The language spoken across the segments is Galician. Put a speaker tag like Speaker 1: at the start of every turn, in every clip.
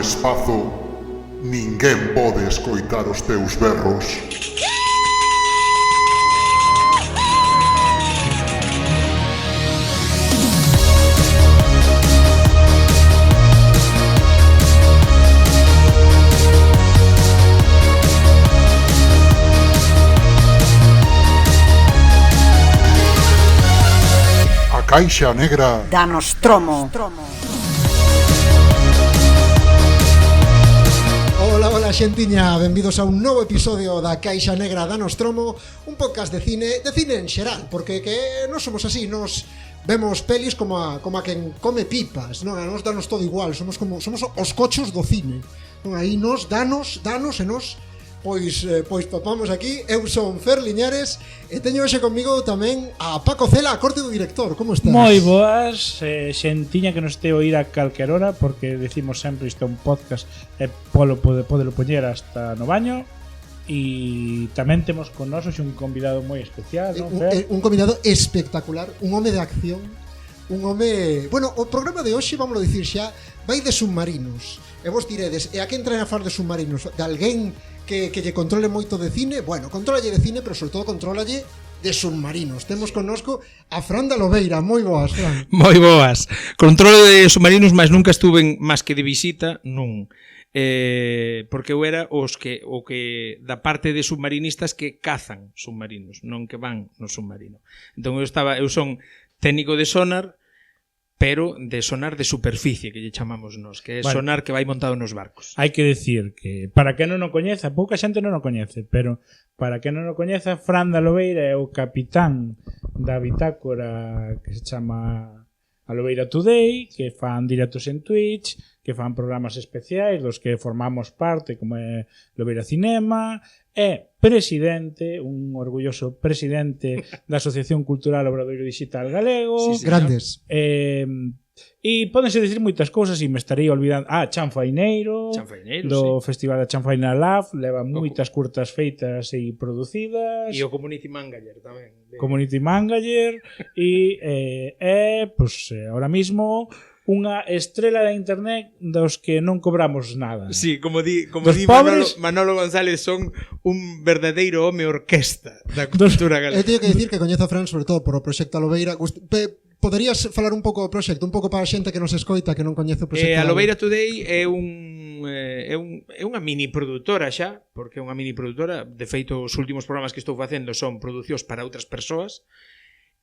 Speaker 1: espazo, ninguén pode escoitar os teus berros. A Caixa Negra
Speaker 2: da Nostromo.
Speaker 3: Hola xentiña, benvidos a un novo episodio da Caixa Negra da Nostromo, un podcast de cine en xeral, porque que non somos así, nos vemos pelis como a quen come pipas, non? A nos danos todo igual, somos os cochos do cine, non? Aí nos danos e nos pois topamos aquí. Eu son Fer Liñares e teño hoxe comigo tamén a Paco Cela, a corte do director. Como estás?
Speaker 4: Moi boas, xentiña que nos te oír a calquer hora, porque decimos sempre isto é un podcast e podelo poñer hasta no baño. E tamén temos con nós hoxe un convidado moi especial, non, Fer?
Speaker 3: Un convidado espectacular, un home de acción, un home... Bueno, o programa de hoxe, vamos a dicir xa, vai de submarinos. E vos diredes, e a que entra a far de submarinos? De alguén que lle controle moito de cine? Bueno, controlalle de cine, pero sobre todo controlalle de submarinos. Temos connosco a Fran da Lobeira. Moi boas, Fran.
Speaker 5: Moi boas. Controlo de submarinos, mas nunca estuve máis que de visita, non. Porque eu era o que da parte de submarinistas que cazan submarinos, non que van no submarino. Entón eu son técnico de sonar, pero de sonar de superficie, que lle chamamos nós, que é sonar que vai montado nos barcos.
Speaker 4: Hai que decir que, para que non o coñeza, pouca xente non o coñece, pero para que non o coñeza, Fran da Lobeira é o capitán da bitácora que se chama A Lobeira Today, que fan directos en Twitch, que fan programas especiais dos que formamos parte, como é Lobeira Cinema, é presidente, un orgulloso presidente da Asociación Cultural Obradoiro Digital Galego.
Speaker 3: Sí, grandes.
Speaker 4: E pódense dicir moitas cousas e me estaría olvidando. Chanfaineiro do
Speaker 5: sí.
Speaker 4: Festival da Chanfaina Lab, leva moitas curtas feitas e producidas.
Speaker 5: E o Community Manager tamén.
Speaker 4: Community Manager e ahora mismo unha estrela da internet dos que non cobramos nada.
Speaker 5: Sí, como di
Speaker 4: pobres...
Speaker 5: Manolo González, son un verdadeiro home orquesta da cultura galega.
Speaker 3: Eu teño que dicir que coñezo a Fran sobre todo por o proxecto A Lobeira. Poderías falar un pouco do proxecto, un pouco para a xente que nos escoita, que non coñece o proxecto?
Speaker 5: A Lobeira Today é unha mini produtora xa, porque é unha mini produtora. De feito, os últimos programas que estou facendo son producións para outras persoas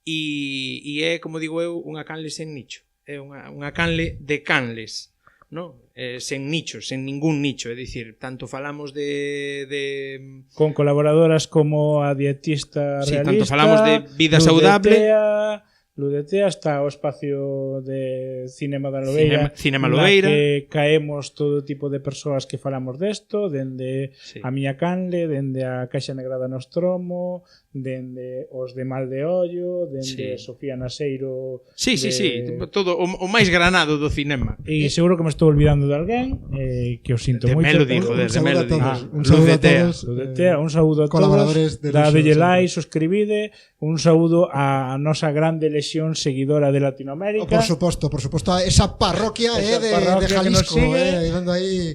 Speaker 5: e é, como digo eu, unha canle sen nicho. É unha canle de canles, ¿no? Sen nichos, sen ningún nicho, é dicir, tanto falamos de
Speaker 4: con colaboradoras como a dietista realista,
Speaker 5: tanto falamos de vida saudable,
Speaker 4: Ludetea, está o espacio de Cinema da Lobeira,
Speaker 5: Cinema Lobeira,
Speaker 4: que caemos todo tipo de persoas que falamos desto, dende a miña canle, dende a Caixa Negra da Nostromo, dende os de Mal de Ollo, dende Sofía Naseiro.
Speaker 5: Sí, todo o máis granado do cinema.
Speaker 4: E seguro que me estou olvidando de alguén, que os sinto moito.
Speaker 3: Un saúdo a todos.
Speaker 4: Ludetea, un saúdo a todos. Dadelle like, suscribide, un saúdo a nosa grande lexión seguidora de Latinoamérica.
Speaker 3: Por suposto, a esa parroquia de Jalisco, indo aí,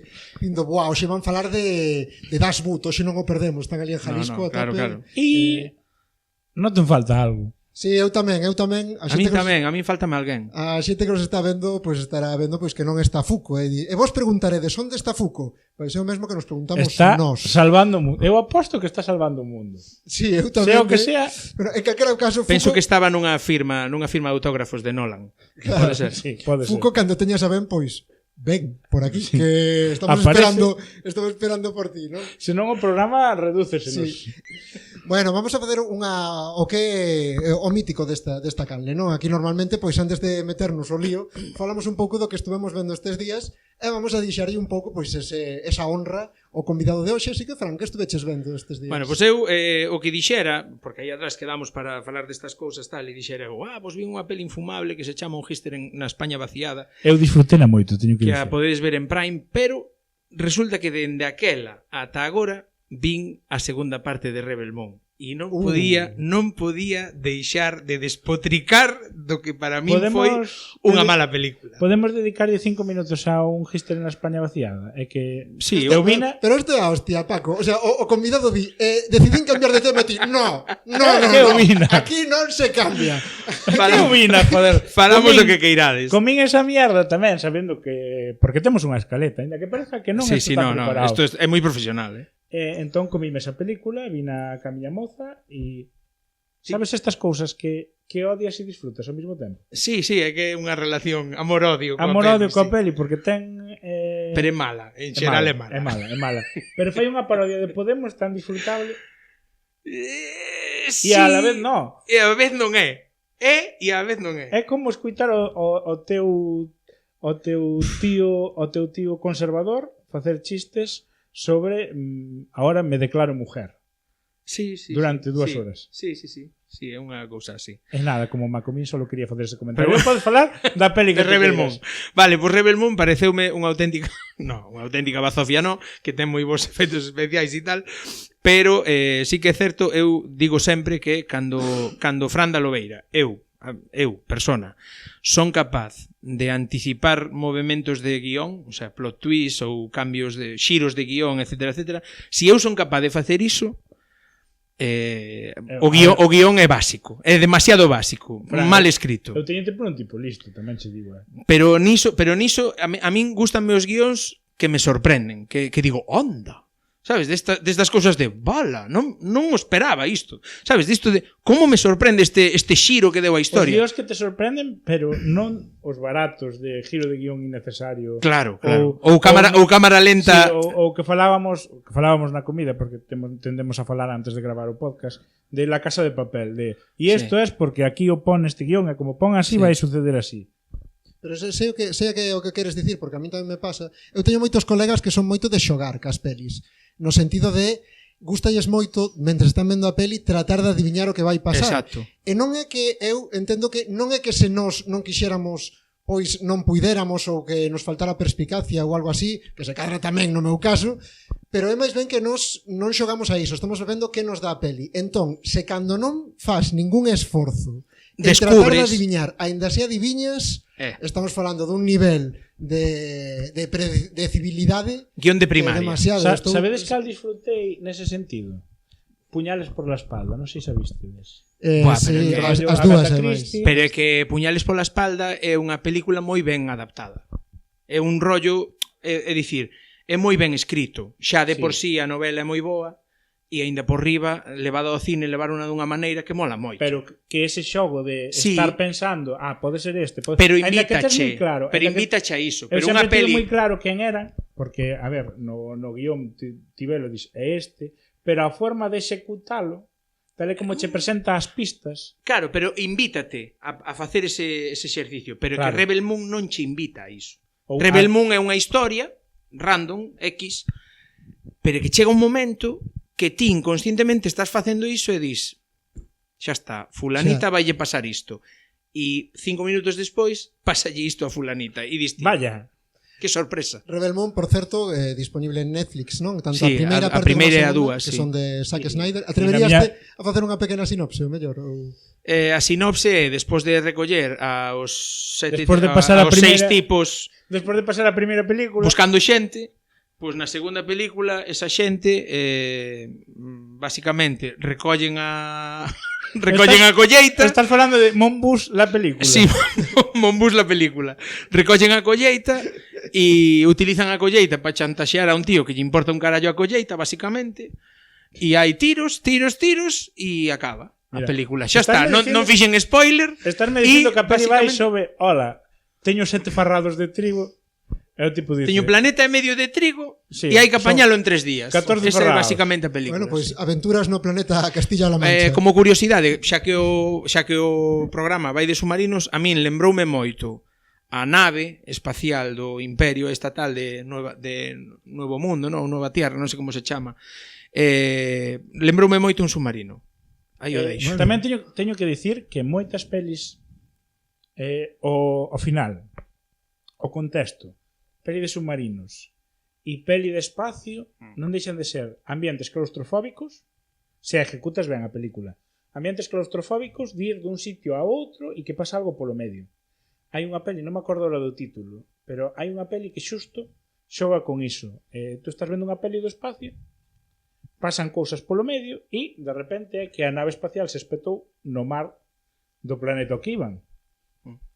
Speaker 3: hoxe van falar de Das Boot, hoxe non o perdemos, están ali en Jalisco.
Speaker 5: Claro.
Speaker 4: E non te falta algo.
Speaker 3: Sí, eu tamén.
Speaker 5: A mí faltame alguén.
Speaker 3: A xente que nos está vendo, pois estará vendo pois que non está Fuco, E vos preguntaredes, onde está Fuco? Pois é o mesmo que nos preguntamos
Speaker 4: está
Speaker 3: nós.
Speaker 4: Está salvando o mundo. Eu aposto que está salvando o mundo.
Speaker 3: Sí, eu tamén.
Speaker 4: Sea o que sea.
Speaker 3: Pero en calquera caso,
Speaker 5: Penso que estaba nunha firma de autógrafos de Nolan.
Speaker 3: Claro.
Speaker 5: Pode ser.
Speaker 4: Sí, pode
Speaker 3: Fuco,
Speaker 4: ser.
Speaker 3: cando teñas a ben, pois ven por aquí,
Speaker 4: sí,
Speaker 3: que estamos esperando por ti, ¿no?
Speaker 4: Se non o programa redúcesenos.
Speaker 3: Sí. Bueno, vamos a facer o mítico desta canle, ¿no? Aquí normalmente, pois antes de meternos o lío, falamos un pouco do que estuvemos vendo estes días e vamos a deixarlle un pouco pois esa honra ao convidado de hoxe. Así que, Fran, que estuveches vendo estes días?
Speaker 5: Bueno, pois eu o que dixera, porque aí atrás quedamos para falar destas cousas tal, e dixera, vos vi unha peli infumable que se chama Un Gister na España vaciada.
Speaker 4: Eu disfrutena moito, teño que
Speaker 5: dicir. Que a podedes ver en Prime, pero resulta que dende aquela ata agora vin a segunda parte de Rebel Moon. e non podía deixar de despotricar do que para min foi unha mala película.
Speaker 4: Podemos dedicarlle 5 minutos a un History na España vaciada? É que
Speaker 5: Sí,
Speaker 4: eu vina...
Speaker 3: Pero isto é a hostia, Paco. O sea, o convidado di, decidín cambiar de tema e ti, no. Aquí non se cambia.
Speaker 4: Eu vina, joder.
Speaker 5: Falamos
Speaker 4: Comín-
Speaker 5: do que queirades.
Speaker 4: Comín esa mierda tamén, sabendo que... Porque temos unha escaleta, ainda que pareza que non
Speaker 5: Sí,
Speaker 4: está
Speaker 5: no,
Speaker 4: preparado.
Speaker 5: isto é moi profesional,
Speaker 4: Entón comíme esa película, vina ca miña moza e... Sabes estas cousas que odias e disfrutas ao mesmo tempo?
Speaker 5: Sí, é que é unha relación amor-odio
Speaker 4: Amor-odio coa
Speaker 5: sí.
Speaker 4: peli, porque ten...
Speaker 5: Pero é mala, en xeral é mala.
Speaker 4: É mala. Pero fai unha parodia de Podemos tan disfrutable
Speaker 5: Sí,
Speaker 4: e a la vez non.
Speaker 5: E a vez non é. É e a vez non é.
Speaker 4: É como escutar o teu tío conservador facer chistes sobre ahora me declaro mujer.
Speaker 5: Sí,
Speaker 4: Durante 2 horas.
Speaker 5: Sí, é unha cousa así.
Speaker 4: É nada, como Macomín solo quería facer ese comentario. Pero podes falar da peli que
Speaker 5: De Rebel Moon. Vale, pues Rebel Moon pareceume unha auténtica bazofia, no, que ten moi bons efectos especiais e tal, pero sí que é certo, eu digo sempre que cando Fran da Lobeira, eu, persona, son capaz de anticipar movementos de guión, o sea, plot twists ou cambios de xiros de guión, etcétera, si eu son capaz de facer iso, o guión é básico, é demasiado básico,
Speaker 4: Fran,
Speaker 5: mal escrito.
Speaker 4: Eu teño por un tipo listo, tamén che digo.
Speaker 5: Pero niso a min gustanme os guións que me sorprenden, que digo, onda. Sabes, destas cousas de bala, non o esperaba isto. Sabes, disto de como me sorprende este xiro que deu a historia.
Speaker 4: Os guións que te sorprenden, pero non os baratos de giro de guión innecesario.
Speaker 5: Claro. Ou cámara lenta.
Speaker 4: Sí, ou que falábamos na comida, porque tendemos a falar antes de gravar o podcast, de La Casa de Papel, e isto é porque aquí o pon este guión e como pon así vai suceder así.
Speaker 3: Pero sei o que queres dicir, porque a mí tamén me pasa. Eu teño moitos colegas que son moito de xogar cas pelis, no sentido de gustalles moito, mentre están vendo a peli, tratar de adiviñar o que vai pasar.
Speaker 5: Exacto.
Speaker 3: E non é que eu entendo que non é que se nós non quixéramos, pois non puidéramos ou que nos faltara perspicacia ou algo así, que se cadra tamén no meu caso, pero é máis ben que nós non xogamos a iso, estamos vendo que nos dá a peli. Entón, se cando non faz ningún esforzo en tratar de adiviñar, aínda se adiviñas, estamos falando dun nivel de predecibilidade
Speaker 5: guión de primaria.
Speaker 4: Sabedes cal disfrutei nese sentido? Puñales por la espalda, non sei se vistedes.
Speaker 3: Sí, as dúas ademais.
Speaker 5: Pero é que Puñales pola espalda é unha película moi ben adaptada. É un rollo, é dicir, é moi ben escrito. Xa de por sí a novela é moi boa, e aínda por riba, levado ao cine, levaron dunha maneira que mola moito.
Speaker 4: Pero que ese xogo de estar pensando, pode ser este,
Speaker 5: pero invítache, a iso. Pero unha peli
Speaker 4: moi claro quen era, porque, a ver, no guión Tibelo dis, é este, pero a forma de executalo, tal e como che presenta as pistas.
Speaker 5: Claro, pero invítate a facer ese exercicio, pero claro, que Rebel Moon non che invita a iso. Rebel Moon é unha historia random, X, pero que chega un momento que ti inconscientemente estás facendo iso e dis, xa está, fulanita vaille pasar isto, e 5 minutos despois pasalle isto a fulanita e dis,
Speaker 4: vaya,
Speaker 5: que sorpresa.
Speaker 3: Rebel Moon, por certo, disponible en Netflix, non? Tanto
Speaker 5: sí,
Speaker 3: a primeira e a dúas, que son de Zack Snyder. Atreveríaste a facer unha pequena sinopse, o mellor?
Speaker 5: A sinopse é, despois de recoller aos 6 tipos,
Speaker 4: despois de pasar a primeira película,
Speaker 5: buscando xente, pois na segunda película esa xente basicamente recollen a colleita.
Speaker 4: Estás falando de Monbus la película.
Speaker 5: Sí, Monbus la película. Recollen a colleita e utilizan a colleita para chantaxear a un tío que lle importa un carallo a colleita, basicamente. E hai tiros e acaba a película. Xa está, non fixen spoiler.
Speaker 4: Estarme dicindo que a peli vai sobre, hola, teño 7 farrados de trigo. É o tipo dice.
Speaker 5: Teño planeta e medio de trigo e hai que apañalo en 3 días.
Speaker 4: 14
Speaker 5: esa é basicamente a película.
Speaker 3: Bueno, pois aventuras no planeta Castilla-La Mancha.
Speaker 5: Como curiosidade, xa que o programa vai de submarinos, a min lembroume moito a nave espacial do Imperio Estatal de Nuevo Mundo, non? Nueva Tierra, non sei como se chama. Lembroume moito un submarino. Aí o deixo.
Speaker 4: Tamén teño que dicir que moitas pelis o final, o contexto, peli de submarinos e peli de espacio non deixan de ser ambientes claustrofóbicos se ejecutas ben a película. Ambientes claustrofóbicos, de ir dun sitio a outro e que pasa algo polo medio. Hai unha peli, non me acordo lo do título, pero hai unha peli que xusto xoga con iso. Tú estás vendo unha peli do espacio, pasan cousas polo medio e, de repente, é que a nave espacial se espetou no mar do planeta que iban.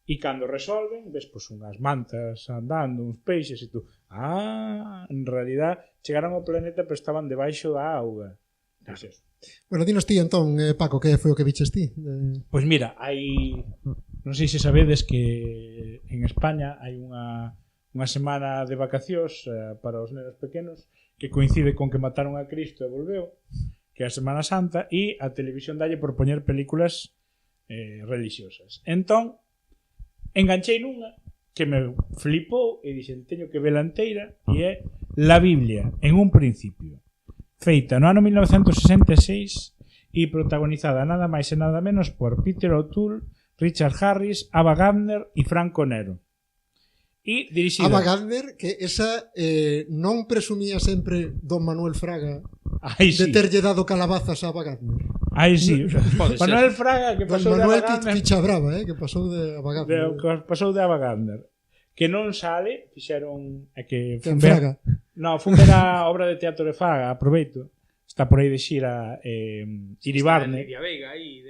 Speaker 4: E cando resolven, ves pois unhas mantas andando, uns peixes e tú, en realidad chegaron ao planeta pero estaban debaixo da auga. Pois eso.
Speaker 3: Bueno, dinos ti entón, Paco, que foi o que viches ti?
Speaker 4: Pois mira, hai, non sei se sabedes que en España hai unha semana de vacacións para os nenos pequenos que coincide con que mataron a Cristo e volveu, que é a Semana Santa, e a televisión dalle por poñer películas religiosas. Entón, enganchei nunha que me flipou e dixen, teño que vela inteira, e é La Biblia, en un principio, feita no ano 1966 e protagonizada nada máis e nada menos por Peter O'Toole, Richard Harris, Ava Gardner e Franco Nero. E dirixida...
Speaker 3: Ava Gardner, que esa non presumía sempre Don Manuel Fraga de terlle dado calabazas a Ava Gardner.
Speaker 4: Aí sí, Manuel Fraga que pasou de Ava Gardner,
Speaker 3: Picha Brava, que pasou de Ava Gardner.
Speaker 4: Pasou de Ava Gardner, que non sale, fixeron que
Speaker 3: Fraga.
Speaker 4: No, fun ver a obra de teatro de Fraga, aproveito. Está por aí de xira Iribarne.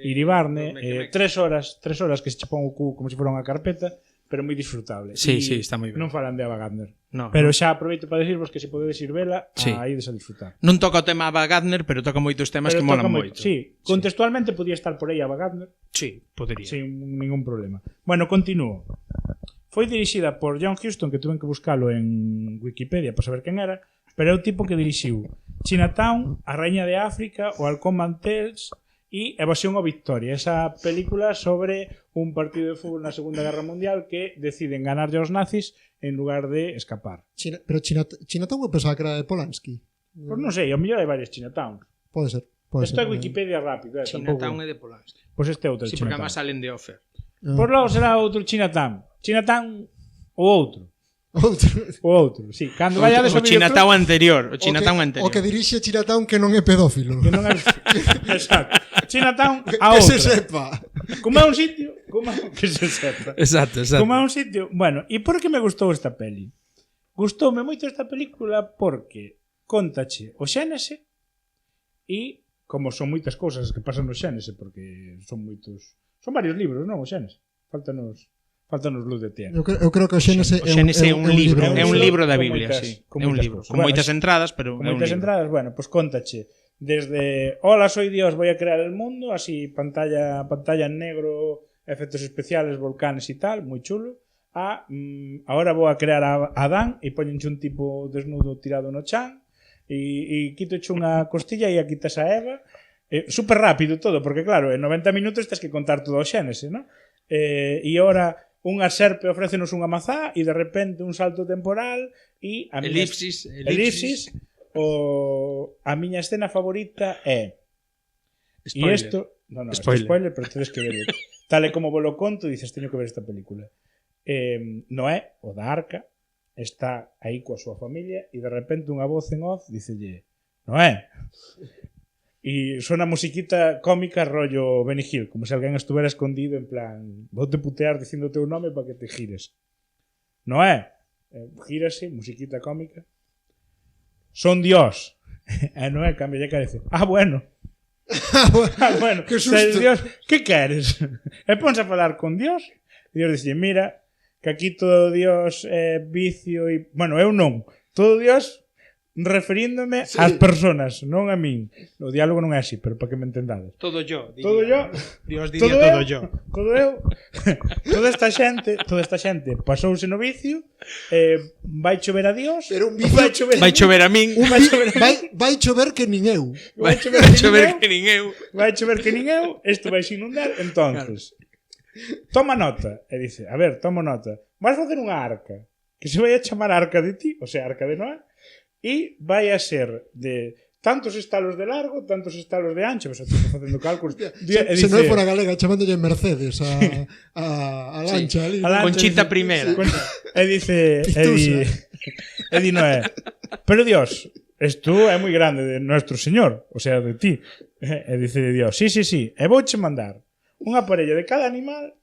Speaker 4: Iribarne, 3 horas que se che pon o cu como se fora unha carpeta, pero moi disfrutable.
Speaker 5: Sí, está moi ben.
Speaker 4: Non falan de Ava Gardner. Pero xa aproveito para decirvos que se podedes ir vela, aí des a disfrutar.
Speaker 5: Non toca o tema Ava Gardner, pero toca moitos temas que molan moito.
Speaker 4: Sí, contextualmente podía estar por aí Ava Gardner.
Speaker 5: Sí, podería.
Speaker 4: Sin ningún problema. Bueno, continúo. Foi dirixida por John Huston, que tuven que buscalo en Wikipedia para saber quen era, pero é o tipo que dirixiu Chinatown, A Raíña de África, O Halcón Maltés e Evasión ou Victoria, esa película sobre un partido de fútbol na Segunda Guerra Mundial que deciden ganarlle aos nazis en lugar de escapar.
Speaker 3: Pero Chinatown eu pensaba que era de Polanski.
Speaker 4: Pois non sei, ao mellor hai varias Chinatown.
Speaker 3: Pode ser.
Speaker 4: Isto é Wikipedia rápido.
Speaker 5: Chinatown é de Polanski.
Speaker 4: Pois este é outro
Speaker 5: Chinatown. Sí, porque además salen de Offer.
Speaker 4: Por logo será outro Chinatown. Chinatown ou outro. Sí. Cando vayades
Speaker 5: o Chinatown anterior,
Speaker 3: o que dirixe Chinatown que non é pedófilo.
Speaker 4: Que non é exacto. Chinatown a outra.
Speaker 3: Que se sepa.
Speaker 4: Como é un sitio, que se sepa.
Speaker 5: Exacto.
Speaker 4: Como é un sitio, bueno, e por que me gustou esta peli? Gustoume moito esta película porque contache o Xénese e como son moitas cousas que pasan no Xénese, porque son varios libros, non, o Xénese. Faltanos luz de tiempo.
Speaker 3: Eu creo que o Xénese é un libro.
Speaker 5: É un libro da Biblia, sí. É un libro. Con moitas entradas, pero
Speaker 4: é un libro. Con moitas entradas, bueno, pues contache. Desde, hola, soy Dios, voy a crear el mundo, así pantalla en negro, efectos especiales, volcanes y tal, moi chulo, ahora vou a crear a Adán e poñenche un tipo desnudo tirado no chan e quitoche unha costilla e a quitas a Eva. Super rápido todo, porque claro, en 90 minutos tens que contar todo o Xénese, ¿no? E ahora unha serpe ofrécenos unha mazá e de repente un salto temporal e a
Speaker 5: elipsis.
Speaker 4: A miña escena favorita é
Speaker 5: spoiler.
Speaker 4: E isto, spoiler, pero tedes que ver. Tal e como vos lo conto, dices, teño que ver esta película. Noé, o da arca, está aí coa súa familia e de repente unha voz en off dicelle, Noé. E sona musiquita cómica rollo Benny Hill, como se alguén estuvera escondido en plan, vou te putear dicindo o teu nome para que te gires. Noé, gírase, musiquita cómica. Son Dios. E Noé cambia de cara e dice, bueno. Bueno,
Speaker 3: que susto.
Speaker 4: Dios, que queres? E ponse a falar con Dios. E Dios dice, mira, que aquí todo Dios é vicio e... Bueno, eu non. Todo Dios... referíndome ás personas, non a min. O diálogo non é así, pero para que me entendades.
Speaker 5: Todo yo.
Speaker 4: Todo yo.
Speaker 5: Dios diría todo yo.
Speaker 4: Todo eu. Toda esta xente pasouse no vicio, vai chover a Dios,
Speaker 3: pero un vicio,
Speaker 5: vai chover a min,
Speaker 3: vai chover que nin eu.
Speaker 5: Vai chover que nin eu.
Speaker 4: Vai chover que nin eu, isto vai se inundar, entonces. Toma nota, e dice, a ver, tomo nota. Vas facer unha arca, que se vai a chamar Arca de ti, o sea, Arca de Noé. E vai a ser de tantos estalos de largo, tantos estalos de ancho, pues, estou facendo cálculos.
Speaker 3: Se non é por a galega chamándolle Mercedes a lancha ali.
Speaker 5: Conchita primera.
Speaker 4: E dice, e di Noé, pero Dios, isto é moi grande de nuestro señor, o sea, de ti. E dice Dios, sí, e vouche mandar unha parella de cada animal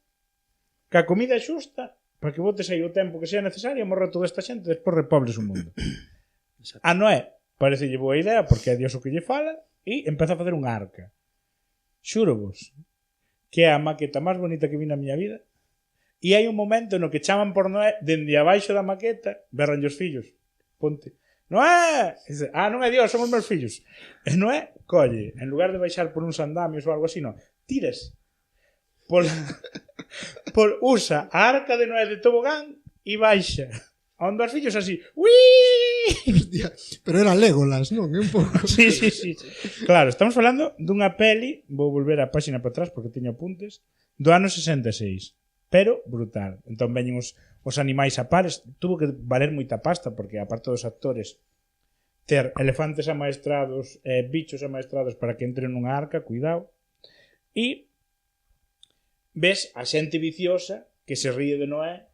Speaker 4: ca comida xusta para que botes aí o tempo que sea necesario e morra toda esta xente despois repobles o mundo. A Noé parecelle boa idea porque é Dios o que lle fala e empeza a facer unha arca. Xuro vos que é a maqueta máis bonita que vi na miña vida. E hai un momento no que chaman por Noé dende abaixo da maqueta, berran os fillos. Ponte. Noé! Dice, non é Dios, somos meus fillos. E Noé colle, en lugar de baixar por uns andamios ou algo así, non. Tiras. Usa a arca de Noé de tobogán e baixa. Onde os fillos así. Uii!
Speaker 3: Hostia, pero era Legolas, non? Un pouco.
Speaker 4: Sí. Claro, estamos falando dunha peli, vou volver a páxina para atrás porque teño apuntes, do ano 66. Pero brutal. Entón veñen os animais a pares. Tuvo que valer moita pasta porque aparte dos actores ter elefantes amaestrados bichos amaestrados para que entren nunha arca, cuidado. E ves a xente viciosa que se ríe de Noé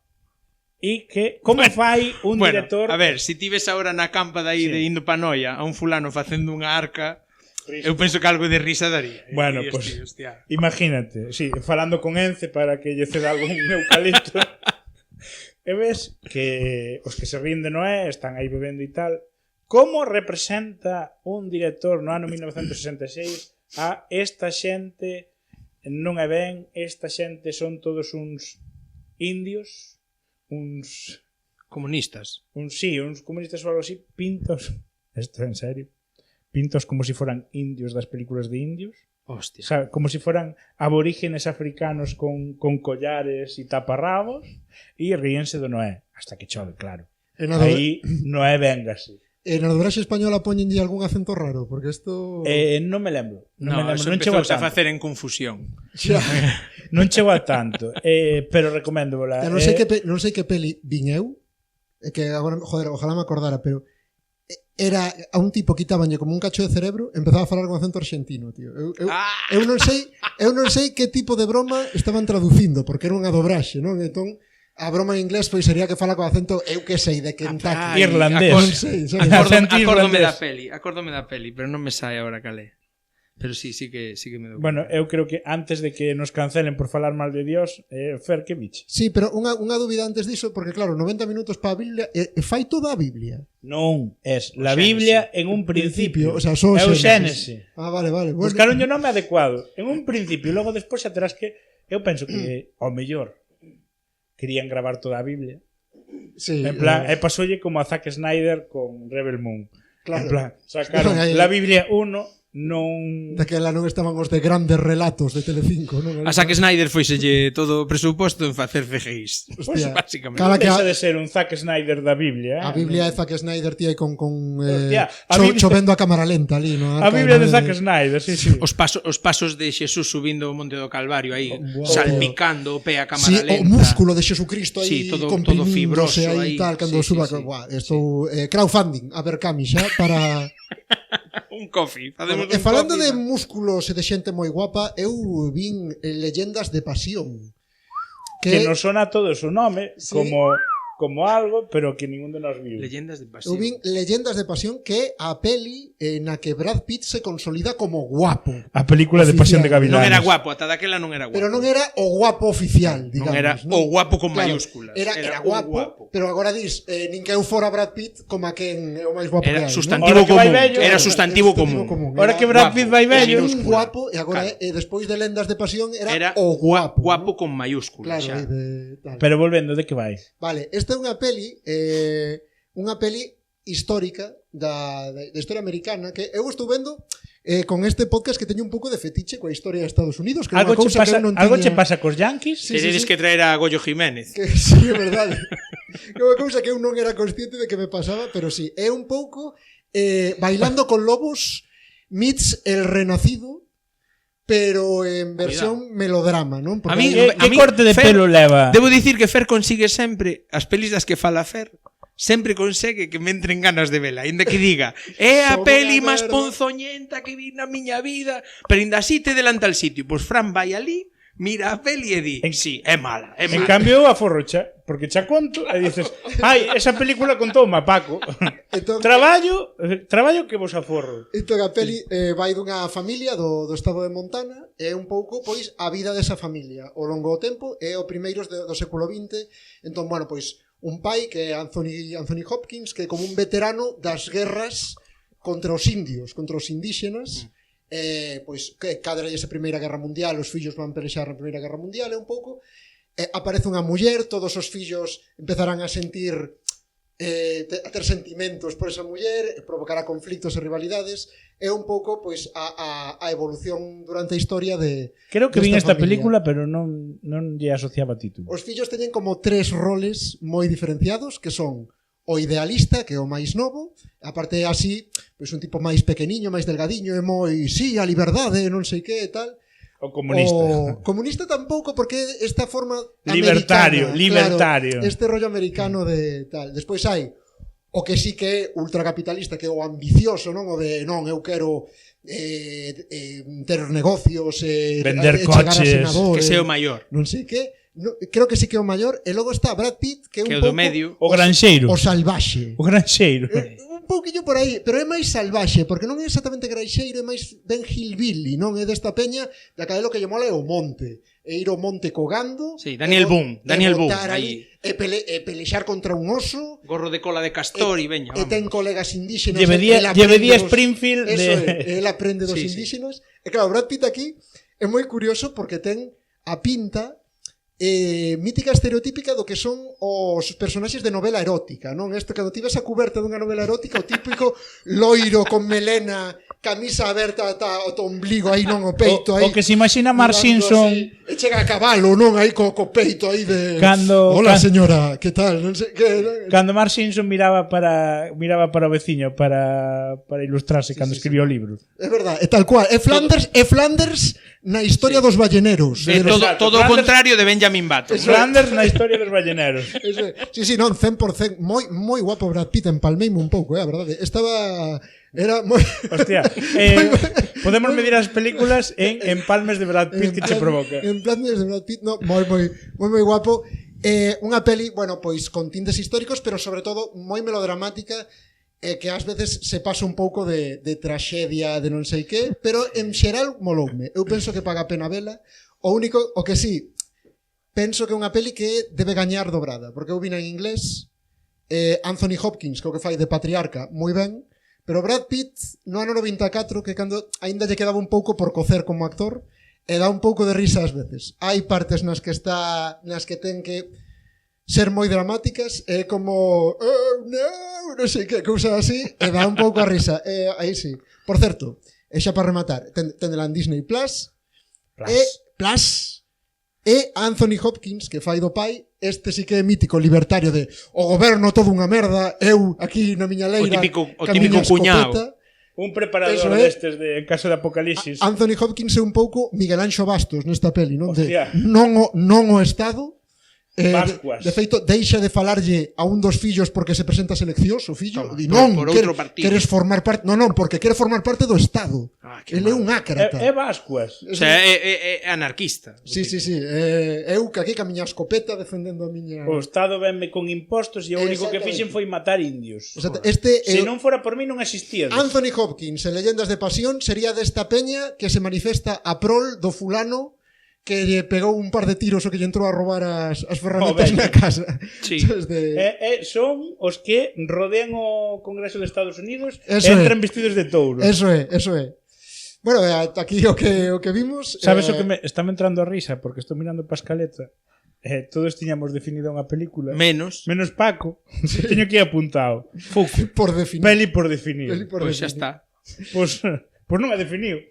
Speaker 4: e que como fai un director.
Speaker 5: A ver, se ti ves agora na campa de indo pa Noia a un fulano facendo unha arca, eu penso que algo de risa daría.
Speaker 4: Bueno, pues imagínate, sí, falando con Ence para que lle ceda algún eucalipto. E ves que os que se ríen de Noé están aí bebendo e tal. Como representa un director no ano 1966 a esta xente? Non é ben, esta xente son todos uns indios, uns
Speaker 5: comunistas.
Speaker 4: Uns comunistas ou algo así, pintos. Esto en serio. Pintos como si fueran indios das películas de indios.
Speaker 5: Hostia.
Speaker 4: O sea, como si fueran aborígenes africanos con collares e taparrabos e ríense do Noé. Hasta que chove, claro. Aí Noé véngase.
Speaker 3: E na dobraxe española poñenlle algún acento raro, porque isto...
Speaker 4: Non me lembro.
Speaker 5: Non chego a facer en confusión.
Speaker 4: Non chego a tanto. Pero recomendo vola.
Speaker 3: Non sei que peli vin eu, que agora, joder, ojalá me acordara, pero era a un tipo quitábanlle como un cacho de cerebro, empezaba a falar con acento argentino, tío. Eu non sei que tipo de broma estaban traducindo, porque era unha dobraxe, non? Entón, a broma en inglés sería que fala con acento, eu que sei, de Kentucky.
Speaker 4: Irlandés.
Speaker 5: Acórdome da peli, pero non me sai agora calé. Pero sí que me dou.
Speaker 4: Bueno, eu creo que antes de que nos cancelen por falar mal de Dios, Fer, que biche?
Speaker 3: Sí, pero unha dúbida antes diso, porque claro, 90 minutos para a Biblia, fai toda a Biblia.
Speaker 4: Non, es la Biblia en un principio.
Speaker 3: O sea, só
Speaker 4: é o Xénesis.
Speaker 3: Vale.
Speaker 4: Buscaron o nome adecuado. En un principio, logo despois xa terás que... Eu penso que, ao mellor, querían gravar toda a Biblia.
Speaker 3: Sí,
Speaker 4: en plan, pasoulle como a Zack Snyder con Rebel Moon.
Speaker 3: Claro.
Speaker 4: En plan, sacaron la Biblia 1... non...
Speaker 3: Daquela non estaban os de grandes relatos de Telecinco, non?
Speaker 5: A Zack Snyder foiselle todo o presuposto en facer CGIs.
Speaker 3: Hostia,
Speaker 5: básicamente.
Speaker 4: Non deixa de ser un Zack Snyder da Biblia,
Speaker 3: A Biblia é Zack Snyder, tía, con
Speaker 4: Hostia,
Speaker 3: chovendo a cámara lenta ali, no?
Speaker 4: A Biblia de Zack Snyder, sí.
Speaker 5: Os pasos de Xesús subindo o Monte do Calvario aí, salpicando o pé a cámara
Speaker 3: O
Speaker 5: lenta.
Speaker 3: músculo de Jesucristo aí,
Speaker 5: todo
Speaker 3: comprimindo
Speaker 5: fibroso
Speaker 3: aí tal, cando suba, estou crowdfunding, a ver Camixa para
Speaker 5: un coffee.
Speaker 3: E falando de músculos e de xente moi guapa, eu vin Leyendas de Pasión.
Speaker 4: Que nos sona a todos o nome, sí, como algo, pero que ningún de nós viu.
Speaker 5: Leyendas de Pasión.
Speaker 3: Eu vin Leyendas de Pasión, que é a peli na que Brad Pitt se consolida como guapo.
Speaker 4: A película de Pasión de Gavilanes.
Speaker 5: Non era guapo, ata daquela non era guapo.
Speaker 3: Pero non era o guapo oficial, digamos.
Speaker 5: Non era o guapo con mayúsculas.
Speaker 3: Era guapo, pero agora dis, nin que eu fora Brad Pitt como a quen é o máis guapo
Speaker 5: era
Speaker 3: que hai.
Speaker 5: Sustantivo común. Era sustantivo común.
Speaker 4: Ahora que Brad Pitt vai vello,
Speaker 3: un guapo, e agora despois de Lendas de Pasión era o guapo.
Speaker 5: Guapo con mayúsculas,
Speaker 3: claro,
Speaker 5: xa.
Speaker 4: Pero volvendo, de que vai?
Speaker 3: Vale, esta é unha peli histórica da historia americana que eu estou vendo con este podcast que teño un pouco de fetiche coa historia de Estados Unidos, que
Speaker 4: algo che pasa cos Yankees?
Speaker 5: Teredes que traer a Goyo Jiménez.
Speaker 3: Que sí, é verdade. Que é unha cousa que eu non era consciente de que me pasaba, pero sí, é un pouco Bailando con Lobos meets El Renacido, pero en versión melodrama, non?
Speaker 4: Porque que corte de pelo leva?
Speaker 5: Debo dicir que Fer consigue sempre as pelis das que fala Fer, sempre consegue que me entren ganas de vela, ainda que diga é a peli máis ponzoñenta que vi na miña vida, pero ainda así te delanta al sitio. Pois Fran vai ali, mira a peli e di sí, é mala.
Speaker 4: En cambio a forrocha porque xa conto e dices, ai, esa película contou a Paco.
Speaker 3: Entón,
Speaker 4: traballo que vos aforro.
Speaker 3: Entón a peli vai dunha familia do estado de Montana e é un pouco, pois, a vida desa familia ao longo do tempo e o primeiros do século XX. Entón, bueno, pois, un pai que é Anthony Hopkins, que é como un veterano das guerras contra os indios, contra os indígenas, pois, que cadra esa Primeira Guerra Mundial, os fillos van pelexar na Primeira Guerra Mundial, é un pouco, aparece unha muller, todos os fillos empezarán a sentir a ter sentimentos por esa muller, provocará conflictos e rivalidades, é un pouco pois a evolución durante a historia de
Speaker 4: creo que vin esta
Speaker 3: familia.
Speaker 4: película, pero non lle asociaba título.
Speaker 3: Os fillos teñen como 3 roles moi diferenciados, que son o idealista, que é o máis novo, aparte así, pois un tipo máis pequeniño, máis delgadiño, é moi, sí, a liberdade, non sei que e tal.
Speaker 4: O comunista.
Speaker 3: O comunista tampouco, porque esta forma
Speaker 4: libertario,
Speaker 3: americana, claro, este rollo americano de tal. Despois hai o que sí que é ultracapitalista, que é o ambicioso, non? O de, non, eu quero ter negocios,
Speaker 4: vender
Speaker 3: chegar
Speaker 4: coches,
Speaker 3: a senador,
Speaker 5: que sea o maior.
Speaker 3: Non sei que, no, creo que sí que é o maior, e logo está Brad Pitt, que é un
Speaker 5: do
Speaker 3: pouco
Speaker 5: medio.
Speaker 4: O granxeiro.
Speaker 3: o salvaxe.
Speaker 4: O granxeiro.
Speaker 3: Un pouquillo por aí, pero é máis salvaxe, porque non é exactamente granxeiro, é máis ben hillbilly, non é desta peña, da cadelo que lle mola é o monte. E ir ao monte cogando.
Speaker 5: Sí, Daniel Boone,
Speaker 3: aí, e pelexar contra un oso.
Speaker 5: Gorro de cola de castor e veña,
Speaker 3: E ten colegas indígenas.
Speaker 4: Llevedía Springfield.
Speaker 3: Eso é, el aprende dos
Speaker 5: sí,
Speaker 3: indígenas. E claro, Brad Pitt aquí é moi curioso porque ten a pinta mítica estereotípica do que son os personaxes de novela erótica, non? Este, cando tives a cuberta dunha novela erótica, o típico loiro con melena, camisa aberta ata o ombligo, aí non o peito, aí.
Speaker 4: O que se imagina Mark Simpson
Speaker 3: así, e chega a cabalo, non? Aí co peito aí de hola señora, que tal? Non sei que.
Speaker 4: Cando Mark Simpson miraba para o veciño para ilustrarse cando escribiu o libro.
Speaker 3: É verdade, é tal cual. É Flanders na historia dos balleneros.
Speaker 5: Todo o contrario de Benjamin Button.
Speaker 4: Flanders na historia dos balleneros.
Speaker 3: Sí, non, 100%, moi guapo Brad Pitt, empalmeime un pouco, a verdade. Era moi...
Speaker 4: Hostia, podemos medir as películas en empalmes de Brad Pitt que che provoca.
Speaker 3: Empalmes de Brad Pitt, no, moi guapo. Unha peli, bueno, pois con tintes históricos, pero sobre todo moi melodramática, que ás veces se pasa un pouco de traxedia, de non sei que, pero en xeral moloume. Eu penso que paga a pena vela. O que sí, penso que é unha peli que debe gañar dobrada, porque eu vina en inglés, Anthony Hopkins, que o que fai de patriarca, moi ben, pero Brad Pitt no ano 94, que cando aínda lle quedaba un pouco por cocer como actor, e dá un pouco de risa ás veces. Hai partes nas que ten que ser moi dramáticas, é como non sei que cousa así, e dá un pouco a risa. Aí sí. Por certo, e xa para rematar, tendela en Disney Plus. E Anthony Hopkins, que fai do pai, este sí que é mítico libertario de o goberno todo unha merda, eu aquí na miña leira,
Speaker 5: o típico cuñado.
Speaker 4: Un preparador destes de en caso de apocalipsis.
Speaker 3: Anthony Hopkins é un pouco Miguel Anxo Bastos nesta peli, non? Non o Estado. De feito, deixa de falarlle a un dos fillos porque se presenta a seleccións, o fillo, di non, queres formar parte, non, porque quere formar parte do Estado. Ele é un ácrata.
Speaker 4: É Bascuas.
Speaker 5: O sea, é anarquista.
Speaker 3: Sí. Eu que aquí ca miña escopeta defendendo a miña...
Speaker 4: O Estado venme con impostos e o único que fixen foi matar indios.
Speaker 3: Se
Speaker 4: non fora por mí non existía.
Speaker 3: Anthony Hopkins en Leyendas de Pasión sería desta peña que se manifesta a prol do fulano que lle pegou un par de tiros o que lle entrou a roubar as ferramentas na casa.
Speaker 5: Sí.
Speaker 3: Son
Speaker 4: os que rodean o Congreso de Estados Unidos e entran vestidos de touro.
Speaker 3: Eso é. Bueno, aquí o que vimos...
Speaker 4: Sabes o que está entrando a risa? Porque estou mirando pa escaleta. Todos tiñamos definido unha película.
Speaker 5: Menos
Speaker 4: Paco. Teño que ir apuntado.
Speaker 3: Por definir.
Speaker 4: Peli por definir.
Speaker 5: Pois xa está.
Speaker 4: Pois non a definiu.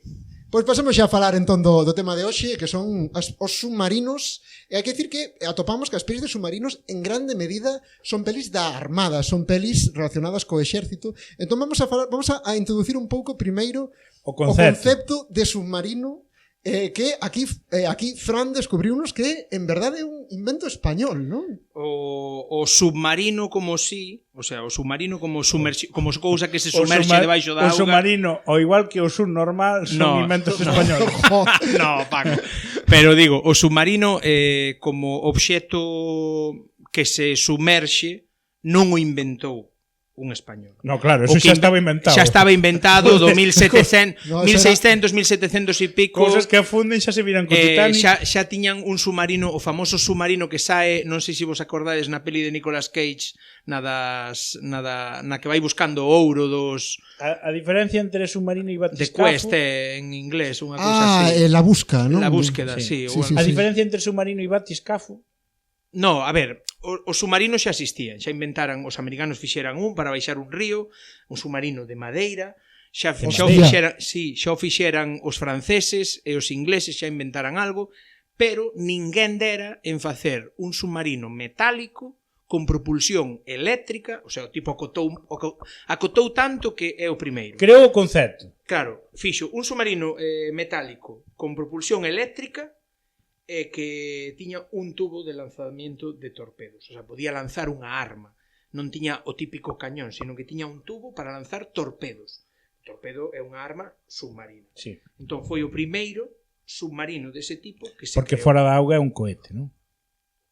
Speaker 3: Pois pasamos xa a falar entón do tema de hoxe, que son os submarinos. E hai que dicir que atopamos que as pelis de submarinos en grande medida son pelis da Armada, son pelis relacionadas co exército. Entón vamos a introducir un pouco primeiro o concepto de submarino, que aquí Fran descubriunos que en verdade é un invento español, non?
Speaker 5: O submarino como si, o sea, o submarino como cousa que se sumerxe debaixo da auga.
Speaker 4: O submarino, ao igual que o subnormal, son inventos españoles.
Speaker 5: No, Paco. Pero digo, o submarino como obxecto que se sumerxe non o inventou un español.
Speaker 4: No, claro, eso xa estaba inventado.
Speaker 5: Xa estaba inventado do 1700,
Speaker 3: No,
Speaker 5: 1600, 1700 e pico.
Speaker 4: Cousas que afunden xa se viran co Titanic.
Speaker 5: Xa tiñan un submarino, o famoso submarino que sae, non sei se vos acordades na peli de Nicolas Cage, na que vai buscando o ouro dos
Speaker 4: A diferencia entre submarino e
Speaker 5: de
Speaker 4: batiscafo...
Speaker 5: Quest en inglés, unha cousa así.
Speaker 3: La busca, ¿no?
Speaker 5: La búsqueda, sí.
Speaker 3: Sí.
Speaker 4: A diferencia entre submarino e batiscafo...
Speaker 5: No, a ver, os submarinos xa existían, xa inventaran, os americanos fixeran un para baixar un río, un submarino de madeira, xa o fixeran os franceses e os ingleses xa inventaran algo, pero ninguén dera en facer un submarino metálico con propulsión eléctrica, o sea, o tipo acotou tanto que é o primeiro.
Speaker 4: Creo o concepto.
Speaker 5: Claro, fixo un submarino metálico con propulsión eléctrica que tiña un tubo de lanzamiento de torpedos. O sea, podía lanzar unha arma. Non tiña o típico cañón, sino que tiña un tubo para lanzar torpedos. O torpedo é unha arma submarina.
Speaker 4: Sí.
Speaker 5: Entón foi o primeiro submarino dese tipo que se
Speaker 4: Porque
Speaker 5: creou.
Speaker 4: fora da auga é un cohete, non?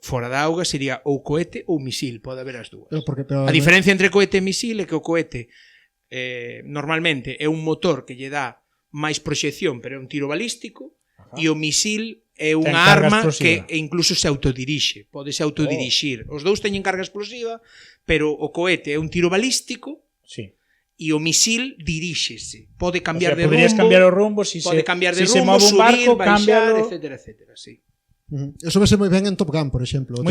Speaker 5: Fora da auga sería ou cohete ou misil, pode haber as dúas.
Speaker 3: Pero,
Speaker 5: A diferencia entre cohete e misil é que o cohete normalmente é un motor que lle dá máis proxección, pero é un tiro balístico, e o misil é unha arma que incluso se autodirixe, podese autodirixir. Os dous teñen carga explosiva, pero o cohete é un tiro balístico,
Speaker 4: sí,
Speaker 5: e o misil diríxese. Pode cambiar de
Speaker 4: podrías
Speaker 5: rumbo,
Speaker 4: cambiar o rumbo
Speaker 5: pode cambiar de
Speaker 4: se
Speaker 5: rumbo,
Speaker 4: move un barco,
Speaker 5: subir, baixar,
Speaker 4: cámbialo.
Speaker 5: etcétera, sí.
Speaker 3: Eso vese moi ben en Top Gun, por exemplo.
Speaker 4: Moi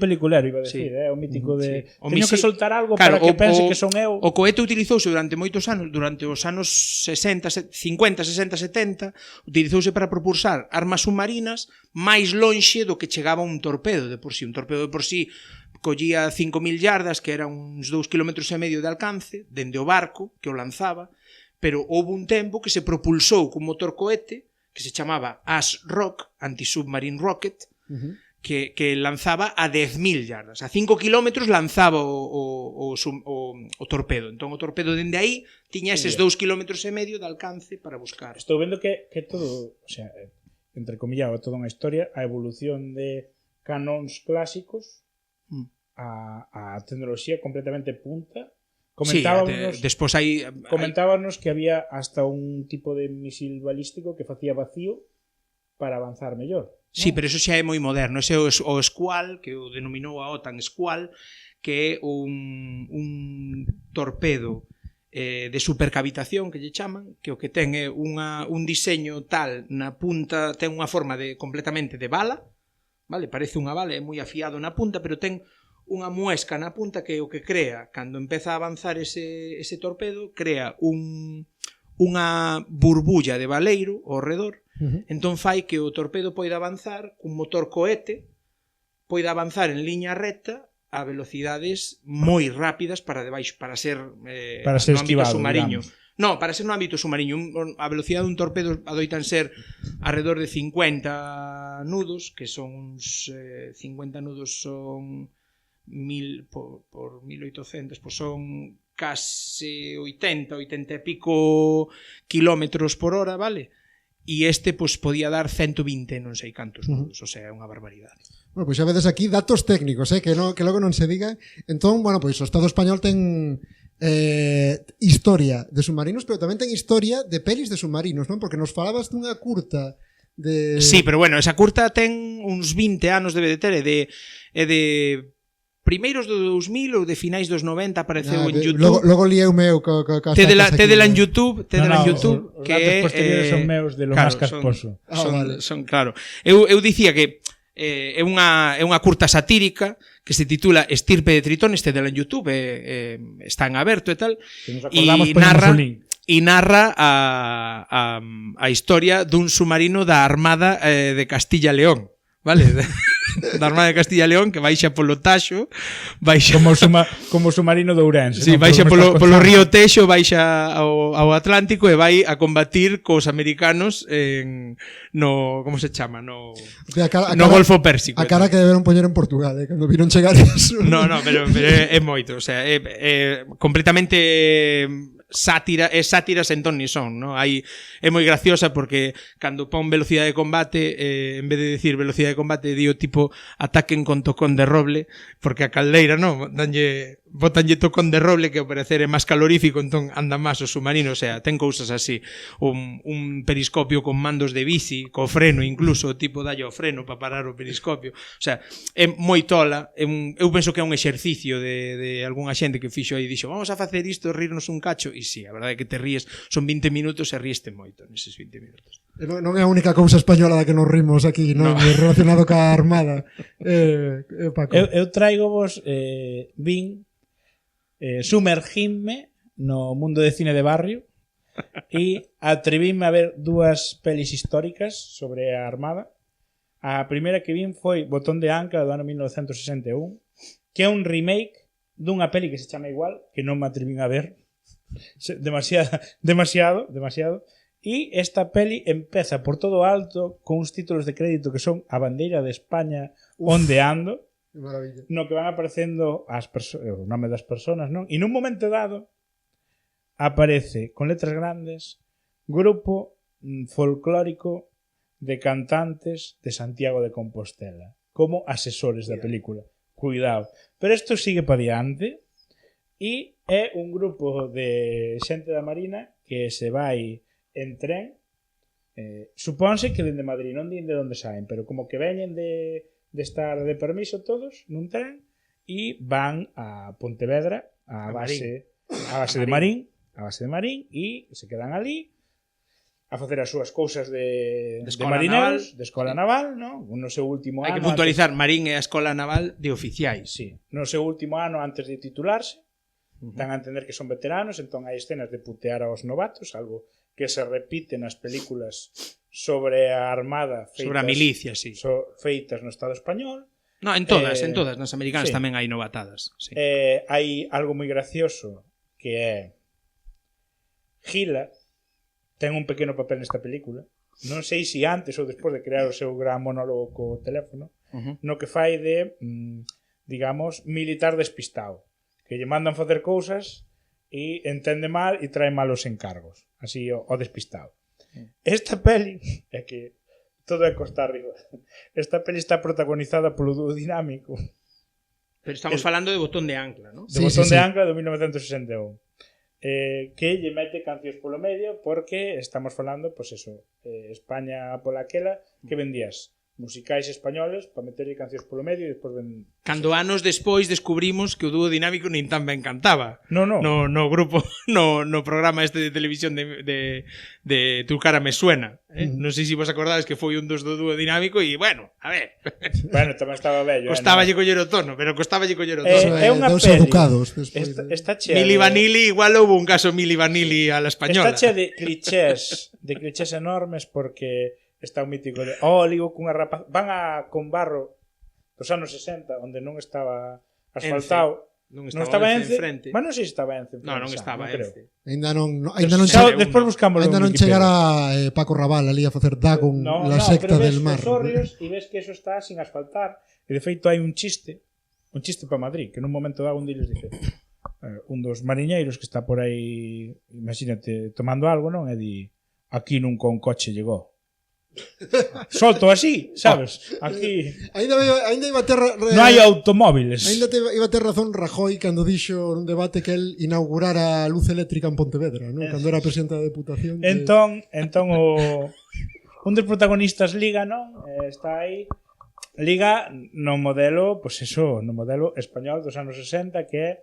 Speaker 4: peliculero, iba a decir, o mítico de...
Speaker 5: O
Speaker 4: Teño que soltar algo
Speaker 5: claro,
Speaker 4: para que pense que son eu.
Speaker 5: O cohete utilizouse durante moitos anos, durante os anos 60, 50, 60, 70, utilizouse para propulsar armas submarinas máis lonxe do que chegaba un torpedo de por sí. Un torpedo de por sí collía 5.000 yardas, que eran uns 2,5 km de alcance, dende o barco que o lanzaba, pero houve un tempo que se propulsou cun motor cohete que se chamaba ASROC, Anti-Submarine Rocket, que lanzaba a 10.000 yardas. A 5 kilómetros lanzaba o torpedo. Entón o torpedo dende aí tiña eses 2,5 km de alcance para buscar.
Speaker 4: Estou vendo que todo, o sea, entrecomillado, toda unha historia, a evolución de canóns clásicos a tecnoloxía completamente punta. Comentábamos,
Speaker 5: sí, despois
Speaker 4: comentábamos que había hasta un tipo de misil balístico que facía vacío para avanzar mellor.
Speaker 5: Sí, pero eso xa é moi moderno. Ese é o Squall, que o denominou a OTAN Squall, que é un torpedo de supercavitación, que lle chaman, que o que ten é un diseño tal na punta, ten unha forma completamente de bala, vale? Parece unha bala, é moi afiado na punta, pero ten unha muesca na punta que o que crea, cando empeza a avanzar ese torpedo, crea unha burbulla de baleiro ao redor, entón fai que o torpedo poida avanzar cun motor cohete, poida avanzar en liña recta a velocidades moi rápidas para ser no
Speaker 4: esquivado,
Speaker 5: ámbito submarino.
Speaker 4: Digamos.
Speaker 5: No, para ser no ámbito submarino, a velocidade dun torpedo adoitan ser alrededor de 50 nudos, que son uns 50 nudos son 1000 por 1800, pues son case 80 e pico kilómetros por hora, vale? E este pues podía dar 120, non sei cantos nudos, o sea, é unha barbaridade.
Speaker 3: Bueno, pois xa vedes aquí datos técnicos, que logo non se diga. Entón, bueno, pois o Estado español ten historia de submarinos, pero tamén ten historia de pelis de submarinos, non? Porque nos falabas dunha curta de...
Speaker 5: Sí, pero bueno, esa curta ten uns 20 anos debe de ter, é de primeiros do 2000 ou de finais dos 90 apareceu en YouTube.
Speaker 3: Logo lieume eu
Speaker 5: Tedela en YouTube,
Speaker 4: os datos posteriores son meus de lo máis casposo.
Speaker 5: Son claro. Eu dicía que é unha curta satírica que se titula Estirpe de Tritones, Tedela en YouTube, está en aberto e tal, e narra a historia dun submarino da Armada de Castilla e León, vale? Da Armada de Castilla e León, que baixa polo Taxo, baixa
Speaker 4: como submarino de Ourense,
Speaker 5: sí, baixa polo río Teixo, baixa ao Atlántico e vai a combatir cos americanos no, como se chama, no Golfo Pérsico.
Speaker 3: A cara que deberon poñer en Portugal, cando viron chegar eso.
Speaker 5: No, pero é moito, o sea, é completamente sátira e sátiras en ton ni son, ¿no? É moi graciosa porque cando pon velocidade de combate, en vez de decir velocidade de combate, dio tipo ataquen con tocón de roble, porque a caldeira, ¿no? Botanlle tocón de roble que ao parecer é máis calorífico, entón anda máis o submarino, o sea, ten cousas así. Un periscopio con mandos de bici, co freno incluso, tipo dalle o freno para parar o periscopio. O sea, é moi tola, eu penso que é un exercicio de algunha xente que fixo aí e dixo, vamos a facer isto, rirnos un cacho, e sí, a verdade é que te ríes, son 20 minutos e ríeste moito neses 20 minutos.
Speaker 3: Non é a única cousa española da que nos rimos aquí, non? Relacionado ca Armada. Paco.
Speaker 4: Eu traigo vos vin sumergime no mundo de cine de barrio e atrevíme a ver dúas pelis históricas sobre a Armada. A primeira que vin foi Botón de Ancla do ano 1961, que é un remake dunha peli que se chama igual, que non me atrevín a ver demasiado, e esta peli empeza por todo alto con uns títulos de crédito que son A bandeira de España ondeando, no que van aparecendo o nome das personas, non? E nun momento dado aparece con letras grandes Grupo Folclórico de Cantantes de Santiago de Compostela como asesores da película. Cuidado. Pero isto sigue para diante e é un grupo de xente da Marina que se vai en tren, supónse que dende Madrid, non de onde saen, pero como que veñen de estar de permiso todos nun tren e van a Pontevedra a base de Marín e se quedan ali a facer as súas cousas de marineros, de escola naval, ¿no? No seu último ano.
Speaker 5: Hai que puntualizar, Marín é a escola naval de oficiais.
Speaker 4: Sí, no seu último ano antes de titularse, dan a entender que son veteranos, entón hai escenas de putear aos novatos, algo que se repite nas películas sobre a Armada feitas,
Speaker 5: sobre a milicia, sí.
Speaker 4: Feitas no Estado español.
Speaker 5: No, en todas, nas americanas sí. Tamén hai novatadas, sí.
Speaker 4: Hai algo moi gracioso que é Gila ten un pequeno papel nesta película. Non sei se antes ou despois de crear o seu gran monólogo co teléfono, no que fai de, digamos, militar despistado, que lle mandan facer cousas e entende mal e trae malos encargos, así o despistado. Esta peli é que todo é costa arriba. Esta peli está protagonizada polo dúo dinámico.
Speaker 5: Pero estamos falando de Botón de Ancla, ¿no?
Speaker 4: De Botón de Ancla de 1961. Que lle mete cancións polo medio porque estamos falando, pois eso, España pola aquela que vendías musicais españoles para meterlle cancións polo medio e despois
Speaker 5: cando anos despois descubrimos que o dúo dinámico nin tan ben cantaba.
Speaker 4: No
Speaker 5: grupo, no programa este de televisión de Tu cara me suena, Non sei se vos acordades que foi un dos do dúo dinámico e, bueno, a ver.
Speaker 4: Bueno, tamén estaba bello.
Speaker 5: Costaballe coller o tono, pero costaballe coller o tono.
Speaker 3: É unha peli. Educados,
Speaker 4: está chea
Speaker 5: Mili Vanilli, igual houve un caso Mili Vanilli a la española.
Speaker 4: Está chea de clichés enormes porque está un mítico de ligo cunha rapaz, van a con barro dos anos 60 onde non estaba asfaltado, non estaba Ence frente. Mas non sei se estaba Ence.
Speaker 5: Non estaba Ence.
Speaker 3: Ainda non
Speaker 4: despois buscámoslo.
Speaker 3: Ainda non chegara Paco Raval ali a facer Dagon, la secta del mar.
Speaker 4: E ves que eso está sin asfaltar. E de feito hai un chiste para Madrid, que nun momento dado un diles dice un dos mariñeiros que está por aí, imagínate, tomando algo, non? E di, aquí nunca un coche llegou. Solto así, sabes? Aquí
Speaker 3: ainda iba a ter
Speaker 4: non hai automóviles.
Speaker 3: Ainda iba a ter razón Rajoy cando dixo nun debate que el inaugurara a luz eléctrica en Pontevedra, non? Cando era presidente da Deputación.
Speaker 4: Entón un dos protagonistas liga, non? Está aí liga no modelo, pois eso, no modelo español dos anos 60 que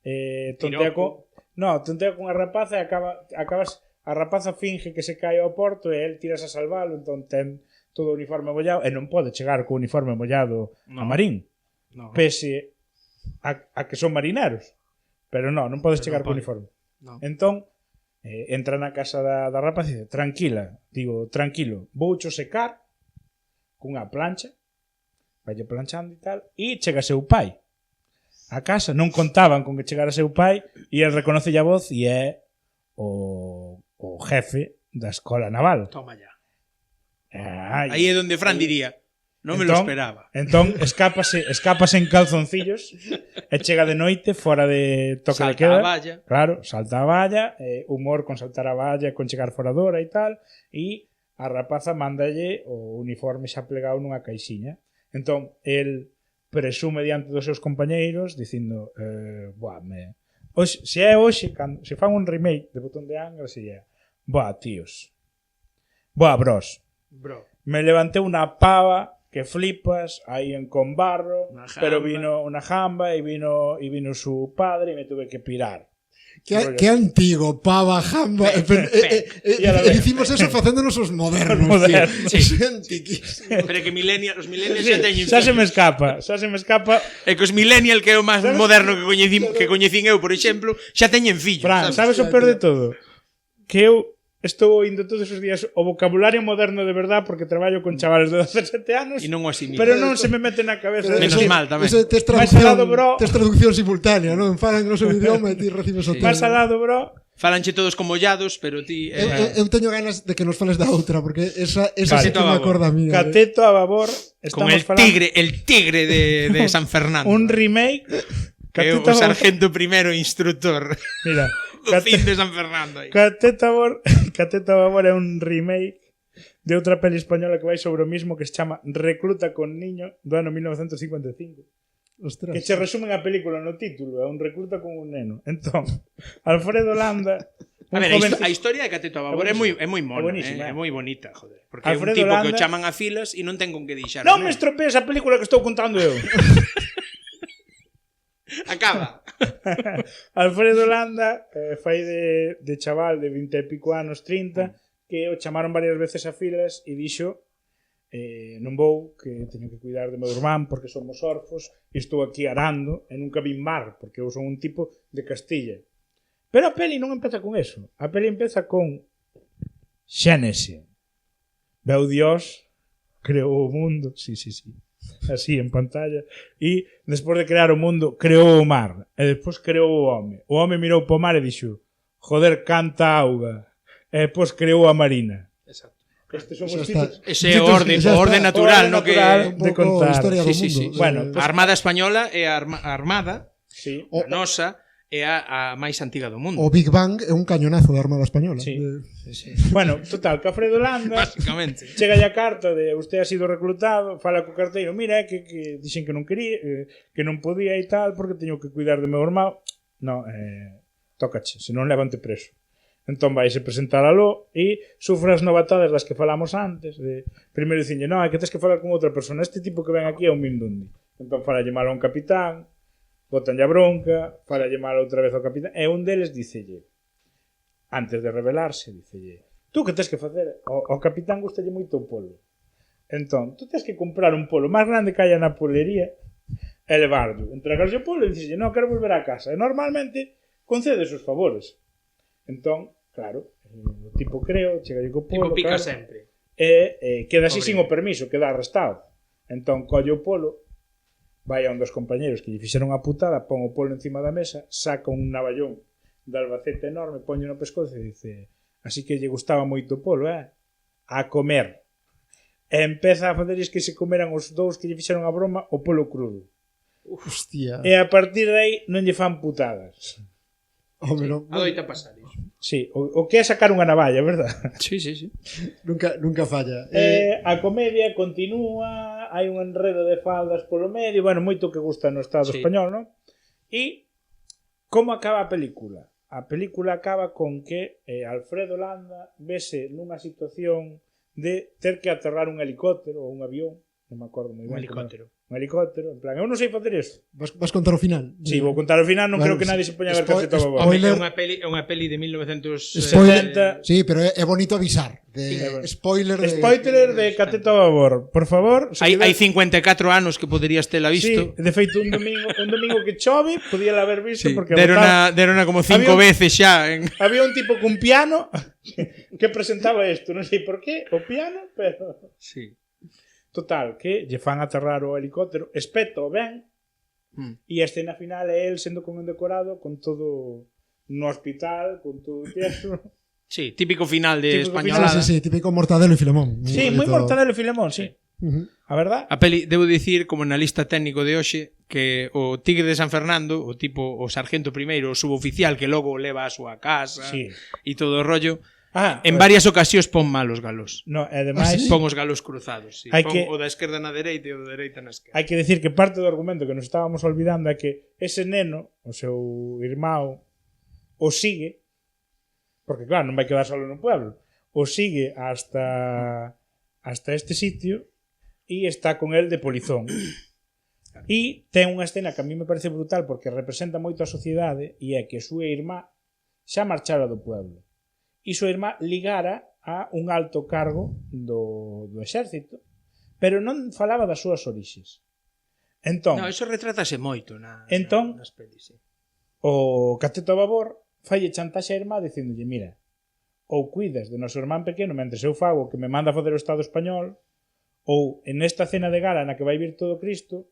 Speaker 4: é tontea con a rapaza e acabas. A rapaza finge que se cae ao porto e el tiras a salvalo, entón ten todo o uniforme mollado e non pode chegar co uniforme mollado a Marín, pese a que son marineros, pero non podes chegar co uniforme. Entón entra na casa da rapaza e dice, tranquilo, voucho secar cunha plancha, vaille planchando e tal, e chega seu pai a casa, non contaban con que chegara seu pai e el reconoce a voz e é o jefe da escola naval.
Speaker 5: Toma ya. Aí é onde Fran diría Non me lo esperaba.
Speaker 4: Entón, escápase en calzoncillos e chega de noite fora de toque de queda.
Speaker 5: Salta a valla.
Speaker 4: Claro, salta a valla, humor con saltar a valla, con chegar fora da hora e tal, e a rapaza mándalle o uniforme xa plegado nunha caixiña. Entón, el presume diante dos seus compañeiros dicindo, se é hoxe, se fan un remake de Botón de Angra, se é, tíos, bros, me levanté unha pava que flipas aí en Conbarro, pero vino unha jamba e vino su padre e me tuve que pirar.
Speaker 3: Que antigo, pava, jamba. Dicimos eso facéndonos os modernos.
Speaker 4: Sí.
Speaker 5: Pero que os millennials xa teñen
Speaker 4: Xa se me escapa.
Speaker 5: É que os millennials, que é o máis moderno que coñecín eu, por exemplo, xa teñen fillos.
Speaker 4: Fran, sabes o peor de todo? Que eu estou indo todos os días o vocabulario moderno de verdad, porque traballo con chavales de 17 anos
Speaker 5: e non o asimilo.
Speaker 4: Pero non se me mete na cabeza.
Speaker 5: Menos mal tamén.
Speaker 3: Tes traducción simultánea, non? Falan no seu idioma e ti recibes o teu.
Speaker 4: Más alado, bro.
Speaker 5: Falanche todos como mollados, pero ti...
Speaker 3: Eu teño ganas de que nos fales da outra, porque esa sí que me acorda a mí.
Speaker 4: Cateto a babor.
Speaker 5: Con el tigre de San Fernando.
Speaker 4: Un remake.
Speaker 5: Que é o sargento primeiro instructor.
Speaker 4: Mira,
Speaker 5: do fin de San Fernando.
Speaker 4: Cateto a babor é un remake de outra peli española que vai sobre o mismo, que se chama Recluta con niño, do ano 1955.
Speaker 3: Ostras.
Speaker 4: Que che resumen a película no título, é un recluta con un neno. Entón, Alfredo Landa...
Speaker 5: A ver, a historia de Cateto a babor é moi mona, é moi bonita, joder. Porque
Speaker 4: Alfredo
Speaker 5: é un tipo
Speaker 4: Landa...
Speaker 5: que o chaman a filas e non ten con que deixar.
Speaker 4: Non me estropees a película que estou contando eu.
Speaker 5: Acaba.
Speaker 4: Alfredo Landa fai de chaval de 20 e pico anos, 30, que o chamaron varias veces a filas e dixo non vou, que teño que cuidar de meu irmán porque somos orfos e estou aquí arando e nunca vin mar porque eu son un tipo de Castilla. Pero a peli non empeza con eso. A peli empeza con Xénese. Veu Dios, creou o mundo, sí, así en pantalla, e despois de crear o mundo creou o mar e despois creou o home mirou po mar e dixo, joder, canta auga, e despois creou a marina.
Speaker 5: Exacto.
Speaker 4: Estes son os tipos.
Speaker 5: Ese é o orde natural, no que
Speaker 4: de contar.
Speaker 3: Historia do
Speaker 5: sí.
Speaker 3: mundo.
Speaker 4: Bueno,
Speaker 5: a Armada Española é a Armada,
Speaker 4: sí.
Speaker 5: A nosa é a máis antiga do mundo.
Speaker 3: O Big Bang é un cañonazo da Armada Española.
Speaker 4: Sí. Bueno, total, que Alfredo Landa
Speaker 5: básicamente
Speaker 4: chega a carta de usted ha sido reclutado, fala co carteiro, mira, que dixen que non quería, que non podía e tal, porque teño que cuidar de meu irmão. No, tócache, senón levante preso. Entón vais a presentar aló e sufre as novatadas das que falamos antes. Primeiro dicínlle, non, é que tens que falar con outra persona, este tipo que ven aquí é un mindundi. Entón falalle mal a un capitán, botanlle a bronca, falalle mal outra vez ao capitán, e un deles dicelle, antes de rebelarse, dicelle, tú que tens que facer? Ao capitán gustalle moito o polo. Entón, tú tens que comprar un polo máis grande que haya na polería e levarlo. Entregarlle o polo e dicelle, non, quero volver a casa. E normalmente concede os favores. Entón, claro, o tipo creo, chega co polo,
Speaker 5: tipo pica
Speaker 4: claro,
Speaker 5: sempre.
Speaker 4: E queda así sin o permiso, queda arrestado. Entón, colle o polo, vai a un dos compañeros que lle fixeron a putada, pon o polo encima da mesa, saca un navallón de Albacete enorme, poño no pescozo e dice, así que lle gustaba moito o polo, a comer. E empeza a facerles que se comeran os dous que lle fixeron a broma o polo crudo.
Speaker 3: Hostia.
Speaker 4: E a partir de aí non lle fan putadas.
Speaker 5: Adoita pasar iso.
Speaker 4: Sí, o que é sacar unha navalla, verdad?
Speaker 5: Sí.
Speaker 3: Nunca falla.
Speaker 4: A comedia continúa, hai un enredo de faldas polo medio, bueno, moito que gusta no Estado español, non? E como acaba a película? A película acaba con que Alfredo Landa vese nunha situación de ter que aterrar un helicóptero ou un avión, non me acordo moi ben. Un helicóptero, en plan, eu non sei facer isto.
Speaker 3: Vas contar o final?
Speaker 4: Sí, vou contar o final, non creo que nadie se poña a ver Cateto a babor.
Speaker 5: É unha peli de
Speaker 4: 70.
Speaker 5: 1970.
Speaker 3: Sí, pero é bonito avisar. Spoiler
Speaker 4: de Cateto a babor. Por favor,
Speaker 5: hai 54 anos que poderías tela visto.
Speaker 4: Sí, de feito un domingo que chove, podía haber visto porque
Speaker 5: derona como 5 veces xa
Speaker 4: había un tipo cun piano que presentaba isto, non sei por qué, o piano, pero
Speaker 5: sí.
Speaker 4: Total, que lle fan aterrar o helicóptero, espeto ben, e a escena final é el sendo condecorado con todo no hospital, con todo o tieso.
Speaker 5: Sí, típico final de españolada.
Speaker 3: Sí, típico Mortadelo e Filemón.
Speaker 4: Sí, moi Mortadelo e Filemón, sí. A verdad?
Speaker 5: A peli, debo dicir, como analista técnico de hoxe, que o Tigre de San Fernando, o tipo, o sargento primeiro, o suboficial que logo leva a súa casa
Speaker 4: Sí.
Speaker 5: e todo o rollo,
Speaker 4: pues,
Speaker 5: en varias ocasións pon mal os galos.
Speaker 4: No, e ademais,
Speaker 5: Pon os galos cruzados. Sí.
Speaker 4: Hai
Speaker 5: Pon
Speaker 4: que-
Speaker 5: o da esquerda na dereita e o da dereita na esquerda.
Speaker 4: hai que decir que parte do argumento que nos estábamos olvidando é que ese neno, o seu irmão, o sigue, porque claro, non vai quedar solo no pueblo, o sigue hasta este sitio e está con el de polizón. E ten unha escena que a mí me parece brutal porque representa moito a sociedade e é que a súa irmá xa marchara do pueblo. E súa irmá ligara a un alto cargo do exército, pero non falaba das súas orixes. Entón,
Speaker 5: No, eso retrátase moito
Speaker 4: Entón,
Speaker 5: nas pelis, sí.
Speaker 4: o Cateto Babor falle chantaxe a irmá dicindolle, mira, ou cuidas de noso irmán pequeno mentre eu fago o que me manda facer o Estado español, ou en esta cena de gala na que vai vir todo Cristo,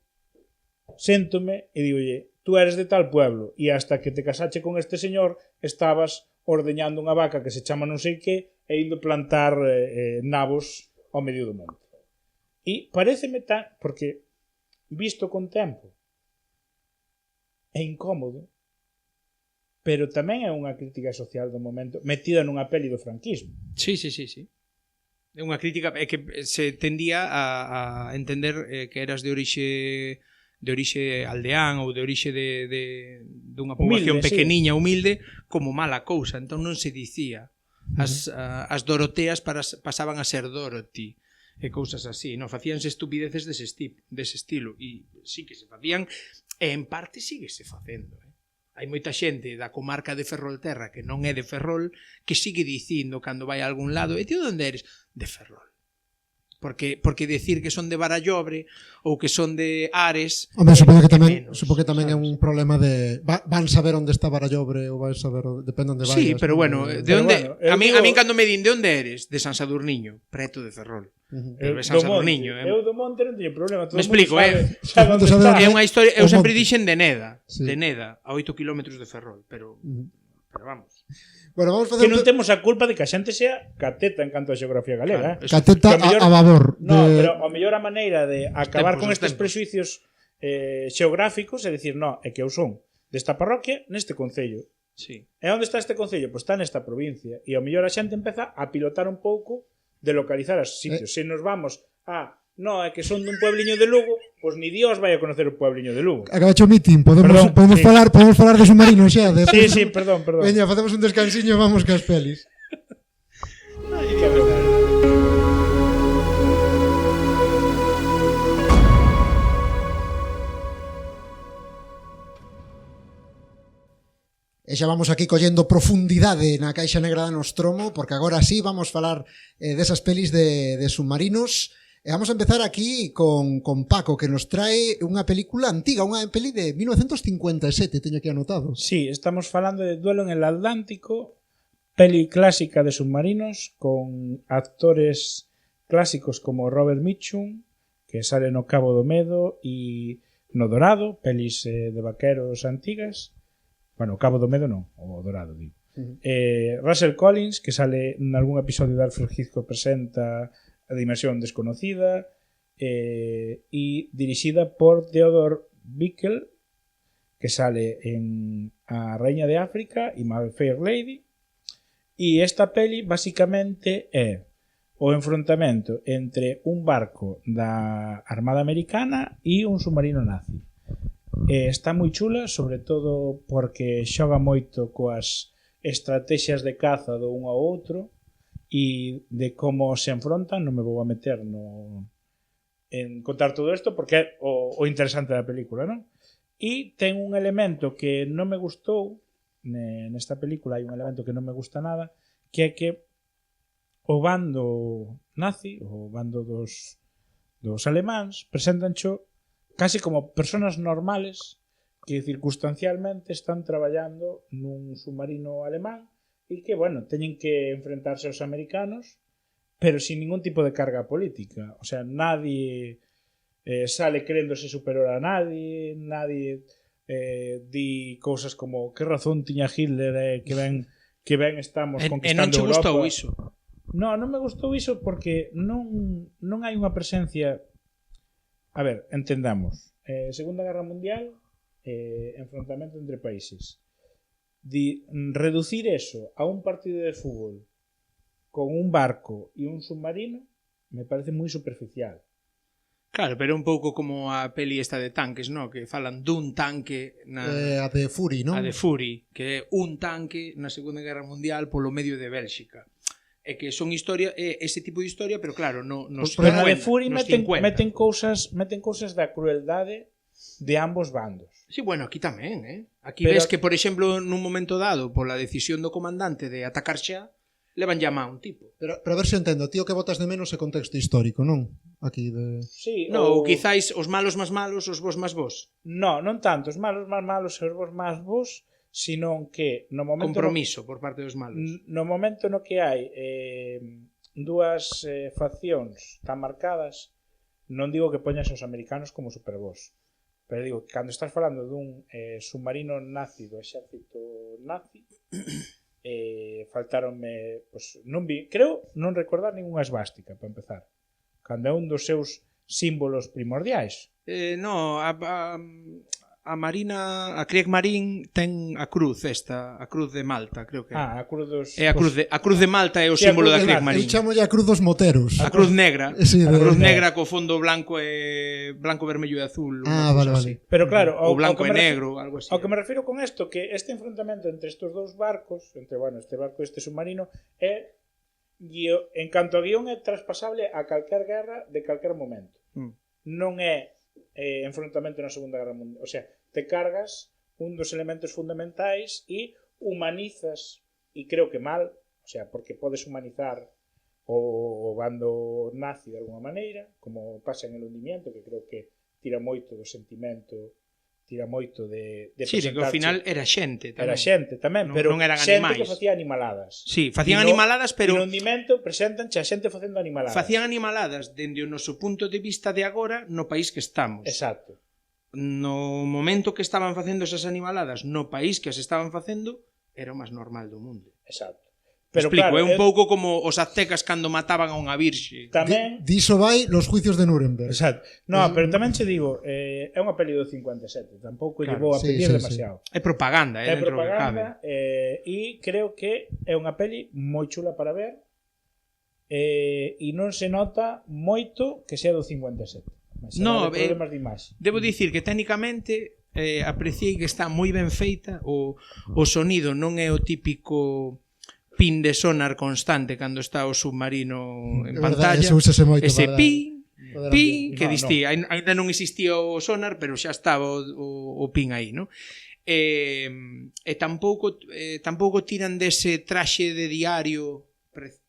Speaker 4: séntome e digolle, tú eres de tal pueblo e hasta que te casache con este señor estabas ordeñando unha vaca que se chama non sei que e indo plantar nabos ao medio do monte. E pareceme tan, porque visto con tempo é incómodo, pero tamén é unha crítica social do momento metida nunha peli do franquismo.
Speaker 5: Sí. É unha crítica, é que se tendía a entender que eras de orixe aldeán ou de orixe dunha poboación
Speaker 4: Humilde,
Speaker 5: pequeniña, humilde, como mala cousa. Entón non se dicía. As Doroteas pasaban a ser Dorothy e cousas así, non facíanse estupideces dese estilo e sí que se facían e en parte síguese facendo. Hai moita xente da comarca de Ferrolterra que non é de Ferrol que sigue dicindo cando vai a algún lado e ti onde eres? De Ferrol. Porque decir que son de Barallobre ou que son de Ares
Speaker 3: Hombre, supongo que
Speaker 5: menos,
Speaker 3: tamén é
Speaker 5: sabes?
Speaker 3: un problema de van saber onde está Barallobre ou van saber depende onde vayas.
Speaker 5: Sí, pero bueno, de
Speaker 4: Pero
Speaker 5: onde
Speaker 4: bueno, eu
Speaker 5: a min
Speaker 4: digo-
Speaker 5: cando me din de onde eres? De San Sadurniño, preto de Ferrol. Pero é San
Speaker 4: Do monte.
Speaker 5: Sadurniño,
Speaker 4: Eu do monte non teño problema. Todo
Speaker 5: Me
Speaker 4: o mundo
Speaker 5: explico,
Speaker 4: sabe
Speaker 3: Todo o mundo
Speaker 4: onde
Speaker 3: sabe
Speaker 4: está.
Speaker 3: onde
Speaker 5: É unha historia, eu
Speaker 3: O
Speaker 5: sempre
Speaker 3: monte.
Speaker 5: dixen de Neda,
Speaker 3: Sí.
Speaker 5: a 8 km de Ferrol, pero vamos.
Speaker 3: Bueno, vamos
Speaker 4: Que
Speaker 3: facer
Speaker 4: non temos a culpa de que a xente sea cateta en canto a xeografía galega.
Speaker 5: Claro,
Speaker 3: cateta
Speaker 4: Que ao mellor-
Speaker 3: a babor
Speaker 4: No,
Speaker 3: de
Speaker 4: pero a mellor a maneira de acabar
Speaker 5: tempos,
Speaker 4: con
Speaker 5: os
Speaker 4: estes
Speaker 5: tempos.
Speaker 4: prexuicios xeográficos é dicir, no, é que eu son desta parroquia neste concello.
Speaker 5: Sí.
Speaker 4: E onde está este concello? Pois está nesta provincia. E ao mellor a xente empeza a pilotar un pouco de localizar os sitios. Se nos vamos a no, é que son dun puebliño de Lugo, pois ni Dios vai a conocer o puebliño de Lugo.
Speaker 3: Acabacho meeting,
Speaker 4: Perdón,
Speaker 3: podemos
Speaker 4: sí.
Speaker 3: falar de submarinos xa,
Speaker 4: Sí, perdón.
Speaker 3: Veña, facemos un descansiño e vamos cas pelis. E xa vamos aquí collendo profundidade na caixa negra da Nostromo, porque agora sí vamos falar desas pelis de submarinos. E vamos a empezar aquí con Paco, que nos trae unha película antiga, unha peli de 1957, teño aquí anotado.
Speaker 4: Sí, estamos falando de Duelo en el Atlántico, peli clásica de submarinos con actores clásicos como Robert Mitchum, que sale no Cabo do Medo e no Dorado, pelis de vaqueros antigas. Bueno, o Cabo do Medo non, o Dorado, digo. Russell Collins, que sale en algún episodio de Alfred Hitchcock presenta A Dimensión Desconocida, e dirixida por Theodore Bickel, que sale en A Reina de África e My Fair Lady. E esta peli basicamente é o enfrontamento entre un barco da Armada Americana e un submarino nazi. Está moi chula, sobre todo porque xoga moito coas estrategias de caza do un ao outro e de como se enfrontan. Non me vou a meter en contar todo isto porque é o interesante da película, non? E ten un elemento que non me gustou nesta película, hai un elemento que non me gusta nada, que é que o bando nazi, o bando dos alemáns, presentancho casi como personas normales que circunstancialmente están traballando nun submarino alemán e que, bueno, teñen que enfrentarse aos americanos, pero sin ningún tipo de carga política. O sea, nadie sale creéndose superior a nadie di cousas como que razón tiña Hitler que ben estamos conquistando
Speaker 5: Europa. E non che
Speaker 4: Europa.
Speaker 5: gustou iso?
Speaker 4: Non me gustou iso porque non hai unha presencia. A ver, entendamos. Segunda Guerra Mundial, enfrontamento entre países. Reducir eso a un partido de fútbol con un barco e un submarino me parece moi superficial.
Speaker 5: Claro, pero un pouco como a peli esta de tanques, no? Que falan dun tanque
Speaker 3: A de Fury, non?
Speaker 5: a de Fury, que é un tanque na Segunda Guerra Mundial polo medio de Bélxica. É que son historia, ese tipo de historia, pero claro, nos
Speaker 4: Pero na
Speaker 5: 50,
Speaker 4: de Fury
Speaker 5: nos
Speaker 4: meten
Speaker 5: 50.
Speaker 4: cousas da crueldade de ambos bandos.
Speaker 5: Sí, bueno, aquí tamén, Aquí
Speaker 4: Pero
Speaker 5: ves que, por exemplo, nun momento dado, pola decisión do comandante de atacar xa, levan llama a un tipo.
Speaker 3: Pero a ver se entendo, tío, que botas de menos é contexto histórico, non? Aquí de...
Speaker 4: Sí,
Speaker 5: No, ou quizáis os malos máis malos, os vos máis vos.
Speaker 4: non tanto, os malos máis malos e os vos máis vos, sino que no momento
Speaker 5: Compromiso por parte dos malos.
Speaker 4: no momento no que hai dúas faccións tan marcadas, non digo que poñas os americanos como superboss, pero digo que cando estás falando dun submarino nazi do exército nazi, faltaronme, pues, creo non recordar ningunha esvástica para empezar, cando é un dos seus símbolos primordiais.
Speaker 5: No, a Marina, a Kriegsmarine ten a cruz esta, a cruz de Malta, creo que.
Speaker 4: A cruz dos...
Speaker 5: É a cruz de Malta é o
Speaker 4: Sí, a
Speaker 5: símbolo
Speaker 4: cruz
Speaker 5: da
Speaker 4: de Malta.
Speaker 5: Kriegsmarine.
Speaker 3: Eu chamo a cruz dos moteros.
Speaker 5: A cruz negra,
Speaker 3: Sí,
Speaker 5: a cruz
Speaker 3: de-
Speaker 5: negra co fondo blanco e blanco, vermello e azul.
Speaker 3: Ah, vale, vale.
Speaker 4: Pero claro,
Speaker 5: O blanco
Speaker 4: que
Speaker 5: e
Speaker 4: me
Speaker 5: negro, algo así.
Speaker 4: Ao que me refiro con isto, que este enfrontamento entre estes dous barcos, entre, bueno, este barco e este submarino, é en canto a guión é traspasable a calquer guerra de calquer momento. Non é enfrontamento na Segunda Guerra Mundial. O sea, te cargas un dos elementos fundamentais e humanizas, e creo que mal, o sea, porque podes humanizar o bando nazi de alguma maneira, como pasa en El hundimiento, que creo que tira moito do sentimento, tira moito de
Speaker 5: Sí, de que ao
Speaker 4: presentarche.
Speaker 5: final era xente tamén.
Speaker 4: Era xente tamén,
Speaker 5: Non-
Speaker 4: pero
Speaker 5: non eran
Speaker 4: xente
Speaker 5: animais.
Speaker 4: que facía animaladas.
Speaker 5: Sí, facían
Speaker 4: E no-
Speaker 5: animaladas,
Speaker 4: Pero
Speaker 5: pero
Speaker 4: no hundimento presentanche a xente facendo animaladas.
Speaker 5: facían animaladas dende o noso punto de vista de agora no país que estamos.
Speaker 4: Exacto.
Speaker 5: No momento que estaban facendo esas animaladas no país que as estaban facendo, era o máis normal do mundo.
Speaker 4: Exacto.
Speaker 5: Pero
Speaker 4: Pero
Speaker 5: explico,
Speaker 4: claro,
Speaker 5: é un pouco como os aztecas cando mataban a unha virxe.
Speaker 4: tamén
Speaker 3: Diso vai los juicios de Nuremberg.
Speaker 4: Exacto. No, pero tamén che digo, é unha peli do 57, tampouco
Speaker 5: Claro,
Speaker 4: llevou a
Speaker 3: sí,
Speaker 4: pedir
Speaker 3: sí,
Speaker 4: demasiado.
Speaker 5: É propaganda,
Speaker 4: É
Speaker 5: dentro do que cabe.
Speaker 4: propaganda e creo que é unha peli moi chula para ver e non se nota moito que sea do 57. Mas
Speaker 5: No,
Speaker 4: problemas de imaxe.
Speaker 5: Debo dicir que técnicamente apreciei que está moi ben feita, o sonido non é o típico pin de sonar constante cando está o submarino en
Speaker 3: É verdade,
Speaker 5: pantalla.
Speaker 3: ese úsase moito
Speaker 5: Ese
Speaker 3: para-
Speaker 5: pin, que
Speaker 4: No,
Speaker 5: distí, ainda non existía o sonar, pero xa estaba o pin aí, ¿no? E tampouco tiran dese traxe de diario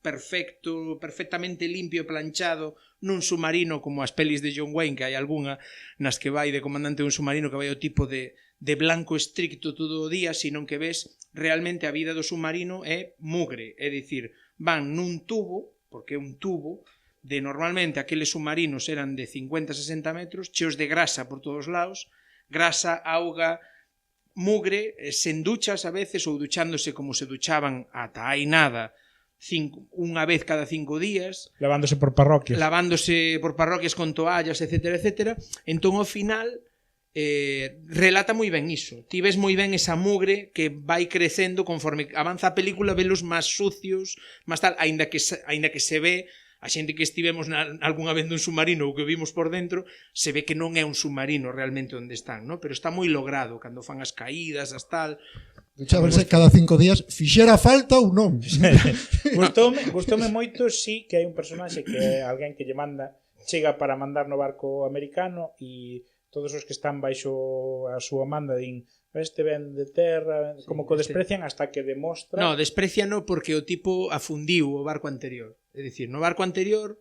Speaker 5: perfecto, perfectamente limpio e planchado nun submarino como as pelis de John Wayne, que hai algunha nas que vai de comandante dun submarino que vai o tipo de blanco estricto todo o día, sino que ves realmente a vida do submarino é mugre, é dicir, van nun tubo, porque é un tubo, de normalmente aqueles submarinos eran de 50-60 metros, cheos de grasa por todos lados, grasa, auga, mugre, sen duchas a veces ou duchándose como se duchaban ata hai nada, unha vez cada 5 días,
Speaker 4: Levándose por parroquias.
Speaker 5: lavándose por parroquias con toallas, etcétera, etcétera. Entón, ao final, relata moi ben iso. Ti ves moi ben esa mugre que vai crecendo conforme avanza a película, velos máis sucios, máis tal, aínda que se ve a xente que estivemos algunha vez nun submarino ou que vimos por dentro, se ve que non é un submarino realmente onde están, ¿no? Pero está moi logrado cando fan as caídas, as tal.
Speaker 3: Duchábanse cada 5 días, fixera falta ou non.
Speaker 4: Gustoume moito, sí, que hai un personaxe que é alguén que lle manda, chega para mandar no barco americano e todos os que están baixo a súa manda din este ven de terra, como que o desprecian hasta que demostra...
Speaker 5: No, despreciano porque o tipo afundiu o barco anterior. É dicir, no barco anterior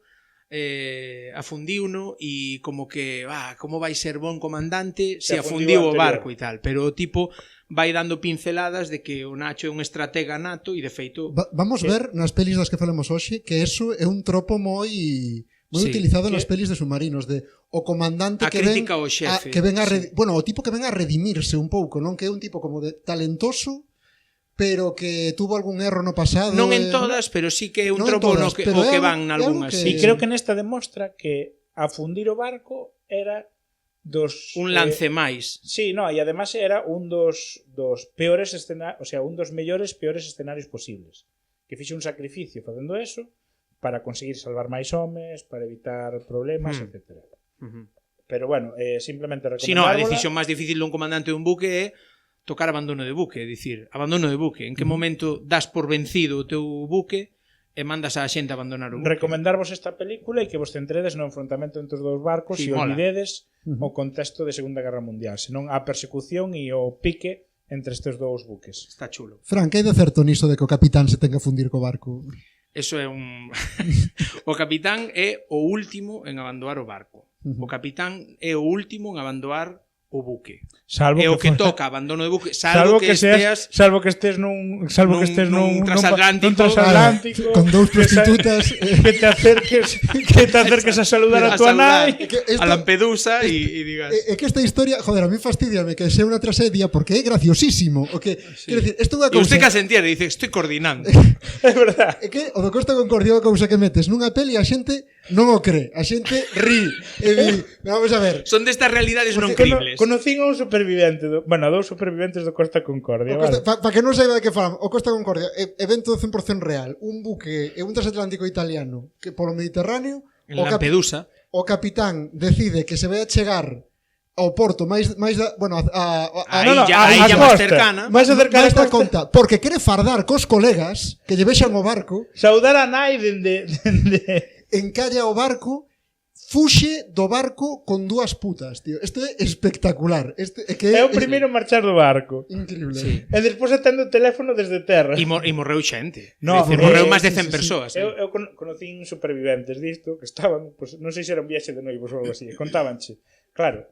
Speaker 5: afundiuno e como que, como vai ser bon comandante se afundiu o barco e tal. Pero o tipo vai dando pinceladas de que o Nacho é un estratega nato e de feito...
Speaker 3: Vamos ver nas pelis das que falamos hoxe que eso é un tropo moi utilizado nas pelis de submarinos, de o comandante
Speaker 5: a
Speaker 3: que ven
Speaker 5: crítica ao xefe.
Speaker 3: bueno, o tipo que ven a redimirse un pouco, non, que é un tipo como de talentoso, pero que tuvo algún erro no pasado.
Speaker 5: Non en todas, pero sí que é un
Speaker 3: non en
Speaker 5: tropo
Speaker 3: todas,
Speaker 5: no que,
Speaker 3: pero
Speaker 5: o que
Speaker 3: é
Speaker 5: van
Speaker 3: algo
Speaker 5: nalgúnas.
Speaker 3: que-
Speaker 4: E creo que nesta demostra que afundir o barco era dos...
Speaker 5: Un lance máis.
Speaker 4: Sí, no, e además era un dos peores escenarios, o sea, un dos mellores peores escenarios posibles. Que fixe un sacrificio facendo eso para conseguir salvar máis homes, para evitar problemas, etc. Pero bueno, simplemente
Speaker 5: Si no, a
Speaker 4: recomendárvola.
Speaker 5: decisión máis difícil dun comandante dun buque é tocar abandono de buque, é dicir, abandono de buque. En que momento das por vencido o teu buque e mandas a xente a abandonar o buque.
Speaker 4: Recomendarvos esta película e que vos centredes no enfrontamento entre os dous barcos
Speaker 5: Sí,
Speaker 4: e
Speaker 5: mola.
Speaker 4: olvidedes o contexto de Segunda Guerra Mundial, senón a persecución e o pique entre estes dous buques.
Speaker 5: Está chulo.
Speaker 3: Fran, que hai de certo niso de que o capitán se ten que fundir co barco?
Speaker 5: Eso é un... O capitán é o último en abandonar o barco. O capitán é o último en abandonar o buque.
Speaker 4: Salvo
Speaker 5: É o que
Speaker 4: fora-
Speaker 5: toca abandono de buque, salvo que
Speaker 4: seas,
Speaker 5: esteas
Speaker 4: salvo que estés nun
Speaker 5: nun transatlántico.
Speaker 4: nun transatlántico
Speaker 3: Con dous
Speaker 4: que sa-
Speaker 3: prostitutas.
Speaker 4: que te acerques a saludar a tua nai.
Speaker 3: Que
Speaker 5: a Lampedusa e digas...
Speaker 3: É que esta historia, joder, a mí fastidiame que sea unha tragedia porque é graciosísimo. O que, quero dicir, isto é unha
Speaker 5: E usted
Speaker 3: cousa...
Speaker 5: que asentía e dice, estoy coordinando.
Speaker 4: É verdad.
Speaker 3: É que o do Costa Concordia é unha cousa que metes nunha peli e a xente non o cree. A xente ri. E di, vamos a ver.
Speaker 5: Son destas realidades non
Speaker 4: Cono-
Speaker 5: cribles.
Speaker 4: Conocín a un supervivente, bueno, a dous superviventes do Costa Concordia, vale?
Speaker 3: Para que non saiba de que falamos, o Costa Concordia é evento 100% real. Un buque e un transatlántico italiano que polo Mediterráneo
Speaker 5: En Lampedusa.
Speaker 3: o capitán decide que se vai a chegar ao porto máis bueno,
Speaker 5: A illa máis cercana.
Speaker 4: máis cercana
Speaker 3: máis
Speaker 4: a
Speaker 3: da
Speaker 4: costa.
Speaker 3: conta, porque quere fardar cos colegas que lle vexan o barco,
Speaker 4: Saudar a nai dende
Speaker 3: encalla o barco, fuxe do barco con dúas putas, tío. Isto é espectacular. Este é que
Speaker 4: é o primeiro en marchar do barco.
Speaker 3: increíble.
Speaker 5: Sí.
Speaker 4: E despois atende o teléfono desde terra.
Speaker 5: E morreu xente.
Speaker 4: No,
Speaker 5: É dicir, morreu máis de
Speaker 3: sí,
Speaker 5: 100
Speaker 3: sí,
Speaker 5: persoas.
Speaker 4: Eu conocín superviventes disto que estaban, pues, non sei se era un viaxe de noivos ou algo así, contábanche. Claro,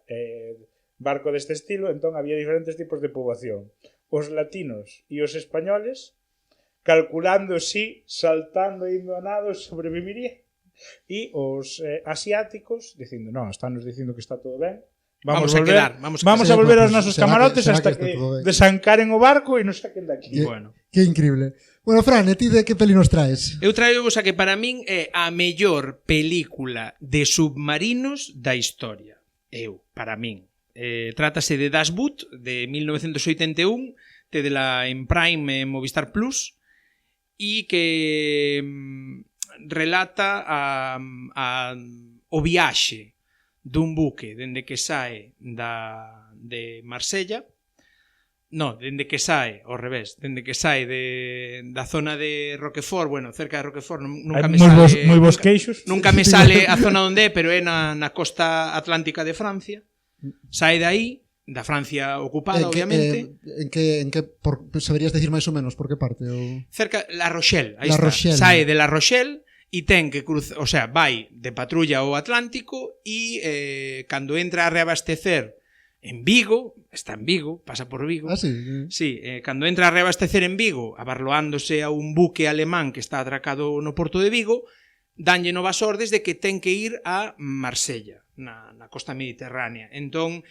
Speaker 4: barco deste estilo, entón había diferentes tipos de poboación. Os latinos e os españoles calculando si saltando e indo a nado sobreviviría. E os asiáticos dicindo, no, estános dicindo que está todo ben.
Speaker 5: Vamos a quedar, vamos
Speaker 4: a
Speaker 3: Sí,
Speaker 4: volver
Speaker 3: pues,
Speaker 4: aos nosos
Speaker 3: será
Speaker 4: camarotes
Speaker 3: que
Speaker 4: hasta
Speaker 3: está
Speaker 4: que
Speaker 3: todo ben.
Speaker 4: desancaren o barco e nos saquen de aquí.
Speaker 5: Bueno.
Speaker 3: Que increíble. Bueno, Fran, e ti de que peli nos traes?
Speaker 5: Eu traio a que para min é a mellor película de submarinos da historia. Para min. Trátase de Das Boot, de 1981, tedela en Prime e Movistar Plus, e que relata o viaxe dun buque dende que sae de Marsella. No, dende que sae, ao revés, dende que sae da zona de Roquefort, bueno, cerca de Roquefort, nunca me sale...
Speaker 4: moi bons queixos.
Speaker 5: Nunca me sale a zona onde é, pero é na costa atlántica de Francia. Sae de aí, da Francia ocupada, obviamente.
Speaker 3: En que saberías decir máis ou menos por que parte? Ou...
Speaker 5: Cerca, La Rochelle, aí
Speaker 3: La
Speaker 5: está.
Speaker 3: Rochelle.
Speaker 5: Sae de La Rochelle e ten que cruzar, o sea, vai de patrulla ao Atlántico e cando entra a reabastecer en Vigo, está en Vigo, pasa por Vigo.
Speaker 3: Ah, sí.
Speaker 5: Sí, cando entra a reabastecer en Vigo, abarloándose a un buque alemán que está atracado no porto de Vigo, danlle novas ordes de que ten que ir a Marsella, na costa mediterránea. Entón,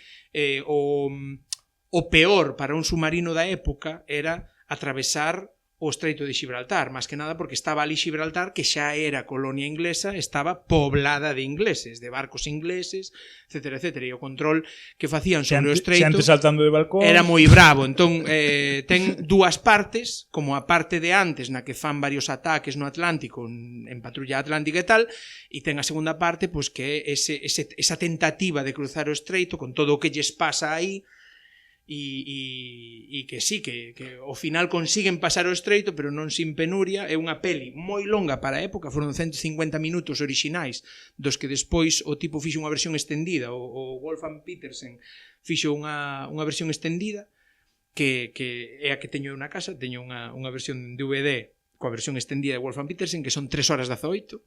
Speaker 5: o peor para un submarino da época era atravesar o Estreito de Gibraltar, máis que nada porque estaba ali Gibraltar, que xa era colonia inglesa, estaba poblada de ingleses, de barcos ingleses, etcétera, etcétera, e o control que facían sobre o Estreito
Speaker 4: Xente saltando de balcón.
Speaker 5: era moi bravo. Entón, ten dúas partes, como a parte de antes, na que fan varios ataques no Atlántico, en patrulla atlántica e tal, e ten a segunda parte, pois que é esa tentativa de cruzar o Estreito, con todo o que lles pasa aí, e que sí, que ao final consiguen pasar o Estreito, pero non sin penuria. É unha peli moi longa para a época, foron 150 minutos orixinais, dos que despois o tipo fixo unha versión extendida, o Wolfgang Petersen fixo unha versión extendida, que é a que teño na casa. Teño unha versión DVD coa versión extendida de Wolfgang Petersen, que son 3 horas 18,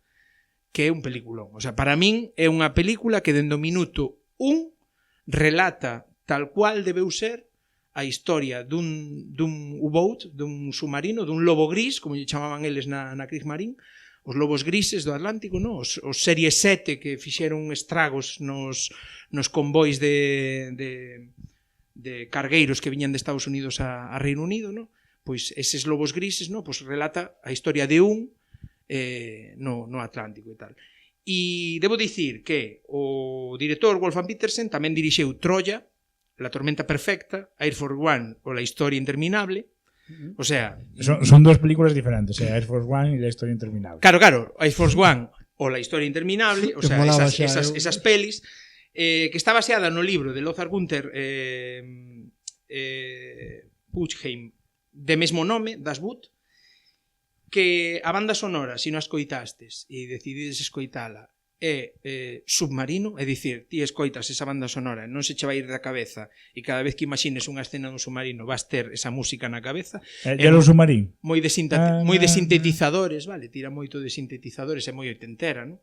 Speaker 5: que é un peliculón. O sea, para min é unha película que dende o minuto 1 relata tal cual debeu ser a historia dun U-boat, dun submarino, dun lobo gris, como lle chamaban eles na Kriegsmarine, os lobos grises do Atlántico, no? Os Serie 7 que fixeron estragos nos convois de cargueiros que viñan de Estados Unidos a Reino Unido, no? pois eses lobos grises, no, pois relata a historia de un no Atlántico e tal. E debo dicir que o director Wolfgang Petersen tamén dirixeu Troya, La tormenta perfecta, Air Force One ou La historia interminable. O sea,
Speaker 4: son dos películas diferentes, Air Force One y La historia interminable.
Speaker 5: Claro, Air Force One ou La historia interminable, o sea, esas pelis que está baseada no libro de Lothar Gunther Puchheim de mesmo nome, Das Boot, que a banda sonora, se non a escoitastes e decidides escoitala, é Submarino, é dicir, ti escoitas esa banda sonora, non se che vai ir da cabeza e cada vez que imagines unha escena dun submarino vas ter esa música na cabeza.
Speaker 4: Yellow Submarine.
Speaker 5: Moi de sintetizadores, vale, tira moito de sintetizadores, é moi oitentera, non?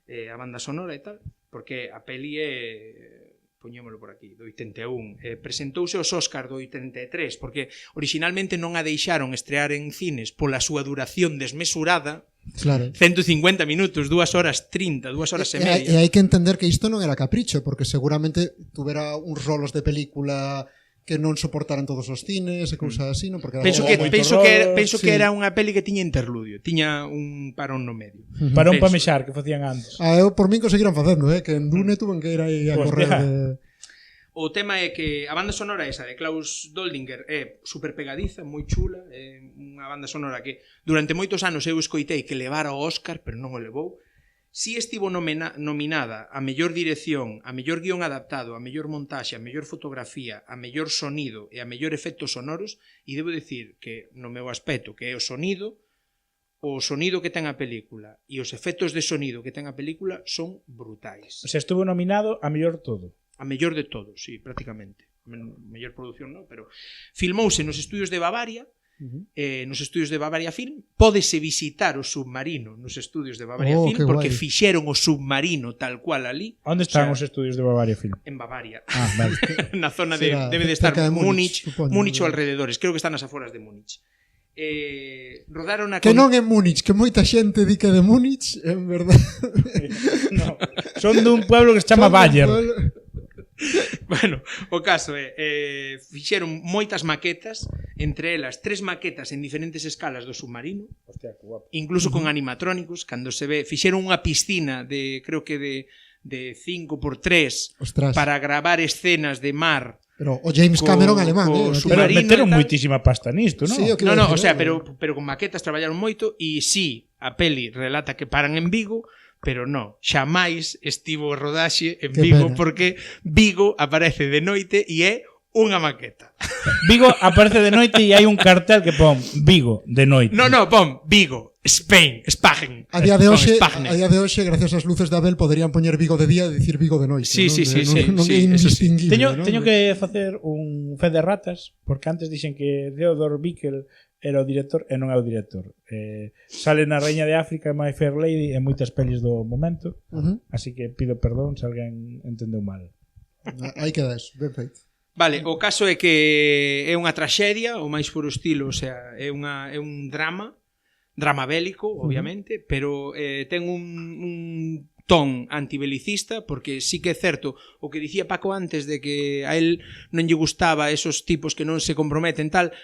Speaker 5: A banda sonora e tal, porque a peli é, poñémolo por aquí, do 81, presentouse aos Óscar do 83, porque originalmente non a deixaron estrear en cines pola súa duración desmesurada,
Speaker 3: claro.
Speaker 5: 150 minutos, 2 horas 30, 2 horas e media.
Speaker 3: E hai que entender que isto non era capricho, porque seguramente tuvera uns rolos de película que non soportaran todos os cines e cousas así, non? Porque
Speaker 5: penso que era unha peli que tiña interludio, tiña un parón no medio.
Speaker 4: Parón para mexar que facían antes.
Speaker 3: Eu por min conseguiran facendo, que en Dune tuven que ir aí a correr de...
Speaker 5: O tema é que a banda sonora esa de Klaus Doldinger é super pegadiza, moi chula, é unha banda sonora que durante moitos anos eu escoitei que levara o Óscar, pero non o levou. Si estivo nominada a mellor dirección, a mellor guión adaptado, a mellor montaxe, a mellor fotografía, a mellor sonido e a mellor efectos sonoros, e debo dicir que no meu aspecto, que é o sonido que ten a película e os efectos de sonido que ten a película son brutais.
Speaker 4: O sea, estuvo nominado a mellor todo.
Speaker 5: A mellor de todo, sí, prácticamente. Mellor produción, non? Pero filmouse nos estudios de Bavaria, nos estudios de Bavaria Film. Pódese visitar o submarino nos estudios de Bavaria Film, porque fixeron o submarino tal cual ali.
Speaker 4: Onde están os estudios de Bavaria Film?
Speaker 5: En Bavaria.
Speaker 4: Vale.
Speaker 5: Na zona debe de estar Múnich ou alrededores. Creo que están nas aforas de Múnich. Rodaron
Speaker 3: que non é Múnich, que moita xente di que é de Múnich, en verdade.
Speaker 4: No, son dun pueblo que se chama Bayer.
Speaker 5: Bueno, o caso é fixeron moitas maquetas, entre elas 3 maquetas en diferentes escalas do submarino.
Speaker 4: Hostia, que guapo.
Speaker 5: Incluso con animatrónicos, cando se ve, fixeron unha piscina de, creo que de 5x3 para gravar escenas de mar.
Speaker 3: Pero o James Cameron alemán,
Speaker 4: pero meteron moitísima pasta nisto, non?
Speaker 5: Sí, no, o sea, pero con maquetas traballaron moito e sí, a peli relata que paran en Vigo, pero non, xamais estivo o rodaxe en Vigo, porque Vigo aparece de noite e é unha maqueta.
Speaker 4: Vigo aparece de noite e hai un cartel que pon Vigo de noite.
Speaker 5: No, pon Vigo, Spain, Spagen.
Speaker 3: A día de hoxe, gracias ás luces de Abel, poderían poñer Vigo de día e dicir Vigo de noite.
Speaker 5: Sí,
Speaker 3: non é indistinguible.
Speaker 4: Teño que facer un fe de ratas, porque antes dixen que Theodor Bickel era o director e non é o director. Sale na Reina de África, My Fair Lady e moitas pelis do momento, así que pido perdón se alguén entendeu mal.
Speaker 3: Aí queda eso, ben feito.
Speaker 5: Vale, o caso é que é unha traxedia, o máis puro estilo, o sea, é un drama bélico, obviamente, pero ten un ton antibelicista, porque sí que é certo o que dicía Paco antes de que a él non lle gustaba esos tipos que non se comprometen tal.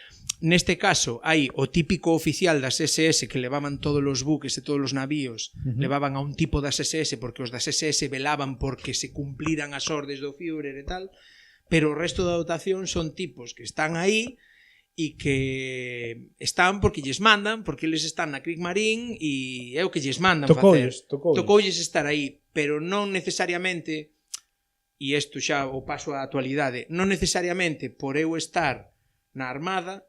Speaker 5: Neste caso hai o típico oficial das SS que levaban todos os buques e todos os navíos, levaban a un tipo das SS porque os das SS velaban porque se cumpliran as ordes do Führer e tal, pero o resto da dotación son tipos que están aí e que están porque lles mandan, porque eles están na Kriegsmarine e é o que lles mandan facer. Tocoulles estar aí, pero non necesariamente, e isto xa o paso á actualidade, non necesariamente por eu estar na Armada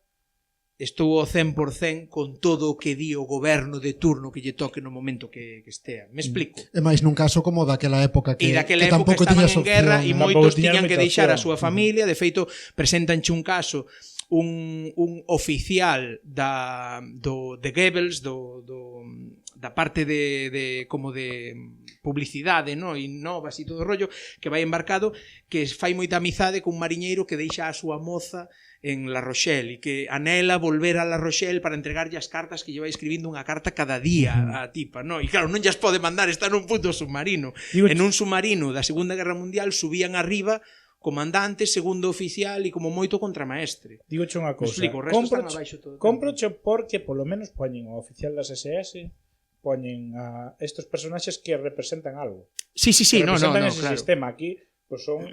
Speaker 5: estou ao 100% con todo o que di o goberno de turno que lle toque no momento que estea. Me explico?
Speaker 3: E máis nun caso como daquela época que
Speaker 5: tampouco estaban en guerra e moitos tiñan que deixar a súa familia. De feito, presentanche un caso, un oficial de Goebbels, da parte de como de publicidade, no, e novas e todo o rollo, que vai embarcado, que fai moita amizade cun mariñeiro que deixa a súa moza en La Rochelle e que anela volver a La Rochelle para entregarlle as cartas que lle vai escribindo unha carta cada día a tipa, no? E claro, non llas pode mandar, está nun puto submarino. En un submarino da Segunda Guerra Mundial subían arriba comandante, segundo oficial e como moito contramaestre.
Speaker 4: Digoche unha cousa.
Speaker 5: Explico, o resto están abaixo todo.
Speaker 4: Comprocho porque polo menos poñen ao oficial das SS, poñen a estes personaxes que representan algo.
Speaker 5: Sí, no,
Speaker 4: representan ese
Speaker 5: claro.
Speaker 4: sistema. Aquí pues son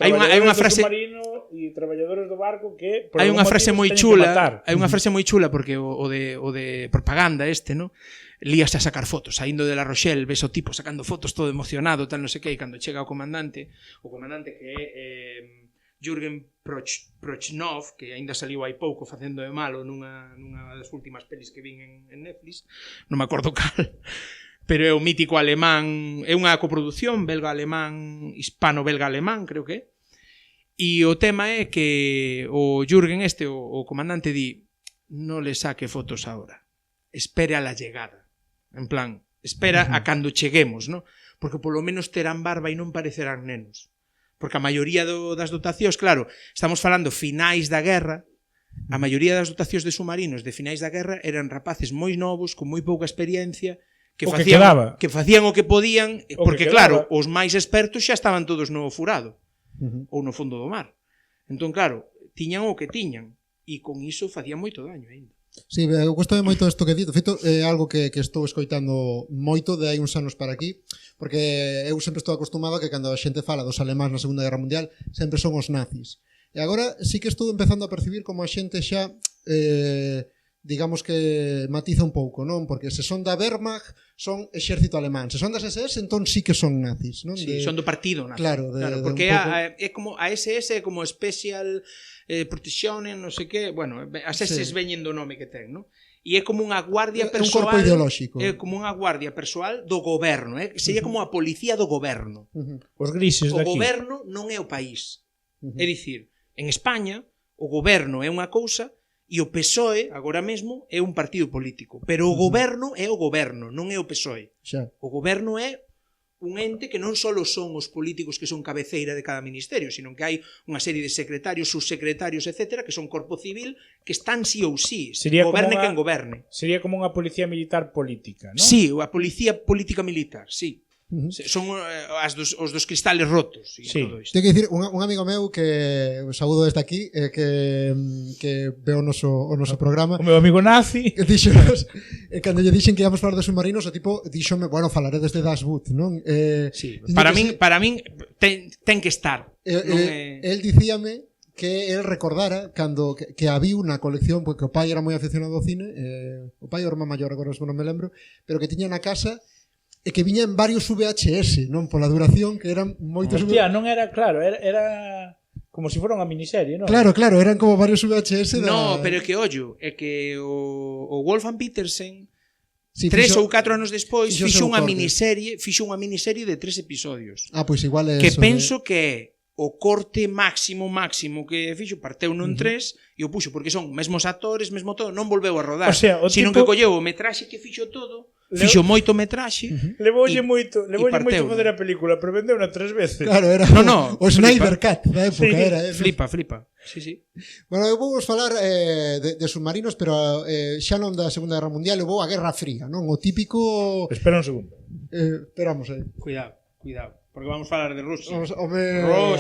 Speaker 5: Hai unha frase
Speaker 4: do submarino e traballadores do barco que por
Speaker 5: hai unha frase moi chula,
Speaker 4: hai
Speaker 5: unha frase moi chula porque o de propaganda no? Líase a sacar fotos, saindo de La Rochelle, ves o tipo sacando fotos todo emocionado, tal non sei que, e cando chega o comandante que é Jürgen Prochnov, que aínda saliu hai pouco facendo de malo nunha das últimas pelis que vin en Netflix, non me acordo cal, pero é o mítico alemán, é unha coproducción belga-alemán, hispano-belga-alemán, creo que é. E o tema é que o Jürgen o comandante di, non le saque fotos agora, espere a la llegada. En plan, espera a cando cheguemos, ¿no? Porque polo menos terán barba e non parecerán nenos. Porque a maioría das dotacións, claro, estamos falando finais da guerra, a maioría das dotacións de submarinos de finais da guerra eran rapaces moi novos, con moi pouca experiencia, que facían o que podían, porque claro, os máis expertos xa estaban todos no furado, ou no fondo do mar. Entón, claro, tiñan o que tiñan, e con iso facían moito daño ainda.
Speaker 3: Sí, eu gostei moito isto que dito. Feito, é algo que estou escoitando moito de hai uns anos para aquí, porque eu sempre estou acostumado a que cando a xente fala dos alemáns na Segunda Guerra Mundial sempre son os nazis. E agora sí que estou empezando a percibir como a xente xa digamos que matiza un pouco, non? Porque se son da Wehrmacht son exército alemán, se son das SS entón sí que son nazis, non?
Speaker 5: Sí, son do partido nazi.
Speaker 3: Claro,
Speaker 5: porque é como a SS é como Special Protection, non sei que, bueno, as SS veñen do nome que ten, non? E é como unha guardia persoal,
Speaker 3: un corpo ideolóxico.
Speaker 5: É como unha guardia persoal do goberno, sería como a policía do goberno.
Speaker 4: Os grises daqui.
Speaker 5: O goberno non é o país. É dicir, en España o goberno é unha cousa e o PSOE, agora mesmo, é un partido político. Pero o goberno é o goberno, non é o PSOE.
Speaker 3: Xa.
Speaker 5: O goberno é un ente que non só son os políticos que son cabeceira de cada ministerio, sino que hai unha serie de secretarios, subsecretarios, etcétera, que son corpo civil, que están sí ou sí. Goberne quen goberne.
Speaker 4: Sería como unha policía militar política, non?
Speaker 5: Sí, a policía política militar, sí. Son os dos cristales rotos e todo isto.
Speaker 3: Tengo que dicir, un amigo meu que saúdo desde aquí, que ve o noso programa,
Speaker 4: o meu amigo nazi,
Speaker 3: que dixenos, cando lle dixen que íamos falar de submarinos, o tipo dixome, bueno, falaré desde Das Boot, non?
Speaker 5: Sí, para min ten que estar.
Speaker 3: El dicíame que el recordara cando que había unha colección, porque o pai era moi aficionado ao cine, o pai o irmán maior, agora non me lembro, pero que tiña na casa e que viña en varios VHS, non? Pola duración, que eran moitos...
Speaker 4: Hostia, non era, claro, era como se fora unha miniserie, non?
Speaker 3: Claro, eran como varios VHS da...
Speaker 5: No, pero é que, ollo, é que o Wolfgang Petersen, 3 ou 4 anos despois, fixo unha miniserie de 3 episodios.
Speaker 3: Ah, pois igual é
Speaker 5: que
Speaker 3: eso.
Speaker 5: Penso que é o corte máximo que fixo, parteu non 3 e o puxo, porque son mesmos actores, mesmo todo, non volveu a rodar,
Speaker 4: o sea,
Speaker 5: sino que colleu o metraxe que fixo todo, fixo moito metraxe,
Speaker 4: levoulle moito fazer a película, pero vendeu na 3 veces.
Speaker 3: Claro, era o Snyder Cut da época, era.
Speaker 5: Flipa. Sí.
Speaker 3: Bueno, eu vou falar de submarinos, pero xa non da Segunda Guerra Mundial, eu vou a Guerra Fría, non? O típico...
Speaker 4: Espera un segundo.
Speaker 3: Esperamos aí.
Speaker 5: Cuidado. Porque vamos a falar de Rusia.
Speaker 3: Rusia.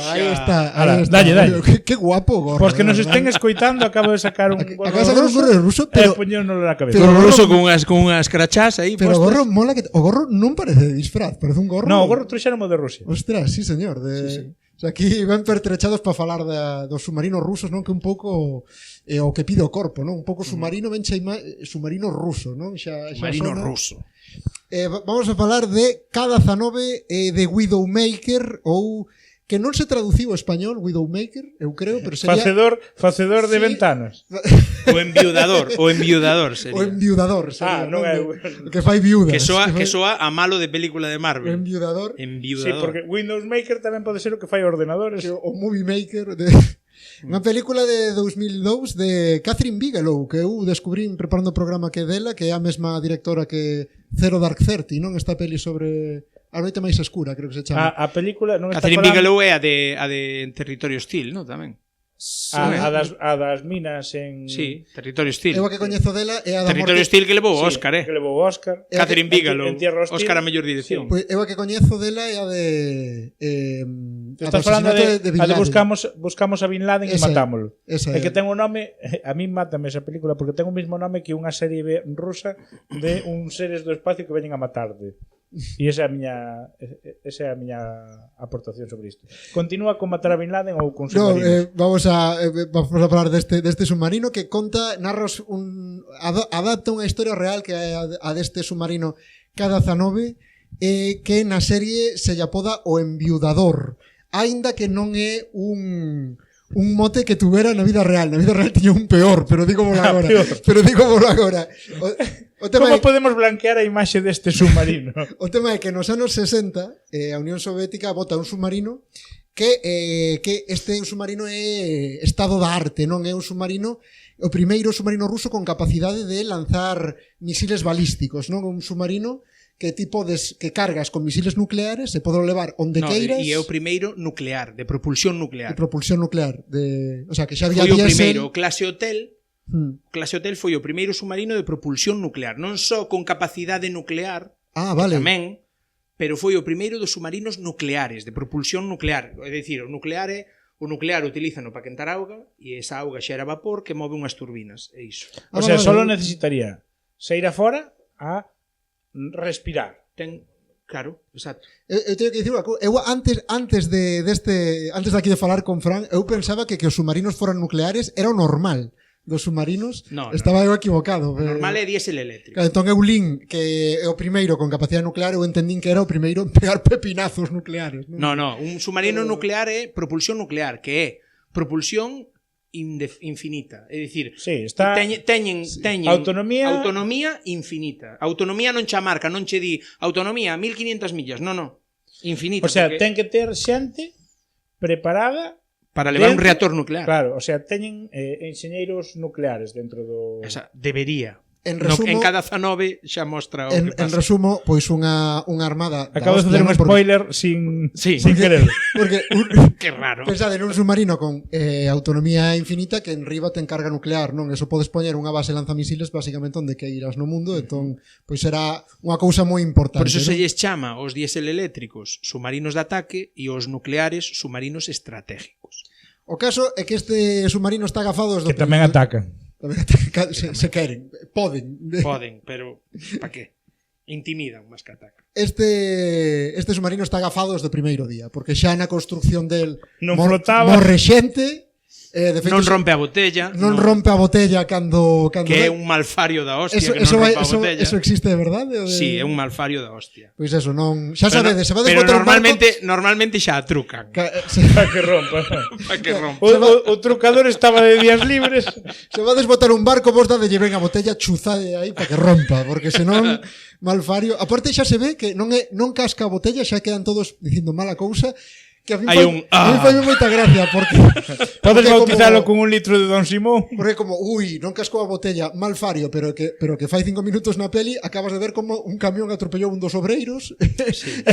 Speaker 3: Aí está.
Speaker 4: Dalle.
Speaker 3: Qué guapo, gorro.
Speaker 4: Porque nos estén escoitando, acabo de sacar un gorro
Speaker 3: acabo de sacar un gorro ruso, pero
Speaker 4: poñéronlo na cabeza.
Speaker 5: Pero ruso con unhas crachás aí.
Speaker 3: Pero o gorro mola que o gorro non parece de disfraz, parece un gorro.
Speaker 4: No, o gorro trouxéramos de Rusia.
Speaker 3: Ostras, sí, señor, sí. O sea, aquí ven pertrechados para falar dos submarinos rusos, non? Que un pouco o que pide o corpo, non? Un pouco submarino, ben submarino ruso, non?
Speaker 5: Submarino ruso.
Speaker 3: Vamos a falar de K-19 de Widowmaker, ou que non se traduciu ao español Widowmaker, eu creo, pero sería
Speaker 4: facedor de ventanas.
Speaker 5: O enviudador sería.
Speaker 3: O enviudador sería.
Speaker 4: Non é
Speaker 3: que fai viudas.
Speaker 5: Que soa a malo de película de Marvel.
Speaker 3: O enviudador.
Speaker 4: Sí, porque Windows Maker tamén pode ser o que fai ordenadores.
Speaker 3: O Movie Maker unha película de 2002 de Catherine Bigelow, que eu descubrín preparando o programa que é dela, que é a mesma directora que Zero Dark Thirty, non? Esta peli sobre A noite máis escura, creo que se chama.
Speaker 4: A película non está
Speaker 5: Catherine Bigelow é a de Territorio Hostil, non? Tamén.
Speaker 4: A das minas en...
Speaker 5: Sí, Territorio Hostil.
Speaker 3: Eu a que coñezo dela é a da
Speaker 5: Territorio
Speaker 3: morte.
Speaker 5: Hostil que levou o
Speaker 4: Sí,
Speaker 5: Óscar,
Speaker 4: que levou o Óscar.
Speaker 5: Catherine Bigelow,
Speaker 4: En Tierra Hostil.
Speaker 5: Óscar a mellor dirección.
Speaker 3: Pois eu a que coñezo dela é a de a do
Speaker 4: Estás falando
Speaker 3: asesinato
Speaker 4: de,
Speaker 3: Bin
Speaker 4: a de
Speaker 3: Laden.
Speaker 4: buscamos a Bin Laden e
Speaker 3: Esa é.
Speaker 4: matámolo.
Speaker 3: Esa
Speaker 4: É
Speaker 3: é.
Speaker 4: que ten un nome, a mí mátame esa película porque ten o mismo nome que unha serie rusa de uns seres do espacio que veñen a matarte. E esa é a miña aportación sobre isto. Continúa con matar a Bin Laden ou con
Speaker 3: No,
Speaker 4: submarinos?
Speaker 3: vamos a falar deste submarino que conta, narros adapta unha historia real que é a deste submarino K-19 que na serie se lle apoda o enviudador, aínda que non é un mote que tuvera na vida real. Na vida real tiña un peor, pero dígomolo agora. O tema
Speaker 4: Como podemos blanquear a imaxe deste submarino?
Speaker 3: O tema é que nos anos 60 a Unión Soviética bota un submarino que este submarino é estado da arte, non é un submarino, o primeiro submarino ruso con capacidade de lanzar misiles balísticos, non un submarino que que cargas con misiles nucleares se poden levar onde queiras.
Speaker 5: E é o primeiro nuclear, de propulsión nuclear.
Speaker 3: De propulsión nuclear, o sea, que xa había
Speaker 5: Foi o
Speaker 3: diésel.
Speaker 5: primeiro, o Clase Hotel. Clase Hotel foi o primeiro submarino de propulsión nuclear, non só con capacidade nuclear,
Speaker 3: Vale.
Speaker 5: tamén, pero foi o primeiro dos submarinos nucleares, de propulsión nuclear. É dicir, o nuclear utilízano para quentar auga e esa auga xera vapor que move unhas turbinas, é iso.
Speaker 4: O sea, solo necesitaría sair afora a respirar.
Speaker 5: Claro, exacto.
Speaker 3: Eu teño que dicir unha cousa. Eu antes de aquí de falar con Fran, eu pensaba que os submarinos foran nucleares era o normal dos submarinos. Estaba eu equivocado.
Speaker 5: Normal é diésel eléctrico.
Speaker 3: Entón eu lin que é o primeiro con capacidade nuclear, eu entendín que era o primeiro en pegar pepinazos nucleares.
Speaker 5: No, un submarino nuclear é propulsión nuclear, que é propulsión infinita, é dicir,
Speaker 4: sí, está...
Speaker 5: teñen autonomía infinita. Autonomía non che marca, non che di autonomía 1500 millas, non, infinita.
Speaker 4: O sea,
Speaker 5: porque...
Speaker 4: ten que ter xente preparada
Speaker 5: para levar un reactor nuclear.
Speaker 4: Claro, o sea, teñen enxeñeiros nucleares dentro do...
Speaker 5: Debería.
Speaker 3: En resumo,
Speaker 5: en cada Zanove xa mostra o que pasa.
Speaker 3: En resumo, pois unha armada...
Speaker 4: Acabo de facer un spoiler sin querer.
Speaker 3: Porque
Speaker 5: que raro.
Speaker 3: Pensade nun submarino con autonomía infinita que en riba ten carga nuclear, non? Eso podes poñer unha base lanzamisiles basicamente onde que irás no mundo, entón pois será unha cousa moi importante.
Speaker 5: Por eso se
Speaker 3: non?
Speaker 5: lles chama os diésel eléctricos submarinos de ataque e os nucleares submarinos estratégicos.
Speaker 3: O caso é que este submarino está agafado...
Speaker 4: Que tamén atacan.
Speaker 3: Se queren, poden,
Speaker 5: pero pa que? Intimidan máis que atacan.
Speaker 3: Este submarino está agafado desde o primeiro día, porque xa na construcción del
Speaker 4: non flotaba,
Speaker 3: morre xente, de feito,
Speaker 5: non rompe a botella,
Speaker 3: non rompe a botella cando
Speaker 5: que é un malfario da hostia, que non rompe a botella.
Speaker 3: Eso existe de verdade?
Speaker 5: Sí, é un malfario da hostia.
Speaker 3: Pois eso, non, xa sabedes, se vades
Speaker 5: pero
Speaker 3: botar un barco,
Speaker 5: normalmente xa a trucan.
Speaker 4: Para que rompa.
Speaker 5: Para que rompa.
Speaker 4: O trucador estaba de días libres.
Speaker 3: Se vades botar un barco, vos dadelle ben a botella, chuzade aí para que rompa, porque senón malfario. Aparte xa se ve que non casca a botella, xa quedan todos dicindo mala cousa. Que a mí fai moita gracia porque
Speaker 4: podes bautizalo con un litro de Don Simón.
Speaker 3: Porque como, non cascou a botella, malfario, pero que fai 5 minutos na peli acabas de ver como un camión atropellou un dos obreiros. Sí.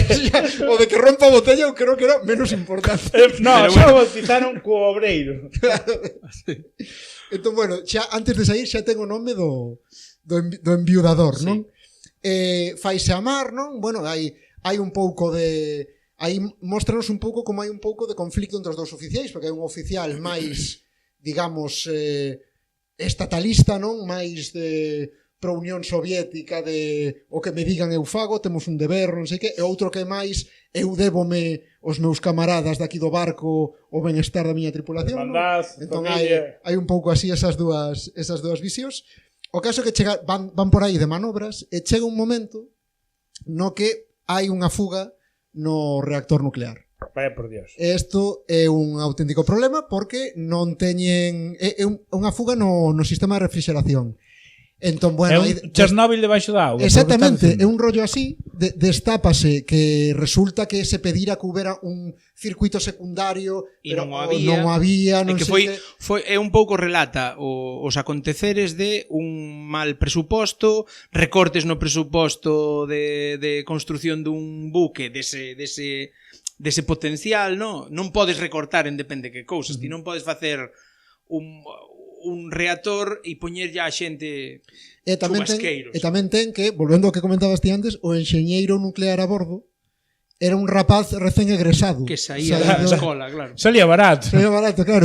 Speaker 3: O de que rompa a botella eu creo que era menos importante.
Speaker 4: No, xa bautizaron co obreiro.
Speaker 3: Sí. Entón, bueno, xa antes de sair xa ten o nome do enviudador, non? Faise amar, non? Bueno, hai un pouco de... Aí mostranos un pouco como hai un pouco de conflicto entre os dous oficiais, porque hai un oficial máis, digamos, estatalista, non? Máis de pro Unión Soviética, de o que me digan eu fago, temos un deber, non sei que, e outro que máis eu débome os meus camaradas daqui do barco o benestar da miña tripulación, non? Entón hai un pouco así esas dúas visións. O caso é que van por aí de manobras e chega un momento no que hai unha fuga no reactor nuclear.
Speaker 4: Vaya por Dios.
Speaker 3: Isto é un auténtico problema porque non teñen... É unha fuga no sistema de refrigeración. Entón, bueno,
Speaker 4: é un Chernóbil debaixo da auga.
Speaker 3: Exactamente, é un rollo así, destápase que resulta que se pedira que houbera un circuito secundario,
Speaker 5: pero
Speaker 3: non había, non sei
Speaker 5: que... É un pouco relata os aconteceres de un mal presuposto, recortes no presuposto de construción dun buque dese dese potencial, non podes recortar en depende que cousas, ti non podes facer un reactor e poñerlle a xente chubasqueiros.
Speaker 3: E tamén ten que, volvendo ao que comentabas ti antes, o enxeñeiro nuclear a bordo era un rapaz recén egresado.
Speaker 5: Que saía da escola, claro.
Speaker 4: Salía barato.
Speaker 3: Salía barato, claro.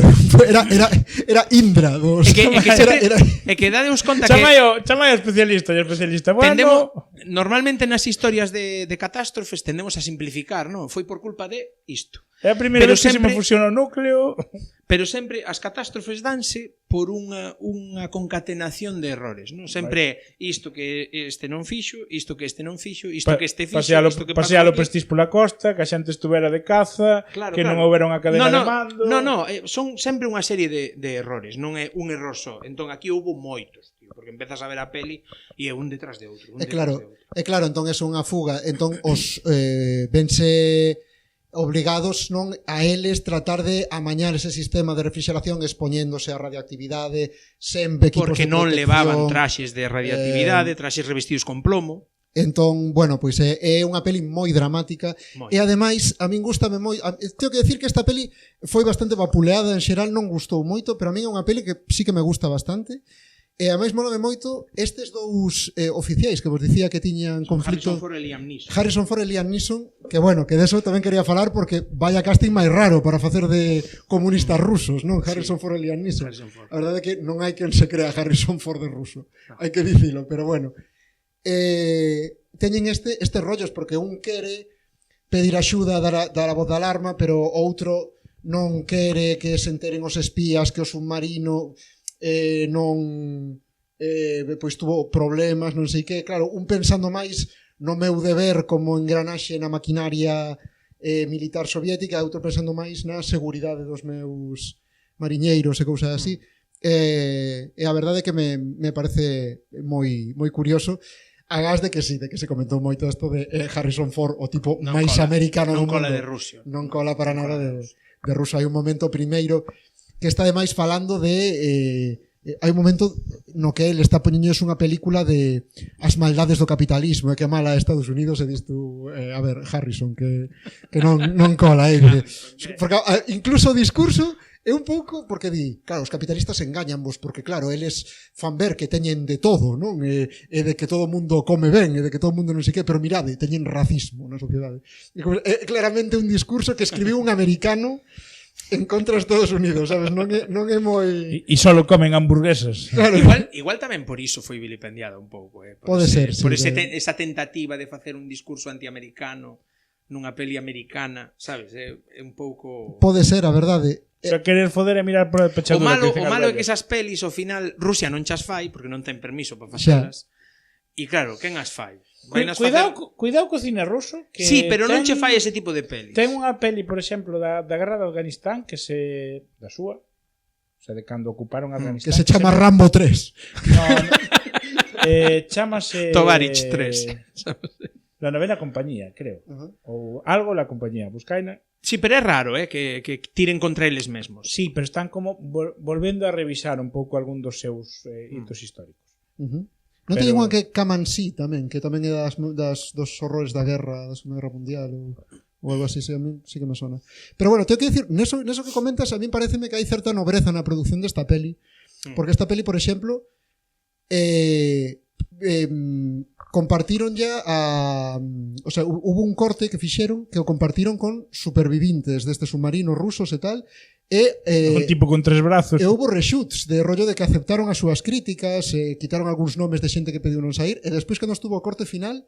Speaker 3: Era Indra.
Speaker 5: E que dadeos conta que...
Speaker 4: Chamai ao especialista, Bueno...
Speaker 5: Normalmente nas historias de catástrofes tendemos a simplificar, non? Foi por culpa de isto.
Speaker 4: É a primeira vez que se me fusiona o núcleo.
Speaker 5: Pero sempre as catástrofes danse por unha concatenación de errores, non? Sempre isto que este non fixo, isto que este non fixo, isto que este fixo, isto que
Speaker 4: pasealo prestís pola costa, que a xente estuvera de caza, que non houbera unha cadena de mando.
Speaker 5: Non, son sempre unha serie de errores, non é un error só. Entón aquí houbo moitos, tío, porque empezas a ver a peli e é un detrás de outro,
Speaker 3: claro, entón é unha fuga, entón os vense obligados non a eles tratar de amañar ese sistema de refrigeración expoñéndose á radioactividade, sempre equipos
Speaker 5: porque
Speaker 3: de
Speaker 5: non
Speaker 3: protección,
Speaker 5: levaban traxes de radioactividade, traxes revestidos con plomo.
Speaker 3: Entón, bueno, pois é unha peli moi dramática e ademais a min gustame moi, teño que decir que esta peli foi bastante vapuleada en xeral, non gustou moito, pero a min é unha peli que sí que me gusta bastante. E ademais molame moito estes dous oficiais que vos dicía que tiñan conflito. Harrison Ford e Liam Neeson, que bueno, que deso tamén quería falar porque vaya casting máis raro para facer de comunistas rusos, non? Harrison Ford e Liam Neeson. A verdade é que non hai quen se crea Harrison Ford de ruso. Hai que dicilo, pero bueno. Teñen estes rollos porque un quere pedir axuda, dar a voz de alarma, pero outro non quere que se enteren os espías que o submarino pois tuvo problemas, non sei que, claro, un pensando máis no meu deber como engranaxe na maquinaria militar soviética, outro pensando máis na seguridade dos meus mariñeiros e cousas así. E a verdade é que me parece moi curioso, agás de que sí, de que se comentou moito isto de Harrison Ford, o tipo máis americano do mundo.
Speaker 5: Non cola de Rusia.
Speaker 3: Non cola para nada de Rusia. Hai un momento primeiro que está ademais falando de hai un momento no que ele está poñendo unha película de as maldades do capitalismo e que mala a Estados Unidos e disto, a ver, Harrison que non cola, porque incluso o discurso é un pouco porque di, claro, os capitalistas engañan vos porque claro, eles fan ver que teñen de todo, non? E de que todo o mundo come ben e de que todo o mundo non sei que, pero mirade, teñen racismo na sociedade. É claramente un discurso que escribiu un americano en contra de Estados Unidos, sabes? Non é moi...
Speaker 4: E só comen hamburguesas.
Speaker 5: Claro. Igual tamén por iso foi vilipendiada un pouco,
Speaker 3: Pode ser, sí.
Speaker 5: Por esa tentativa de facer un discurso antiamericano nunha peli americana, sabes? É un pouco...
Speaker 3: Pode ser, a verdade.
Speaker 4: O sea, querer foder e mirar por a pechadura.
Speaker 5: O malo é que esas pelis, ao final, Rusia non chas fai, porque non ten permiso para facelas. E claro, quen as fai?
Speaker 4: Cuidado co cine ruso que
Speaker 5: sí, pero non che fai ese tipo de pelis.
Speaker 4: Ten unha peli, por exemplo, da guerra de Afganistán que se... da súa, o sea, de cando ocuparon Afganistán,
Speaker 3: que se chama Rambo 3.
Speaker 4: Chámase
Speaker 5: Tovarich 3.
Speaker 4: La novena compañía, creo. Ou algo la compañía, buscaina.
Speaker 5: Sí, pero é raro, que tiren contra eles mesmos.
Speaker 4: Sí, pero están como volvendo a revisar un pouco algún dos seus hitos históricos.
Speaker 3: Non teñen unha que Kamansi tamén, que tamén é dos horrores da guerra, da Segunda Guerra Mundial ou algo así, a mí sí que me sona. Pero bueno, tengo que decir, neso que comentas, a mí pareceme que hai certa nobreza na produción desta peli, porque esta peli, por exemplo, compartiron ya o sea, hubo un corte que fixeron que o compartiron con supervivintes deste submarino rusos e tal,
Speaker 4: un tipo con 3 brazos.
Speaker 3: E houve reshoots de rollo de que aceptaron as súas críticas, quitaron algúns nomes de xente que pediu non sair, e despois cando estuvo o corte final,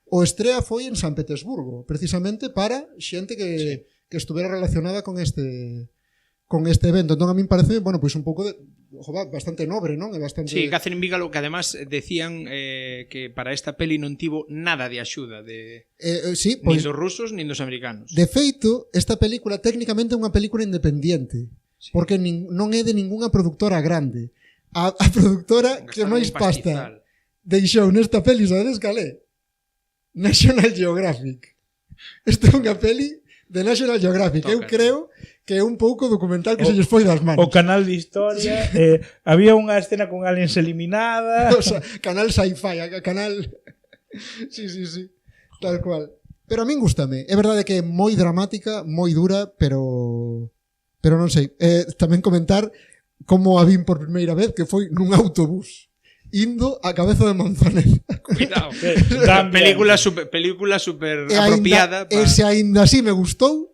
Speaker 3: o estrea foi en San Petersburgo, precisamente para xente que estuvera relacionada con este evento. Entón a min parece, bueno, pois un pouco de bastante nobre, non? É bastante...
Speaker 5: Sí, Catherine Bigelow, que además decían que para esta peli non tivo nada de axuda de
Speaker 3: sí,
Speaker 5: nin dos rusos nin dos americanos.
Speaker 3: De feito, esta película técnicamente é unha película independiente, sí, porque non é de ningunha productora grande. A productora que máis pasta deixou nesta peli, sabes cal é? National Geographic. Esta é unha peli de National Geographic. Eu creo que é un pouco documental que se lles foi das manos.
Speaker 4: O canal de historia, había unha escena con aliens eliminada.
Speaker 3: O sea, canal sci-fi, canal... Sí, tal cual. Pero a min gústame. É verdade que é moi dramática, moi dura, pero non sei. Tamén comentar como a vin por primeira vez, que foi nun autobús indo a Cabeza de Manzaneda.
Speaker 5: Cuidado.
Speaker 4: Película
Speaker 5: Película super
Speaker 3: E
Speaker 5: apropiada.
Speaker 3: e se aínda así me gustou,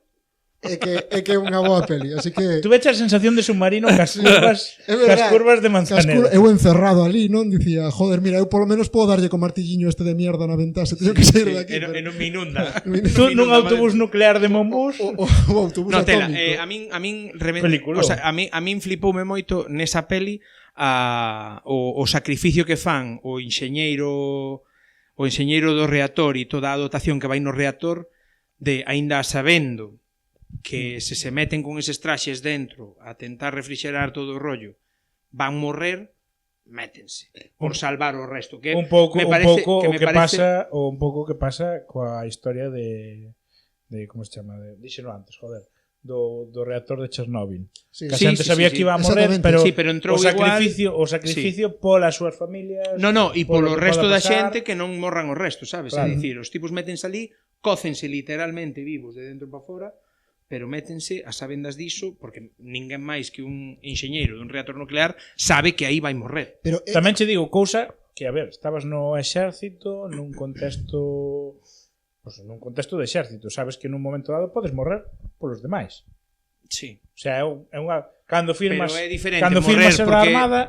Speaker 3: é que é unha boa peli. Así que
Speaker 4: Tuve a sensación de submarino cas curvas,
Speaker 3: É verdade.
Speaker 4: cas curvas de Manzaneda.
Speaker 3: eu encerrado ali, non? Dicía, joder, mira, eu polo menos podo darlle co martilliño este de mierda na ventase. Teño que sair de aquí.
Speaker 5: E non me inunda.
Speaker 4: Tú nun autobús nuclear de Monbús.
Speaker 3: O autobús
Speaker 5: No, tela,
Speaker 3: atómico.
Speaker 5: a min
Speaker 4: Peliculón.
Speaker 5: o sea, a min flipoume moito nesa peli o sacrificio que fan o enxeñeiro do reactor e toda a dotación que vai no reactor de aínda sabendo que se meten con eses traxes dentro a tentar refrixerar todo o rollo van morrer, métense por salvar o resto, que
Speaker 4: Un pouco
Speaker 5: me
Speaker 4: o
Speaker 5: parece
Speaker 4: que pasa coa historia de como se chama, díxeno antes, joder, do reactor de Chernóbil.
Speaker 3: Sí,
Speaker 4: Que a
Speaker 5: Sí,
Speaker 4: xente
Speaker 5: sí,
Speaker 4: sabía
Speaker 5: sí,
Speaker 4: que iba a morrer,
Speaker 3: exactamente.
Speaker 4: pero
Speaker 5: entrou
Speaker 4: o sacrificio polas súas familias.
Speaker 5: No, e polo
Speaker 4: que
Speaker 5: resto
Speaker 4: poda
Speaker 5: da
Speaker 4: pasar.
Speaker 5: xente que non morran o resto, sabes?
Speaker 4: Claro.
Speaker 5: É dicir, os tipos métense ali, cócense literalmente vivos de dentro para fora, pero métense a sabendas diso, porque ninguén máis que un enxeñeiro dun reactor nuclear sabe que aí vai morrer.
Speaker 3: Pero
Speaker 4: Tamén che digo cousa que, a ver, estabas no exército, nun contexto de exército, sabes que nun momento dado podes morrer polos demais.
Speaker 5: Sí.
Speaker 4: O sea, é unha cando firmas
Speaker 5: Pero é diferente
Speaker 4: cando
Speaker 5: morrer
Speaker 4: firmas a
Speaker 5: porque-
Speaker 4: armada,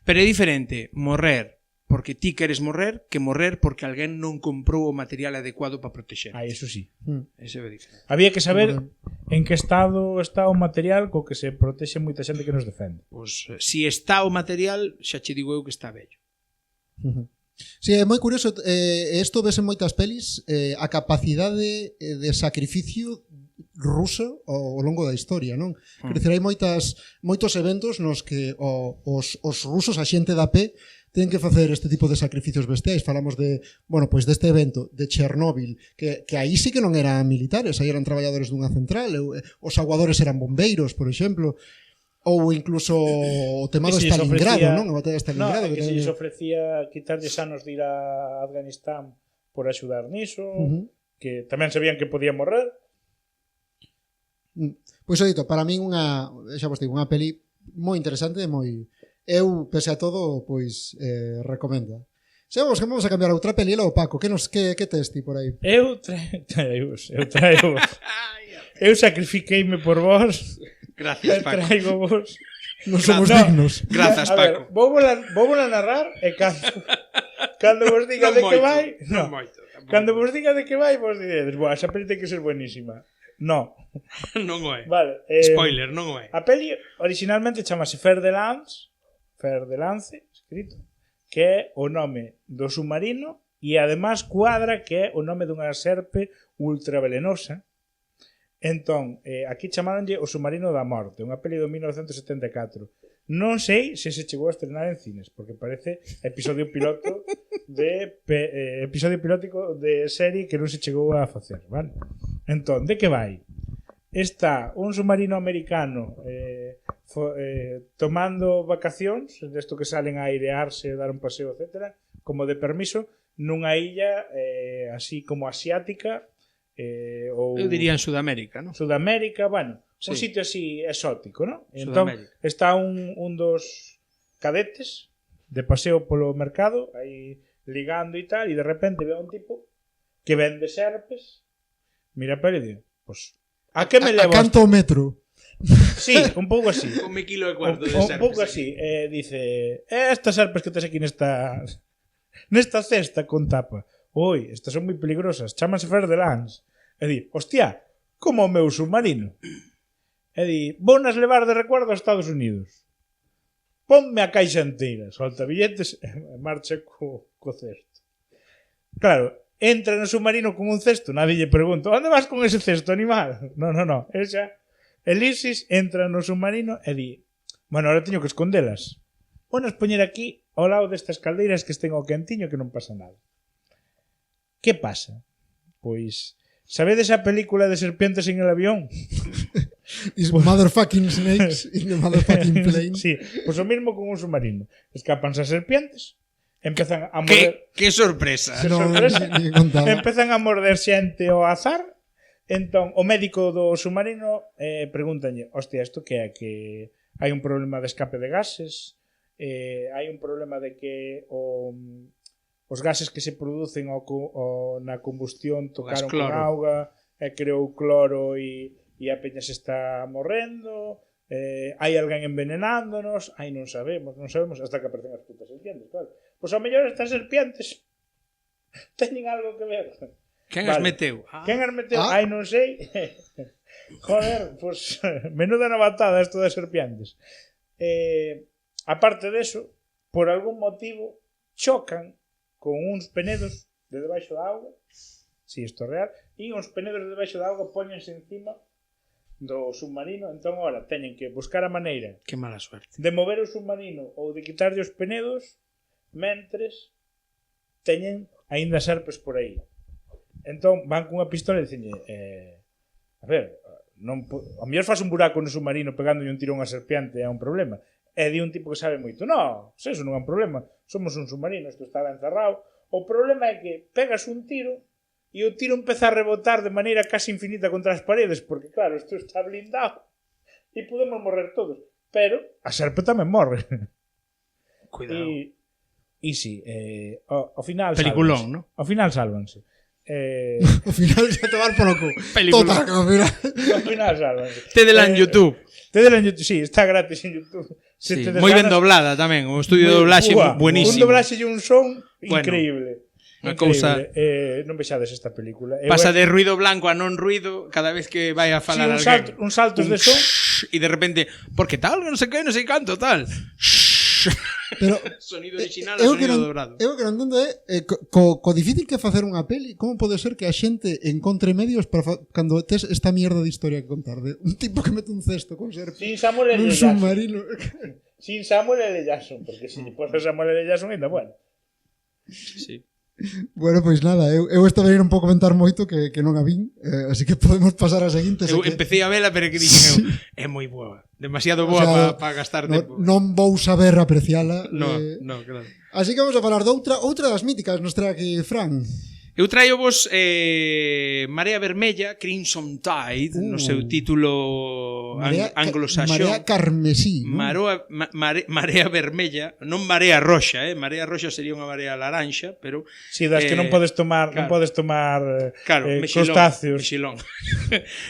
Speaker 5: Pero é diferente morrer porque ti queres morrer que morrer porque alguén non comprou o material adecuado para proteger.
Speaker 4: eso sí.
Speaker 5: Ese é diferente.
Speaker 4: Había que saber en que estado está o material co que se protexe moita xente que nos defende.
Speaker 5: Pois, si está o material, xa che digo eu que está vello.
Speaker 3: Sí, é moi curioso, isto ves en moitas pelis, a capacidade de sacrificio rusa ao longo da historia, non? Quer dizer, hai moitos eventos nos que os rusos, a xente da pé, ten que facer este tipo de sacrificios bestiais. Falamos de, bueno, pois deste evento de Chernóbil, que aí sí que non eran militares, aí eran traballadores dunha central, os aguadores eran bombeiros, por exemplo, ou incluso o tema do
Speaker 4: Que se lles
Speaker 3: Stalingrado,
Speaker 4: ofrecía-
Speaker 3: non? A batalla de Stalingrado.
Speaker 4: Que se
Speaker 3: tamén-
Speaker 4: lles ofrecía quitarlles anos de ir a Afganistán por axudar niso, que tamén sabían que podían morrer.
Speaker 3: Pois dito, para min xa vos digo, unha peli moi interesante e moi... Eu, pese a todo, pois recomendo. Xa vamos a cambiar a outra peli, o Paco, que tes ti por aí?
Speaker 4: Eu sacrifiqueime por vos.
Speaker 5: Gracias, Paco.
Speaker 4: Traigo vos.
Speaker 3: Non somos
Speaker 4: No.
Speaker 3: dignos.
Speaker 5: Grazas,
Speaker 4: A ver,
Speaker 5: Paco.
Speaker 4: vou a narrar e cando vos diga de que vai,
Speaker 5: non
Speaker 4: no.
Speaker 5: moito.
Speaker 4: Cando vos diga de que vai, vos diredes, "Buah, esa peli ten que ser buenísima." No.
Speaker 5: Non o é.
Speaker 4: Vale.
Speaker 5: Spoiler, non o é.
Speaker 4: A peli originalmente chamase Fer de Lance, escrito, que é o nome do submarino e además cuadra que é o nome dunha serpe ultravelenosa. Entón, aquí chamaronlle O submarino da morte, unha peli do 1974. Non sei se se chegou a estrenar en cines, porque parece episodio piloto episodio pilótico de serie que non se chegou a facer, vale? Entón, de que vai? Está un submarino americano tomando vacacións, desto que salen a airearse, dar un paseo, etc., como de permiso, nunha illa así como asiática, ou
Speaker 5: Eu diría en Sudamérica, non?
Speaker 4: Sudamérica, bueno, un
Speaker 5: Sí.
Speaker 4: sitio así exótico, ¿no? Entón,
Speaker 5: Sudamérica.
Speaker 4: está un dos cadetes de paseo polo mercado, aí ligando e tal, e de repente ve a un tipo que vende serpes, mira para ele e di, pues, a que me
Speaker 3: A
Speaker 4: levo?
Speaker 3: canto o metro.
Speaker 4: Sí, un pouco así.
Speaker 5: Come kilo e cuarto de
Speaker 4: Un
Speaker 5: serpes.
Speaker 4: pouco así. Dice, estas serpes que tes aquí nesta cesta con tapa. Oi, estas son moi peligrosas. Chámanse Fer de Lance. E di, hostia, como o meu submarino. E di, vou nas levar de recuerdo a Estados Unidos. Ponme a caixa inteira. Solta billetes e marcha co cesto. Claro, entra no submarino con un cesto. Nadie lle pregunta, onde vas con ese cesto, animal? No. Esa... Elisis entra no submarino e di, bueno, ahora teño que escondelas. Ponas poñer aquí ao lado destas caldeiras que estén ao quentiño que non pasa nada. Que pasa? Pois, sabedes a película de serpientes en el avión?
Speaker 3: Is motherfucking snakes in the motherfucking plane.
Speaker 4: Sí, pois o mismo con un submarino. Escapanse as serpientes empezan a morder...
Speaker 5: Que sorpresa.
Speaker 3: Que non ni contaba.
Speaker 4: Empezan a morder xente ao azar. Entón, o médico do submarino pregúntalle, hostia, isto que é? Que hai un problema de escape de gases, hai un problema de que os gases que se producen na combustión tocaron con auga e creou cloro e a peña se está morrendo, hai alguén envenenándonos, non sabemos hasta que aparecen as putas serpientes, claro. Pois ao mellor estas serpientes teñen algo que ver.
Speaker 5: Quen as meteu?
Speaker 4: Quen as meteu? Non sei. Joder, pois menuda novatada isto das serpientes. Aparte deso, por algún motivo chocan con uns penedos de debaixo da auga, si isto é real, e uns penedos de debaixo da auga póñense encima do submarino, entón ahora teñen que buscar a maneira
Speaker 5: que mala suerte
Speaker 4: de mover o submarino ou de quitarlle os penedos mentres teñen aínda serpes por aí. Entón van cunha pistola e dicenlle a ver, a mellor faz un buraco no submarino pegándolle un tiro a unha serpiente é un problema. E di un tipo que sabe moito, non, eso non é un problema, somos un submarino, isto estaba encerrado. O problema é que pegas un tiro e o tiro empeza a rebotar de maneira casi infinita contra as paredes, porque claro, isto está blindado e podemos morrer todos, pero a serpe tamén morre.
Speaker 5: Cuidado.
Speaker 4: E si, ao final
Speaker 5: peliculón, non?
Speaker 4: Ao final sálvanse.
Speaker 3: Ao final xa tomar polo cu.
Speaker 5: Peliculón.
Speaker 3: Total,
Speaker 4: Ao final sálvanse.
Speaker 5: Tedela en YouTube.
Speaker 4: Sí, está gratis en YouTube.
Speaker 5: Sí, moi ben doblada tamén. O estudio de doblaxe buenísimo.
Speaker 4: Un doblaxe e un son increíble.
Speaker 5: Unha cousa...
Speaker 4: non vexades esta película.
Speaker 5: Pasa de ruido blanco a non ruido cada vez que vai a falar alguén.
Speaker 4: Un saltos de son.
Speaker 5: E de repente, porque tal, non sei que, non sei canto, tal.
Speaker 3: Pero
Speaker 5: sonido original a sonido dobrado.
Speaker 3: Eu que non entendo co difícil que é facer unha peli, como pode ser que a xente encontre medios para cando tes esta mierda de historia que contar, de un tipo que mete un cesto con serpe
Speaker 4: sin Samuel L.
Speaker 3: Jackson, submarino.
Speaker 4: Sin Samuel L. Jackson, porque se pode Samuel L. Jackson ainda bueno.
Speaker 5: Sí.
Speaker 3: Bueno, pois nada, eu esta vez non podo comentar moito que non a vin, así que podemos pasar a seguinte.
Speaker 5: Eu empecé a vela, pero que dixen é moi boa, demasiado boa para gastar tempo.
Speaker 3: Non vou saber apreciala.
Speaker 5: No, claro.
Speaker 3: Así que vamos a falar de outra das míticas, nos trae aquí Fran.
Speaker 5: Eu traio vos Marea Vermella, Crimson Tide, no seu título anglosaxón.
Speaker 3: Marea Carmesí, ¿no?
Speaker 5: Marea Vermella, non Marea Roxa, Marea Roxa sería unha marea laranxa, pero
Speaker 4: si das que non podes tomar, claro, non podes tomar crustáceos. Mexilón.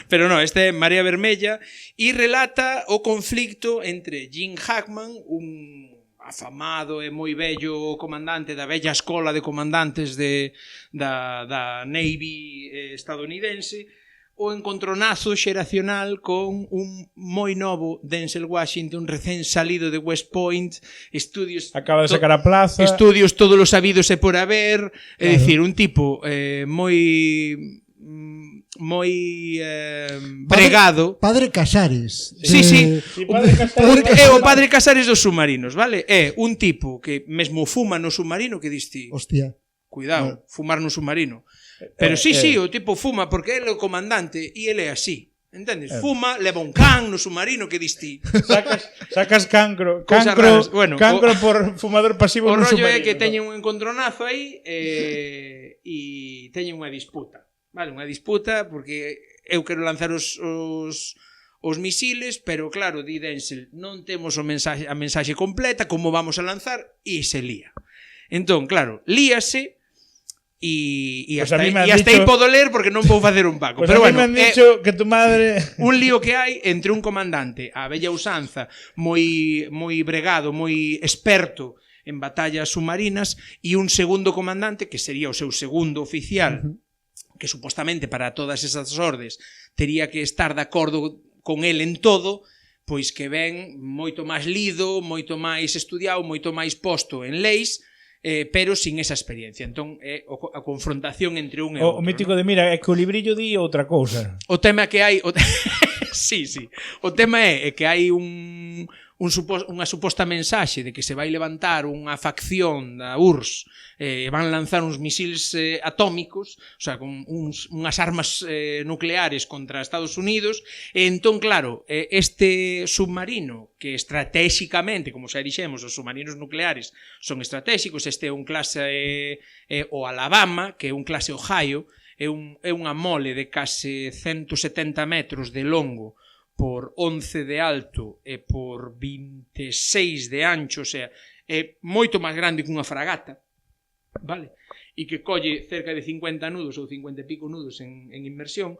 Speaker 5: Pero non, este é Marea Vermella e relata o conflicto entre Jim Hackman, un afamado e moi bello comandante da bella escola de comandantes da Navy estadounidense, o encontronazo xeracional con un moi novo Denzel Washington recén salido de West Point, estudios
Speaker 4: acaba de sacar a plaza,
Speaker 5: estudios todos os sabidos e por haber, é dicir, un tipo moi pregado.
Speaker 3: Padre Casares.
Speaker 5: Sí.
Speaker 4: Padre Casares
Speaker 5: é o Padre Casares dos submarinos, vale? É un tipo que mesmo fuma no submarino, que diste,
Speaker 3: hostia,
Speaker 5: cuidado, fumar no submarino. Pero sí, o tipo fuma porque ele é o comandante e ele é así. Entendes? Fuma, leva un can no submarino, que diste.
Speaker 4: Sacas cancro
Speaker 5: bueno,
Speaker 4: por fumador pasivo no submarino.
Speaker 5: O rollo é que teñen un encontronazo aí e teñen unha disputa. Vale, unha disputa porque eu quero lanzar os misiles, pero claro, di Denzel, non temos a mensaxe completa, como vamos a lanzar? E se lía. Entón, claro, líase e hasta aí podo ler porque non vou facer un paco.
Speaker 4: Pues pero bueno, me han dicho que tu madre...
Speaker 5: un lío que hai entre un comandante a bella usanza, moi bregado, moi experto en batallas submarinas, e un segundo comandante que sería o seu segundo oficial, que supostamente para todas esas ordes tería que estar de acordo con el en todo, pois que ven moito máis lido, moito máis estudiado, moito máis posto en leis, pero sin esa experiencia. Entón é a confrontación entre un e outro.
Speaker 4: O mítico de, mira, é que o librillo di outra cousa.
Speaker 5: O tema que hai... Sí. O tema é que hai un unha suposta mensaxe de que se vai levantar unha facción da URSS, van lanzar uns misiles atómicos, o sea, con unhas armas nucleares contra Estados Unidos, e entón, claro, este submarino que estratégicamente, como xa dixemos, os submarinos nucleares son estratégicos, este é un clase o Alabama, que é un clase Ohio, é unha mole de case 170 metros de longo por 11 de alto e por 26 de ancho, o sea, é moito máis grande que unha fragata, vale? E que colle cerca de 50 nudos ou 50 e pico nudos en inmersión,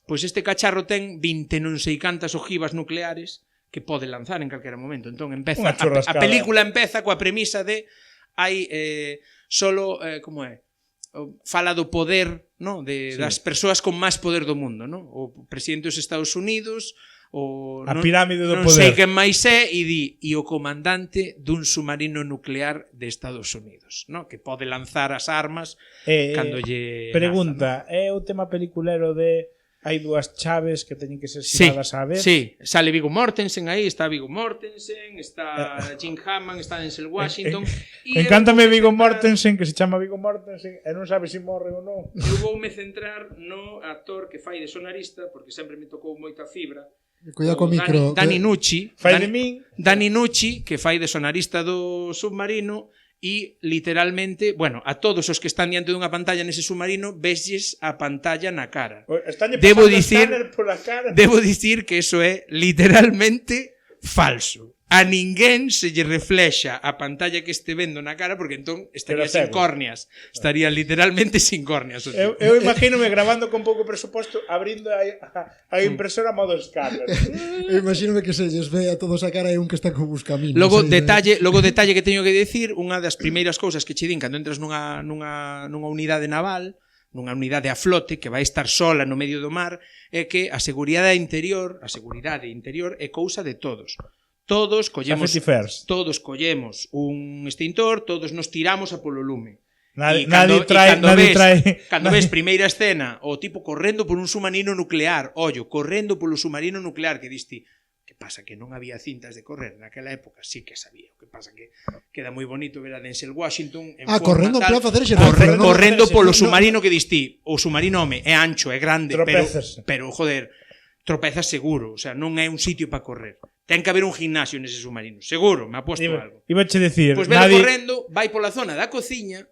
Speaker 5: pois este cacharro ten 20 non sei cantas ojivas nucleares que pode lanzar en calquera momento. Entón empeza a película empeza coa premisa de hai solo como é? Fala do poder, no, de das persoas con máis poder do mundo, no? O presidente dos Estados Unidos,
Speaker 4: a pirámide do poder.
Speaker 5: Non sei quen máis é, e o comandante dun submarino nuclear de Estados Unidos, no? Que pode lanzar as armas cando lle
Speaker 4: pregunta, naza, é o tema peliculero de hai dúas chaves que teñen que ser xiradas á vez?
Speaker 5: Sí, sale Viggo Mortensen aí, está Viggo Mortensen, está Jim Hammond, está Denzel Washington.
Speaker 4: Encántame Viggo Mortensen, que se chama Viggo Mortensen, e non sabe se morre ou non.
Speaker 5: Eu voume centrar no actor que fai de sonarista, porque sempre me tocou moita fibra.
Speaker 3: Cuidado co micro.
Speaker 5: Dani Nucci,
Speaker 4: Dani
Speaker 5: Nucci, que fai de sonarista do submarino, e literalmente, bueno, a todos os que están diante dunha pantalla nese submarino, vesles a pantalla na cara. Debo dicir que eso é literalmente falso. A ninguén se lle reflexa a pantalla que este vendo na cara, porque entón estaría sin córneas. Estaría literalmente sin córneas.
Speaker 4: Eu imagínome grabando con pouco presuposto, abrindo a impresora a modo escáner.
Speaker 3: Eu imagínome que se lles ve a todos a cara e un que está co buscaminos.
Speaker 5: Logo detalle que teño que decir, unha das primeiras cousas que che din cando entras nunha unidade naval, nunha unidade a flote que vai estar sola no medio do mar, é que a seguridade interior é cousa de todos. Todos collemos un extintor, todos nos tiramos a polo lume.
Speaker 4: Nadie trae.
Speaker 5: Cando ves primeira escena, o tipo correndo por un submarino nuclear, correndo polo submarino nuclear, que diste, que pasa que non había cintas de correr naquela época, sí que sabía. O que pasa que queda moi bonito ver a Denzel Washington en
Speaker 3: correndo
Speaker 5: tal, correndo polo submarino que diste, o submarino home é ancho, é grande, pero joder, tropezas seguro, o sea, non é un sitio para correr. Ten que haber un gimnasio nese submarino, seguro, me aposto algo.
Speaker 4: Ibache decir,
Speaker 5: pois velo correndo, vai pola zona da cociña,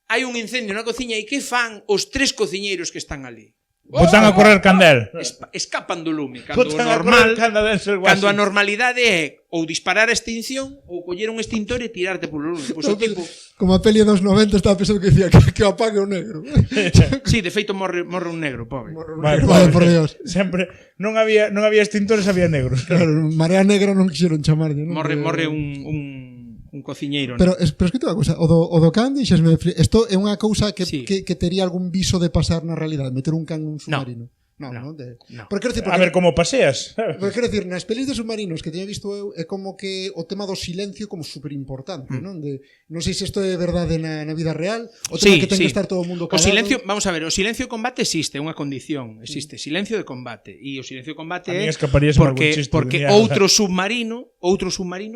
Speaker 5: hai un incendio na cociña e que fan os 3 cociñeiros que están ali?
Speaker 4: Botan a correr candel.
Speaker 5: Escapan do lume, cando a normalidade é ou disparar a extinción ou coller un extintor e tirarte polo lume. Pois o tipo,
Speaker 3: como a peli dos 90 estaba pensando que decía que apague o negro.
Speaker 5: Sí, de feito morre un negro, pobre.
Speaker 3: Vale, por Dios.
Speaker 4: Sempre non había extintores, había negros.
Speaker 3: Claro, Marea Negra non quixeron chamarlle, non?
Speaker 5: Morre un cociñeiro.
Speaker 3: Pero escrito unha cousa, o do can dixesme, isto é unha cousa que tería algún viso de pasar na realidade, meter un can nun submarino. No. Porque,
Speaker 4: a ver como paseas.
Speaker 3: Porque quero dicir, nas pelis de submarinos que teño visto eu é como que o tema do silencio como super importante, non? Non sei se isto é verdade na vida real, o tema que ten que estar todo o mundo calado.
Speaker 5: O silencio, vamos a ver, o silencio de combate existe, é unha condición, existe silencio de combate, e o silencio de combate é porque outro submarino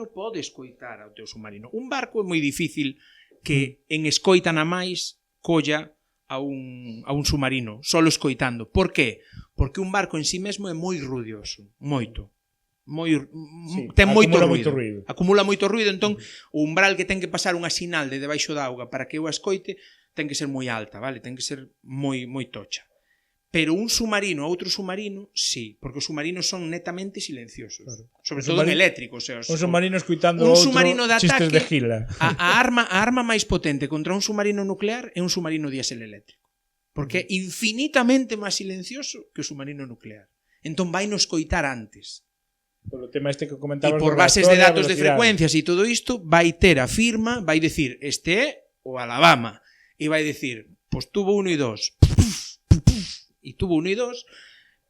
Speaker 5: pode escoitar ao teu submarino. Un barco é moi difícil que en escoita na máis colla a un submarino, solo escoitando. Por qué? Porque un barco en sí mesmo é moi ruidoso, ten moito ruido. Acumula moito ruido, entón o umbral que ten que pasar unha sinal de debaixo da auga para que eu a escoite ten que ser moi alta, vale? Ten que ser moi tocha. Pero un submarino, outro submarino, sí, porque os submarinos son netamente silenciosos. Claro. Sobre todo en eléctrico. O sea,
Speaker 4: un submarino escuitando outro chistes de gila.
Speaker 5: A arma máis potente contra un submarino nuclear é un submarino diésel eléctrico. Porque é infinitamente máis silencioso que o submarino nuclear. Entón vai nos coitar antes.
Speaker 4: Por o tema este que comentabas.
Speaker 5: E por bases de datos de frecuencias e todo isto, vai ter a firma, vai decir, este é o Alabama. E vai decir, pois tuvo 1 e 2. E tuvo 1 e 2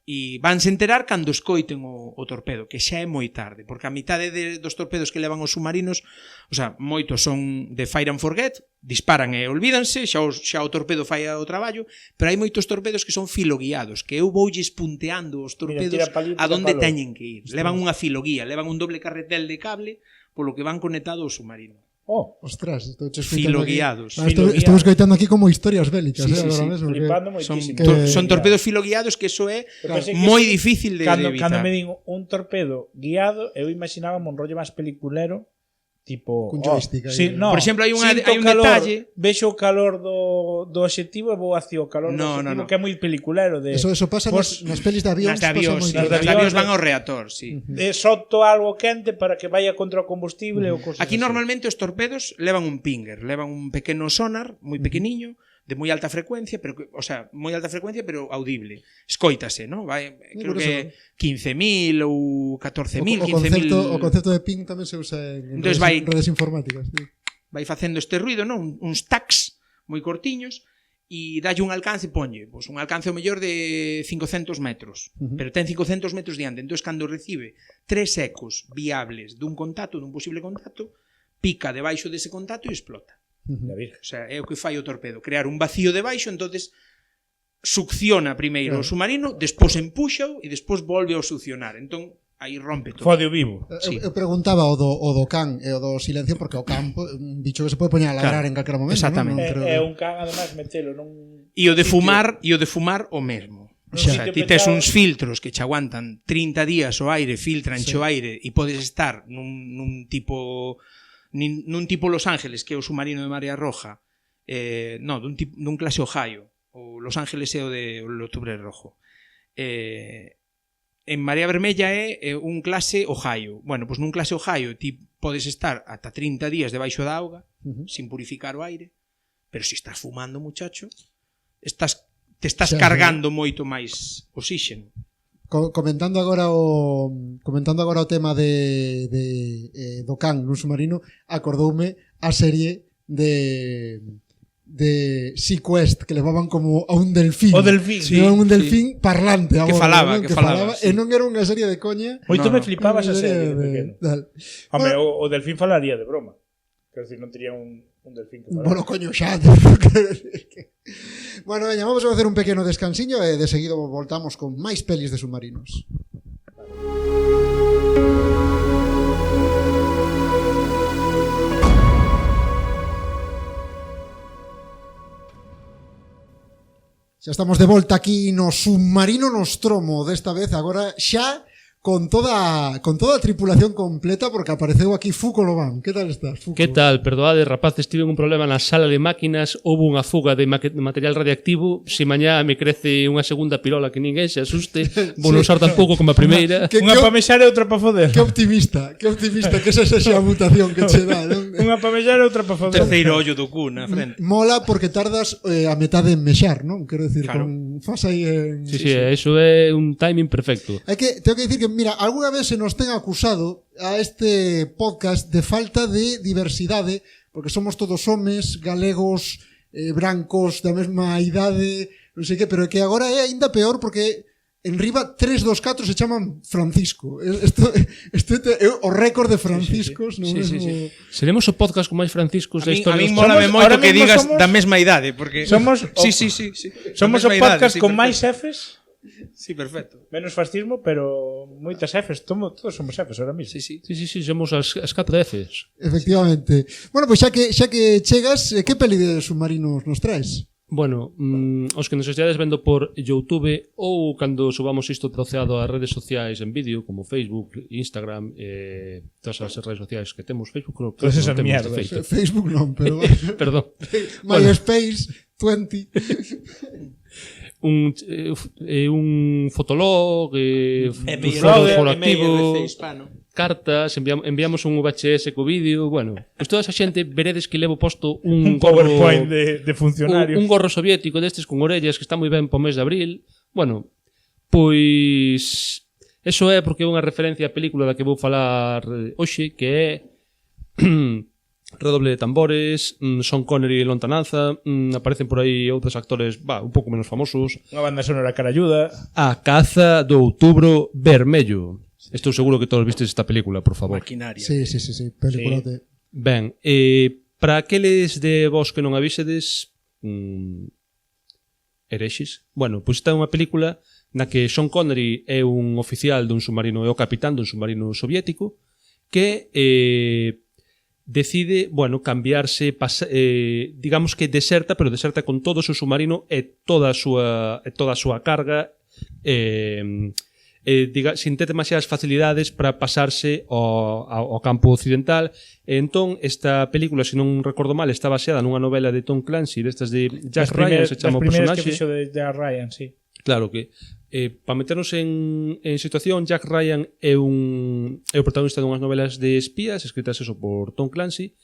Speaker 5: e vanse enterar cando escoiten o torpedo, que xa é moi tarde, porque a mitade dos torpedos que levan os submarinos, o sea, moitos son de fire and forget, disparan e olvídanse, xa o torpedo fai o traballo, pero hai moitos torpedos que son filoguiados, que eu voulles punteando os torpedos a donde teñen que ir. Levan unha filoguía, levan un doble carretel de cable polo que van conectados ao submarino.
Speaker 3: Ostras, estou escoitando
Speaker 5: Filoguiados.
Speaker 3: Estou escoitando aquí como historias bélicas,
Speaker 5: Sí,
Speaker 3: agora
Speaker 5: sí,
Speaker 3: mesmo.
Speaker 4: Flipando moitísimo.
Speaker 5: Son torpedos filoguiados que eso é moi difícil de evitar.
Speaker 4: Cando me din un torpedo guiado, eu imaginábame un rollo máis peliculero, tipo
Speaker 3: Cun joystick aí.
Speaker 4: sí, no,
Speaker 5: Por exemplo, hai un
Speaker 4: calor,
Speaker 5: detalle.
Speaker 4: vexo o calor do obxectivo e vou hacia o calor do obxectivo, que é moi peliculero de
Speaker 3: Eso pasa nas pelis de avións.
Speaker 5: Nas de avións,
Speaker 3: pasa moito.
Speaker 5: nas de avións van ao reactor, sí.
Speaker 4: solto algo quente para que vaya contra o combustible ou cosas
Speaker 5: Aquí
Speaker 4: así.
Speaker 5: normalmente os torpedos levan un pinger, levan un pequeno sonar moi pequeniño, de moi alta frecuencia, pero moi alta frecuencia pero audible. Escóitase, ¿no? Vai, creo que 15.000 ou 14.000, 15.000.
Speaker 3: O concepto de ping tamén se usa en redes informáticas. Sí.
Speaker 5: Vai facendo este ruido, non? Uns tacs moi cortiños e dalle un alcance, ponlle, pois un alcance o mellor de 500 metros, pero ten 500 metros diante. Entón, cando recibe 3 ecos viables dun contacto, dun posible contacto, pica debaixo dese contacto e explota. O sea, é o que fai o torpedo, crear un vacío debaixo, entonces succiona primeiro o submarino, despois empúxao e despois volve a succionar. Entón, aí rompe todo.
Speaker 4: Fode o vivo.
Speaker 5: Sí.
Speaker 3: Eu preguntaba o do can e o do silencio porque o can un bicho que se pode poñer a ladrar en calquera momento.
Speaker 5: Exactamente.
Speaker 4: É un can, además, metelo nun...
Speaker 5: E o de fumar o mesmo. O sea, ti tes uns filtros que che aguantan 30 días o aire, filtran o aire e podes estar nun tipo Los Ángeles, que é o submarino de Marea Roja, dun clase Ohio, o Los Ángeles é o de Octubre Rojo. En Marea Vermella é un clase Ohio. Bueno, pois nun clase Ohio ti podes estar ata 30 días debaixo da auga, sin purificar o aire, pero se estás fumando, muchacho, te estás cargando moito máis oxígeno.
Speaker 3: Comentando agora o tema do can nun submarino, acordoume a serie de Sequest que levaban como a un delfín.
Speaker 4: O delfín, sí,
Speaker 3: un delfín parlante
Speaker 5: que falaba,
Speaker 3: sí. E non era unha serie de coña.
Speaker 4: Moito me flipaba esa serie de pequeno. Hombre,
Speaker 3: Bueno,
Speaker 4: o delfín falaría de broma. Quero dicir, non tería un delfín que falara.
Speaker 3: Bueno, coño, xa. Bueno, veña, vamos a facer un pequeno descansiño e de seguido voltamos con máis pelis de submarinos. Xa estamos de volta aquí no Submarino Nostromo, desta vez agora xa con toda a tripulación completa, porque apareceu aquí Fuco Lobán. Que tal estás, Fuco?
Speaker 2: Que tal? Perdoade, rapaces, tive un problema na sala de máquinas, houve unha fuga de material radiactivo. Se mañá me crece unha segunda pirola que ninguén se asuste, vou non usar tampouco como a primeira.
Speaker 4: Unha pa mexar e outra pa foder.
Speaker 3: Que optimista, que esa sexa a mutación que che dá, non?
Speaker 4: Unha pa mexar e outra pa foder.
Speaker 5: Terceiro ollo do cu na frente.
Speaker 3: Mola porque tardas a metade en mexar, non? Quero dicir,
Speaker 5: Claro.
Speaker 3: fas aí en...
Speaker 2: Sí, eso é un timing perfecto.
Speaker 3: É que tengo que dicir que, mira, algunha vez se nos ten acusado a este podcast de falta de diversidade, porque somos todos homes, galegos, brancos, da mesma idade, non sei que, pero que agora é aínda peor porque en riba 3 dos 4 se chaman Francisco. Isto é o récord de Franciscos, non mesmo...
Speaker 2: Sí. Seremos o podcast con máis franciscos da
Speaker 5: A
Speaker 2: historia.
Speaker 5: mí mólame moito que digas
Speaker 4: somos-
Speaker 5: da mesma idade, porque
Speaker 4: Somos
Speaker 5: Sí.
Speaker 4: Somos o podcast con máis Fs,
Speaker 5: Sí, perfecto.
Speaker 4: menos fascismo, pero moitas Fs. Todos somos Fs ahora mismo.
Speaker 5: Sí.
Speaker 2: Sí, somos as 4 Fs.
Speaker 3: Efectivamente. Bueno, pois xa que chegas, que peli de submarinos nos traes?
Speaker 2: Bueno, os que nos esteades vendo por YouTube ou cando subamos isto troceado ás redes sociais en vídeo, como Facebook, Instagram, todas as redes sociais que temos. Facebook non
Speaker 4: Todas esas
Speaker 2: temos
Speaker 4: mierdas.
Speaker 2: de feito.
Speaker 3: Facebook non, pero...
Speaker 2: Perdón.
Speaker 3: MySpace 20.
Speaker 2: Un fotolog, un foro activo,
Speaker 5: hispano.
Speaker 2: cartas, enviamos un VHS co vídeo, bueno, pois toda esa xente veredes que levo posto
Speaker 4: Un
Speaker 2: gorro,
Speaker 4: PowerPoint de funcionarios.
Speaker 2: un gorro soviético destes con orellas que está moi ben po mes de abril. Bueno, pois eso é porque é unha referencia á película da que vou falar hoxe, que é Redoble de tambores, Sean Connery e lontananza, aparecen por aí outros actores, un pouco menos famosos.
Speaker 4: Unha banda sonora caralluda.
Speaker 2: A caza do outubro vermello. Estou seguro que todos vistes esta película, por favor.
Speaker 5: Maquinaria.
Speaker 3: Sí, peliculote.
Speaker 2: Ben, Para aqueles de vos que non avisedes, herexes, bueno, pois esta é unha película na que Sean Connery é un oficial dun submarino, é o capitán dun submarino soviético que decide, bueno, cambiarse, digamos que deserta, pero deserta con todo o seu submarino e toda a súa carga, sin ter demasiadas facilidades para pasarse ao campo occidental. E entón, esta película, se non recordo mal, está baseada nunha novela de Tom Clancy, destas de Jack Ryan, se chama o personaxe.
Speaker 4: Das primeiras que fixo de Jack Ryan, sí.
Speaker 2: Claro que, para meternos en situación, Jack Ryan é o protagonista dunhas novelas de espías escritas eso por Tom Clancy,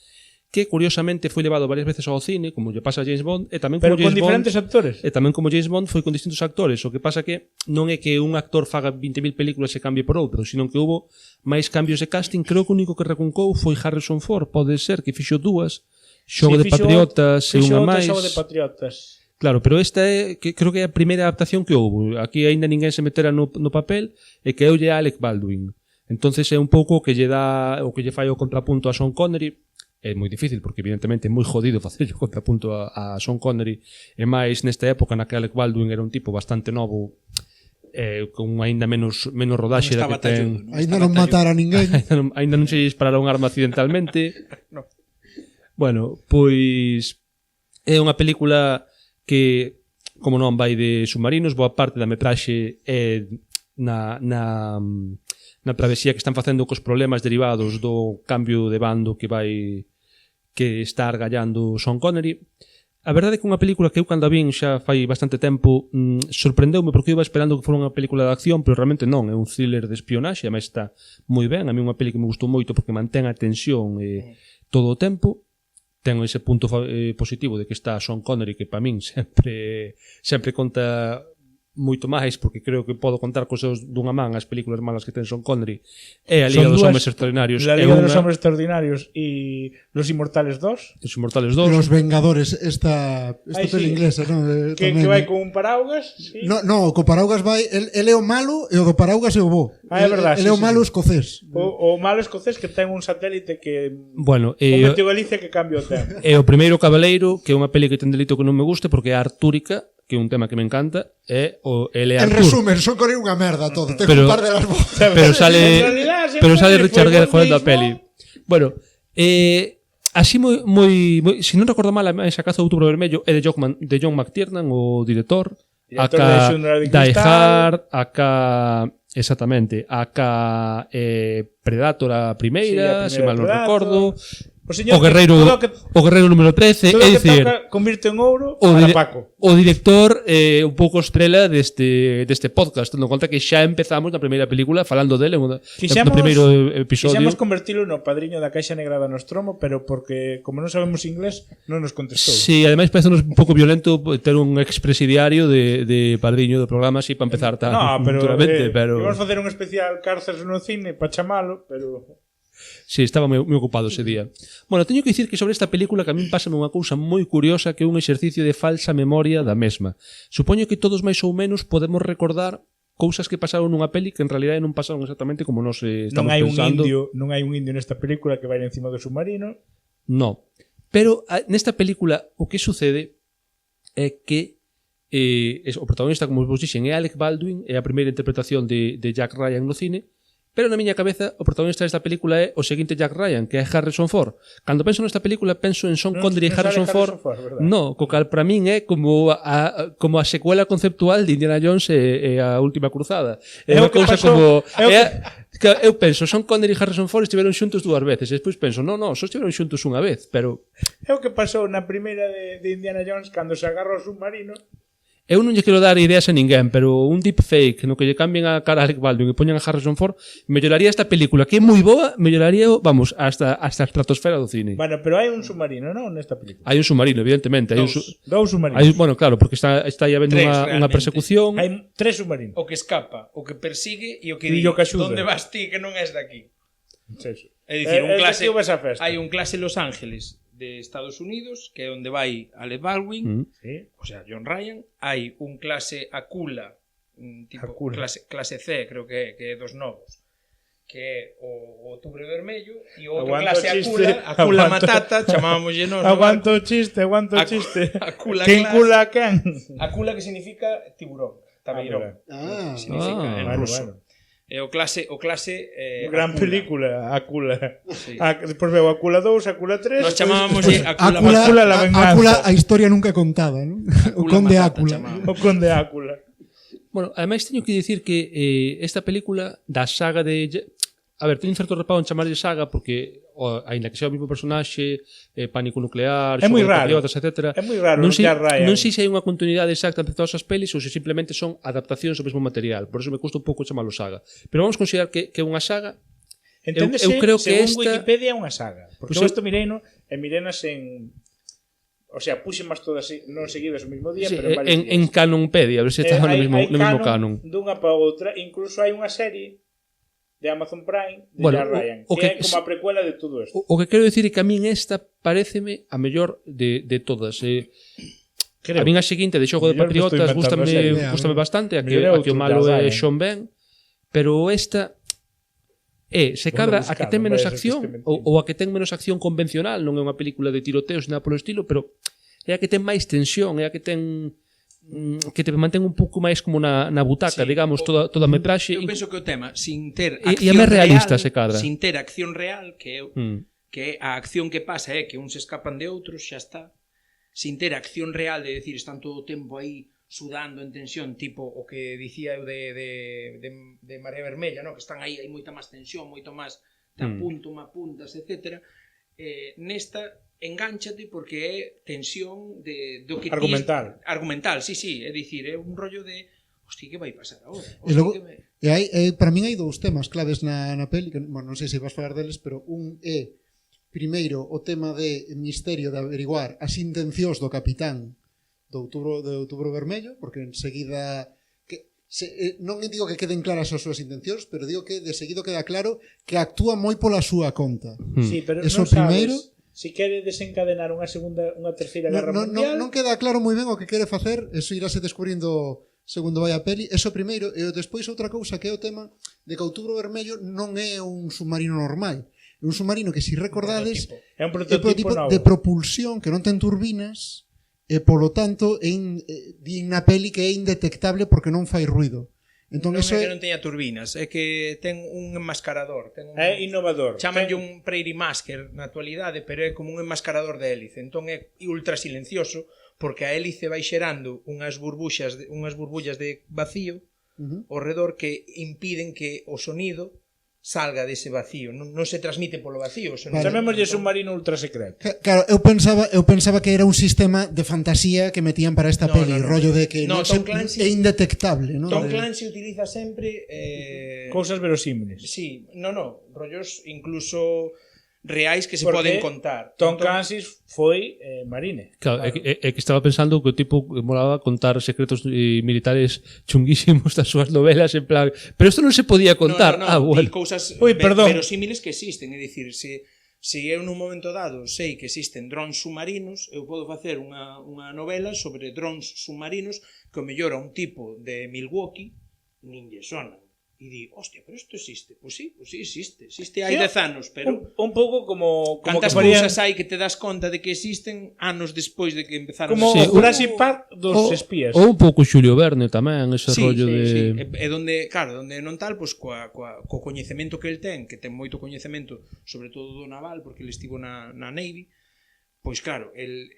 Speaker 2: que curiosamente foi levado varias veces ao cine, como lle pasa a James Bond, e tamén como
Speaker 4: Pero con
Speaker 2: James
Speaker 4: diferentes
Speaker 2: Bond,
Speaker 4: actores.
Speaker 2: E tamén como James Bond foi con distintos actores. O que pasa que non é que un actor faga 20.000 películas e cambie por outro, sino que houbo máis cambios de casting. Creo que o único que recuncou foi Harrison Ford, pode ser, que fixo dúas, Xogo de Patriotas e unha máis.
Speaker 4: Xogo de Patriotas.
Speaker 2: Claro, pero esta é, que creo que é a primeira adaptación que houve. Aquí aínda ninguén se metera no papel, e que eulle a Alec Baldwin. Entonces é un pouco o que lle dá, o que lle fai o contrapunto a Sean Connery. É moi difícil, porque evidentemente é moi jodido facer o contrapunto a Sean Connery, e máis nesta época na que Alec Baldwin era un tipo bastante novo, con aínda menos rodaxe da que ten.
Speaker 3: Aínda non matara a ninguén.
Speaker 2: Aínda non se disparara un arma accidentalmente.
Speaker 5: No.
Speaker 2: Bueno, pois é unha película que, como non vai de submarinos, boa parte da metraxe é na travesía que están facendo cos problemas derivados do cambio de bando que está argallando Sean Connery. A verdade é que unha película que eu cando a vin xa fai bastante tempo sorprendeume, porque eu iba esperando que fora unha película de acción, pero realmente non, é un thriller de espionaxe, ademais está moi ben. A mí unha peli que me gustou moito porque mantén a tensión todo o tempo. Ten ese punto positivo de que está Sean Connery, que para min sempre conta moito máis, porque creo que podo contar cos seus dunha man as películas malas que ten Sean Connery, e a Liga dos Hombres Extraordinarios,
Speaker 4: La Liga dos Hombres Extraordinarios e Los Inmortales 2.
Speaker 2: Los Inmortales 2.
Speaker 3: Los Vengadores, esta peli inglesa, ¿no?
Speaker 4: Que vai con un paraugas, sí.
Speaker 3: No, co paraugas vai, el é o malo e o do paraugas é o bo.
Speaker 4: É verdade.
Speaker 3: El é o malo escocés.
Speaker 4: O malo escocés que ten un satélite que
Speaker 2: bueno,
Speaker 4: o Galicia que cambia o tempo.
Speaker 2: E o Primeiro Cabaleiro, que é unha peli que ten delito que non me guste porque é artúrica, que é un tema que me encanta, é ele é Artur.
Speaker 3: En resumen, Sean Connery unha merda todo, ten un par de las voces.
Speaker 2: Pero sale Richard Gere jodendo a peli. Bueno, así moi se non recordo mal, esa Caza do Outubro Vermello é de John McTiernan, o director acá Die Hard, acá exactamente, acá Predator a primeira, se mal non recordo. O Guerreiro número 13, é dicir,
Speaker 4: convirte en ouro para Paco.
Speaker 2: O director un pouco estrela deste podcast, tendo en conta que xa empezamos na primeira película falando dele no primeiro episodio.
Speaker 4: Quixemos convertilo no padriño da Caixa Negra da Nostromo, pero porque como non sabemos inglés non nos contestou.
Speaker 2: Sí, ademais parece un pouco violento ter un expresidiario de padriño do programa así para empezar tan culturalmente, pero
Speaker 4: vamos facer un especial cárceles no cine para chamalo, pero
Speaker 2: sí, estaba moi ocupado ese día. Bueno, teño que dicir que sobre esta película que a min pásame unha cousa moi curiosa, que é un exercicio de falsa memoria da mesma. Supoño que todos máis ou menos podemos recordar cousas que pasaron nunha peli que en realidade non pasaron exactamente como nos estamos pensando.
Speaker 4: Non hai un indio nesta película que vai encima do submarino.
Speaker 2: No. Pero nesta película o que sucede é que o protagonista, como vos dixen, é Alec Baldwin, é a primeira interpretación de Jack Ryan no cine. Pero na miña cabeza o protagonista desta película é o seguinte Jack Ryan, que é Harrison Ford. Cando penso nesta película penso en Sean Connery e Harrison Ford. No, co cal para min é como a secuela conceptual de Indiana Jones e a Última Cruzada. É unha cousa como eu penso, Sean Connery e Harrison Ford estiveron xuntos dúas veces, e despois penso, só estiveron xuntos unha vez, pero
Speaker 4: é o que pasou na primeira de Indiana Jones cando se agarra o submarino.
Speaker 2: Eu non lle quero dar ideas a ninguén, pero un deepfake no que lle cambien a cara a Alec Baldwin e poñan a Harrison Ford melloraría esta película, que é moi boa, melloraría, vamos, hasta a estratosfera do cine.
Speaker 4: Bueno, pero hai un submarino, non, nesta película?
Speaker 2: Hai un submarino, evidentemente.
Speaker 4: Dous submarinos.
Speaker 2: Bueno, claro, porque está aí habendo unha persecución.
Speaker 4: Hai 3 submarinos.
Speaker 5: O que escapa, o que persigue e o que
Speaker 4: di, onde
Speaker 5: vas ti que non és daqui?
Speaker 4: É
Speaker 5: dicir, hai un clase Los Ángeles de Estados Unidos, que é onde vai Alec Baldwin, o sea, John Ryan. Hai un clase Akula, un tipo clase C, creo que é dos novos, que é o Outubro Vermello, e o outro
Speaker 4: Aguanto
Speaker 5: clase
Speaker 4: o chiste,
Speaker 5: Acula Matata, chamábamoslle nós.
Speaker 4: Aguanto o chiste.
Speaker 5: Acula
Speaker 4: Quen
Speaker 5: clase.
Speaker 4: cula a quen?
Speaker 5: Acula que significa tiburón, tabeirón. Significa en
Speaker 2: Ah,
Speaker 5: ruso. E o clase
Speaker 4: Gran
Speaker 5: Acula.
Speaker 4: película, Acula.
Speaker 5: Sí.
Speaker 4: Despois veo Acula 2, Acula 3.
Speaker 5: Nos chamábamoslle Acula
Speaker 3: Ácula,
Speaker 4: Ácula, la venganza.
Speaker 3: Ácula, a historia nunca contada, ¿no? O conde
Speaker 5: Matata
Speaker 3: Ácula.
Speaker 5: chamábamos.
Speaker 4: O Conde Ácula.
Speaker 2: Bueno, ademais teño que dicir que esta película da saga de... A ver, teño un certo reparo en chamarlle saga porque, aínda que sea o mesmo personaxe, Pánico Nuclear,
Speaker 4: É moi
Speaker 2: Xogo de
Speaker 4: raro.
Speaker 2: Patriotas, etc.
Speaker 4: É moi raro
Speaker 2: non sei,
Speaker 4: Jack Ryan.
Speaker 2: non sei se hai unha continuidade exacta entre todas as pelis ou se simplemente son adaptacións do mesmo material. Por eso me custa un pouco chamalo saga. Pero vamos considerar que é unha saga.
Speaker 4: Enténdese,
Speaker 2: eu creo que
Speaker 4: según
Speaker 2: esta-
Speaker 4: Wikipedia é unha saga. Porque
Speaker 2: Pois
Speaker 4: isto mireino, e mirenas en... O sea, puxemas todas non seguidas o mesmo día,
Speaker 2: Sí,
Speaker 4: pero en varios
Speaker 2: en
Speaker 4: días.
Speaker 2: Canonpedia, a ver se estaba no
Speaker 4: Hai
Speaker 2: mesmo canon.
Speaker 4: dunha para outra, incluso hai unha serie de Amazon Prime de
Speaker 2: Bueno,
Speaker 4: Jack Ryan,
Speaker 2: o
Speaker 4: que é
Speaker 2: que-
Speaker 4: como a precuela de todo isto.
Speaker 2: O que quero dicir é que a min esta pareceme a mellor de todas. A min a seguinte de Xogo de
Speaker 4: Mellor que estou
Speaker 2: Patriotas
Speaker 4: inventando
Speaker 2: gústame,
Speaker 4: a serie.
Speaker 2: gústame bastante, a que
Speaker 4: Mellor é
Speaker 2: o
Speaker 4: outro
Speaker 2: malo
Speaker 4: Jack
Speaker 2: é
Speaker 4: Ryan.
Speaker 2: Sean Ben, pero esta se cadra a que ten menos
Speaker 4: vai ser que
Speaker 2: acción
Speaker 4: este
Speaker 2: ou a que ten menos acción convencional, non é unha película de tiroteos nada polo estilo, pero é a que ten máis tensión, é a que ten que te mantén un pouco máis como na butaca,
Speaker 5: Sí,
Speaker 2: digamos, toda a metraxe.
Speaker 5: Eu penso que o tema, sin ter
Speaker 2: E
Speaker 5: acción
Speaker 2: é máis realista,
Speaker 5: real,
Speaker 2: se cadra.
Speaker 5: sin ter acción real, que é
Speaker 2: Mm.
Speaker 5: que a acción que pasa é que uns escapan de outros, xa está, sin ter acción real de decir están todo o tempo aí sudando en tensión, tipo o que dicía eu de Marea Vermella, no? Que están aí, hai moita máis tensión, moito máis te apunto, me apuntas, etc. Nesta engánchate porque é tensión do que
Speaker 4: Argumental.
Speaker 5: Argumental, sí, é dicir, é un rollo de hostia, que vai pasar agora?
Speaker 3: E logo, para min hai dous temas claves na peli, que, bueno, non sei se vas falar deles, pero un é, primeiro, o tema de misterio de averiguar as intencións do capitán do Outubro Vermello, porque enseguida non digo que queden claras as súas intencións, pero digo que de seguido queda claro que actúa moi pola súa conta.
Speaker 4: Sí, pero
Speaker 3: Eso
Speaker 4: non sabes
Speaker 3: primeiro.
Speaker 4: se quere desencadenar unha terceira guerra
Speaker 3: Non
Speaker 4: mundial.
Speaker 3: queda claro moi ben o que quere facer, eso irase descubrindo segundo vai a peli, eso primeiro, e despois outra cousa que é o tema de que Outubro Vermello non é un submarino normal, é un submarino que, se recordades,
Speaker 4: É un
Speaker 3: é
Speaker 4: prototipo novo.
Speaker 3: de propulsión que non ten turbinas e polo tanto din na peli que é indetectable porque non fai ruido. Entón
Speaker 5: Non
Speaker 3: eso
Speaker 5: é que non teña turbinas, é que ten un enmascarador, ten un,
Speaker 4: É innovador.
Speaker 5: chamanlle un Prairie Masker na actualidade, pero é como un enmascarador de hélice, entón é ultra silencioso porque a hélice vai xerando unhas burbullas de vacío ao redor que impiden que o sonido salga dese vacío, non se transmite polo vacío, o sonido.
Speaker 4: Chamémoslle submarino ultra secreto.
Speaker 3: Claro, eu pensaba que era un sistema de fantasía que metían para esta peli, rollo de que
Speaker 5: No,
Speaker 3: non
Speaker 5: Tom
Speaker 3: se,
Speaker 5: Clancy-
Speaker 3: é indetectable, ¿no?
Speaker 5: Tom Clancy utiliza sempre
Speaker 4: Cousas verosímiles.
Speaker 5: sí, rollos incluso reais que se
Speaker 4: Porque
Speaker 5: poden contar.
Speaker 4: Tom
Speaker 5: Entón,
Speaker 4: Clancy foi marine.
Speaker 2: Claro, é que estaba pensando que o tipo molaba contar secretos militares chunguísimos das súas novelas en plan, pero isto non se podía contar.
Speaker 5: Di
Speaker 2: Bueno.
Speaker 5: cousas
Speaker 4: Ui, perdón.
Speaker 5: verosímiles que existen, é dicir, se eu nun momento dado sei que existen drones submarinos, eu podo facer unha novela sobre drones submarinos que o mellor a un tipo de Milwaukee nin lle sonan. E di, hostia, pero isto existe. Pois sí, existe hai 10 anos, pero
Speaker 4: Un pouco como
Speaker 5: cantas
Speaker 4: que farían,
Speaker 5: cousas hai que te das conta de que existen anos despois de que empezaron
Speaker 4: como
Speaker 2: Sí,
Speaker 4: Jurassic Park dos espías.
Speaker 2: Ou un pouco Xulio Verne tamén, ese rollo de...
Speaker 5: Sí. E donde, claro, donde non tal, pois co coñecemento que el ten, que ten moito coñecemento, sobre todo do naval, porque ele estivo na Navy, pois claro, el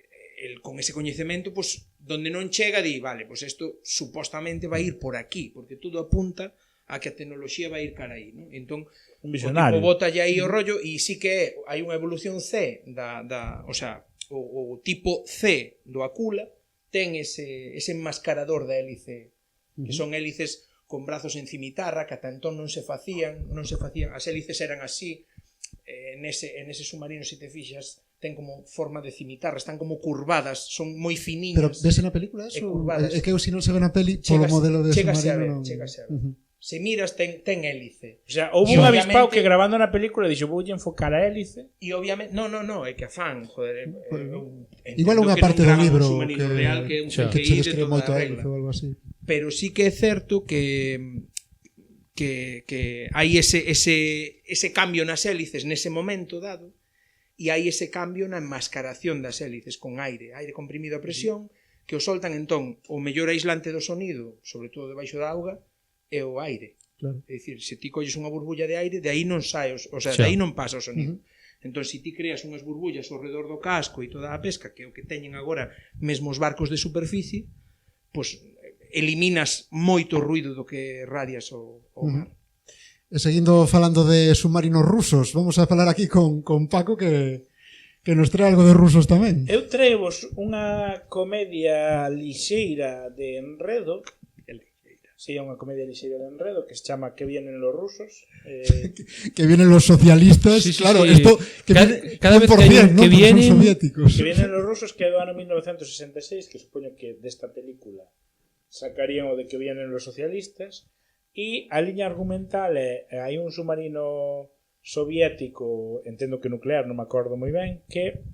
Speaker 5: con ese coñecemento, pois donde non chega, di, vale, pois isto supostamente vai ir por aquí, porque tudo apunta a que a tecnoloxía vai ir cara aí, non? Entón,
Speaker 4: Un
Speaker 5: o
Speaker 4: visionario.
Speaker 5: tipo bota aí o rollo e sí que hai unha evolución C o sea, o tipo C do Acula ten ese enmascarador da hélice, que son hélices con brazos en cimitarra, que ata entón non se facían, as hélices eran así, nese submarino, se te fixas, ten como forma de cimitarra, están como curvadas, son moi finiñas.
Speaker 3: Pero ves na película eso?
Speaker 5: curvadas.
Speaker 3: É que eu se non se ve na peli polo modelo de
Speaker 5: chégase
Speaker 3: submarino non...
Speaker 5: a ver. Se miras, ten hélice.
Speaker 4: O sea, houve
Speaker 5: E
Speaker 4: un
Speaker 5: obviamente-
Speaker 4: avispao que grabando na película dixo, voulle enfocar a hélice.
Speaker 5: E obviamente, no, é que a fan, joder,
Speaker 3: Igual unha parte do libro que
Speaker 5: real, que é un
Speaker 3: que
Speaker 5: CGI
Speaker 3: che
Speaker 5: de
Speaker 3: describe
Speaker 5: toda
Speaker 3: moito
Speaker 5: a
Speaker 3: a
Speaker 5: regla.
Speaker 3: hélice ou algo así.
Speaker 5: Pero sí que é certo que que hai ese cambio nas hélices nese momento dado, e hai ese cambio na enmascaración das hélices con aire comprimido a presión, que o soltan entón o mellor aislante do sonido, sobre todo debaixo da auga, é o aire.
Speaker 3: Claro.
Speaker 5: É dicir, se ti colles unha burbulla de aire, de aí non sae, o sea, de aí non pasa o sonido. Entón, se ti creas unhas burbullas ao redor do casco e toda a pesca, que é o que teñen agora mesmo os barcos de superficie, pois eliminas moito ruido do que radias o mar.
Speaker 3: E seguindo falando de submarinos rusos, vamos a falar aquí con Paco que nos trae algo de rusos tamén.
Speaker 4: Eu traevos unha comedia lixeira de enredo. Sí, é unha comedia lixeira de enredo que se chama Que vienen los rusos.
Speaker 3: Que vienen los socialistas.
Speaker 2: Sí, sí,
Speaker 3: claro,
Speaker 2: sí.
Speaker 3: esto que
Speaker 2: cada vez que hay un que vienen,
Speaker 3: son soviéticos.
Speaker 4: Que vienen los rusos, que é do ano 1966, que supoño que desta película sacarían o de Que vienen los socialistas. E a liña argumental é hai un submarino soviético, entendo que nuclear, non me acordo moi ben, que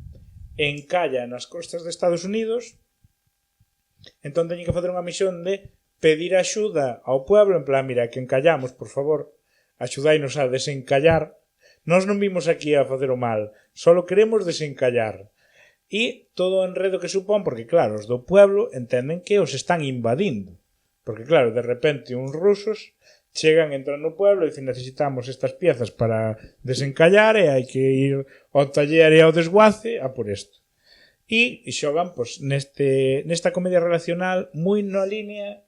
Speaker 4: encalla nas costas de Estados Unidos. Entón teñen que facer unha misión de pedir axuda ao pueblo, en plan, mira, que encallamos, por favor, axudainos a desencallar. Nós non vimos aquí a facer o mal, solo queremos desencallar. E todo o enredo que supón, porque claro, os do pueblo entenden que os están invadindo. Porque claro, de repente uns rusos chegan, entran no pueblo e dicen necesitamos estas piezas para desencallar e hai que ir ao taller e ao desguace a por isto. E xogan pois, nesta comedia relacional moi na línea.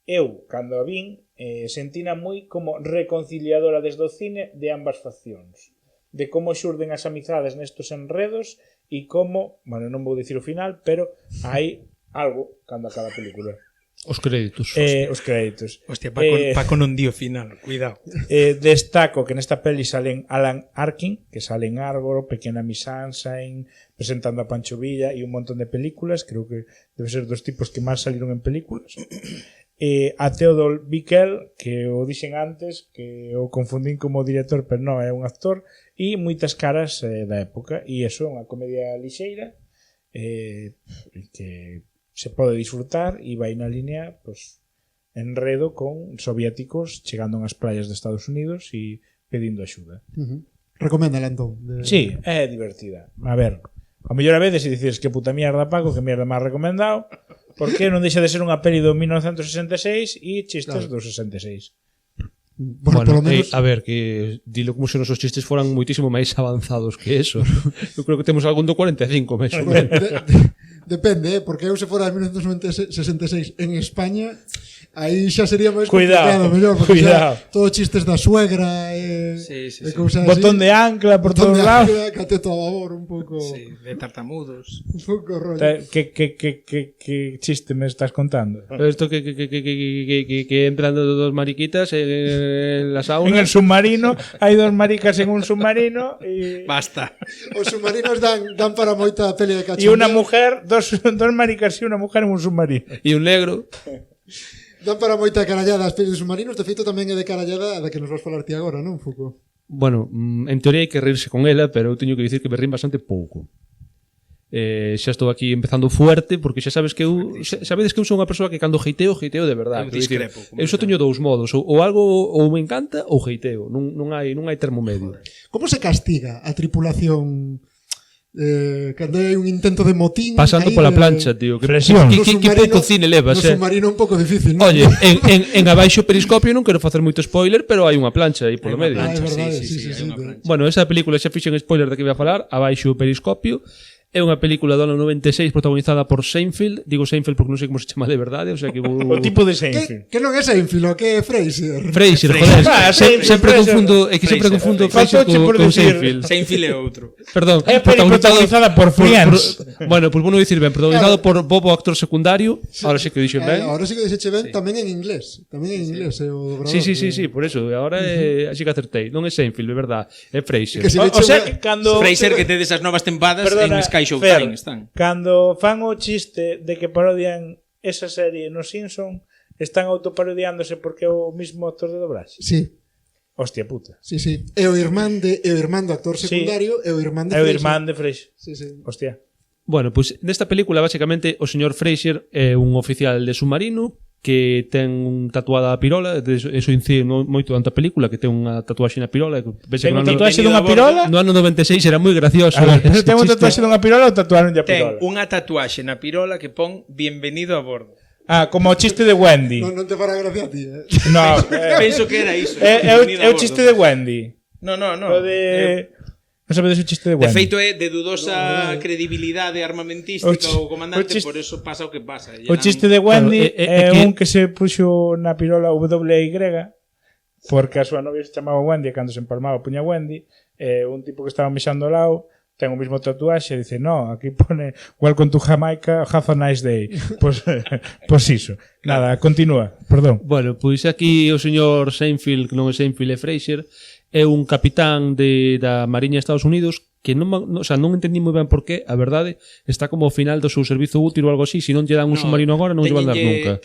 Speaker 4: Eu, cando a vin, sentina moi como reconciliadora desde o cine de ambas faccións. De como xurden as amizades nestos enredos e como, bueno, non vou dicir o final, pero hai algo cando acaba a película.
Speaker 2: Os créditos.
Speaker 4: Os créditos.
Speaker 5: Hostia, Paco non dio final, cuidado.
Speaker 4: Destaco que nesta peli salen Alan Arkin, que sale en Argo, Pequena Miss Sunshine, presentando a Pancho Villa e un montón de películas. Creo que debe ser dos tipos que máis saliron en películas. A Theodore Bickel, que o dixen antes, que o confundín como director, pero non, é un actor, e moitas caras da época. E iso é unha comedia lixeira que se pode disfrutar e vai na línea pues, enredo con soviéticos chegando ás playas de Estados Unidos e pedindo axuda.
Speaker 3: Recoméndala entón.
Speaker 4: Sí, é divertida. A ver, a mellor a veces se dices que puta mierda, Paco, que mierda máis recomendado, porque non deixa de ser unha peli do 1966 e chistes do 66.
Speaker 3: Bueno, polo menos...
Speaker 2: a ver, que dilo como se nosos chistes foran moitísimo máis avanzados que eso. Eu creo que temos algún do 45 máis ou menos.
Speaker 3: Depende, porque eu se fora de 1966 en España, aí xa sería máis
Speaker 4: cuidado,
Speaker 3: complicado, mellor, porque
Speaker 4: cuidado.
Speaker 3: Todos chistes da suegra
Speaker 5: sí.
Speaker 4: Botón de ancla por todos lados.
Speaker 3: Cateto a babor, un pouco...
Speaker 5: Sí, de tartamudos.
Speaker 3: Un pouco rollo.
Speaker 4: Que chiste me estás contando?
Speaker 2: Esto que entran dos mariquitas en la sauna.
Speaker 4: En el submarino, hai dos maricas en un submarino e...
Speaker 5: Basta.
Speaker 3: Os submarinos dan para moita peli de cachondeo.
Speaker 4: E unha mujer, dos maricas e unha mujer en un submarino.
Speaker 2: E un negro.
Speaker 3: Dan para moita carallada as pelis de submarinos. De feito tamén é de carallada da que nos vas falar ti agora, non, Foucault?
Speaker 2: Bueno, en teoría hai que rirse con ela, pero eu teño que dicir que me rin bastante pouco. Xa estou aquí empezando fuerte, porque xa sabes que eu sabedes que eu sou unha persoa que cando heiteo de verdade. Eu só teño dous modos, ou algo ou me encanta ou heiteo, non hai termo medio.
Speaker 3: Como se castiga a tripulación cando hai un intento de motín
Speaker 2: pasando pola plancha, tío? Que pouco cine levas,
Speaker 3: no submarino un pouco difícil, non?
Speaker 2: Oye, en abaixo periscopio non quero facer moito spoiler, pero hai unha plancha aí polo medio.
Speaker 3: É verdade, sí.
Speaker 2: Bueno, esa película xa fixen spoiler de que voy a falar, abaixo o periscopio. É unha película do ano 96 protagonizada por Seinfeld. Digo Seinfeld porque non sei como se chama de verdade, o sea que
Speaker 4: o tipo de Seinfeld.
Speaker 3: Que non é Seinfeld, que é Frasier.
Speaker 2: Frasier, joder. Sempre confundo, é que sempre confundo Frasier con Seinfeld.
Speaker 5: Seinfeld é outro.
Speaker 2: Perdón,
Speaker 4: é protagonizada por Friends.
Speaker 2: Bueno, pues bueno dicir ben, protagonizado por Bobo, actor secundario. Ahora sí que dixen ben.
Speaker 3: Ahora sí que dixeche ben, tamén en inglés. Tamén en inglés é o dobrador.
Speaker 2: Sí, por eso. Agora así que acertei. Non é Seinfeld, é verdade. É Frasier.
Speaker 4: O sea, que cando
Speaker 5: Fraser que tedes as novas tempadas en Sky Showtime están.
Speaker 4: Cando fan o chiste de que parodian esa serie no Simpson, están autoparodiándose porque é o mismo actor de doblaxe.
Speaker 3: Sí.
Speaker 4: Hostia puta.
Speaker 3: Sí. É o irmán do actor secundario, é o irmán de Frasier.
Speaker 4: É o irmán de Frasier.
Speaker 3: Sí.
Speaker 4: Hostia.
Speaker 2: Bueno, pues nesta película basicamente o señor Frasier é un oficial de submarino que ten tatuada a pirola, eso incide moito durante a película, que ten unha tatuaxe na pirola.
Speaker 4: Ten un tatuaxe dunha pirola?
Speaker 2: No ano 96 era moi gracioso.
Speaker 4: A ver, ten un tatuaxe dunha pirola ou tatuaron a
Speaker 5: Ten
Speaker 4: pirola?
Speaker 5: unha tatuaxe na pirola que pon Bienvenido a bordo.
Speaker 4: Ah, como o chiste de Wendy.
Speaker 3: Non te fará gracia a ti,
Speaker 4: No,
Speaker 5: Penso que era iso.
Speaker 4: é
Speaker 5: Bienvenido a
Speaker 4: o
Speaker 5: bordo.
Speaker 4: chiste de Wendy.
Speaker 5: No.
Speaker 4: O de... Non sabedes o chiste de
Speaker 5: De
Speaker 4: Wendy?
Speaker 5: feito é de dudosa credibilidade armamentística o comandante, por eso pasa o que pasa.
Speaker 4: O chiste de Wendy
Speaker 2: Claro,
Speaker 4: é
Speaker 2: que-
Speaker 4: un que se puxo na pirola WY porque a súa novia se chamaba Wendy e cando se empalmaba puña Wendy e un tipo que estaba mexando ao lado ten o mismo tatuaxe e dice no, aquí pone Welcome to Jamaica, have a nice day. Pois iso. Nada, continúa, perdón.
Speaker 2: Bueno, pois aquí o señor Seinfeld, que non é Seinfeld, é Fraser, é un capitán da Mariña de Estados Unidos que non entendí moi ben por qué, a verdade, está como ao final do seu servizo útil ou algo así, se non lle dan un submarino agora non lle van dar nunca.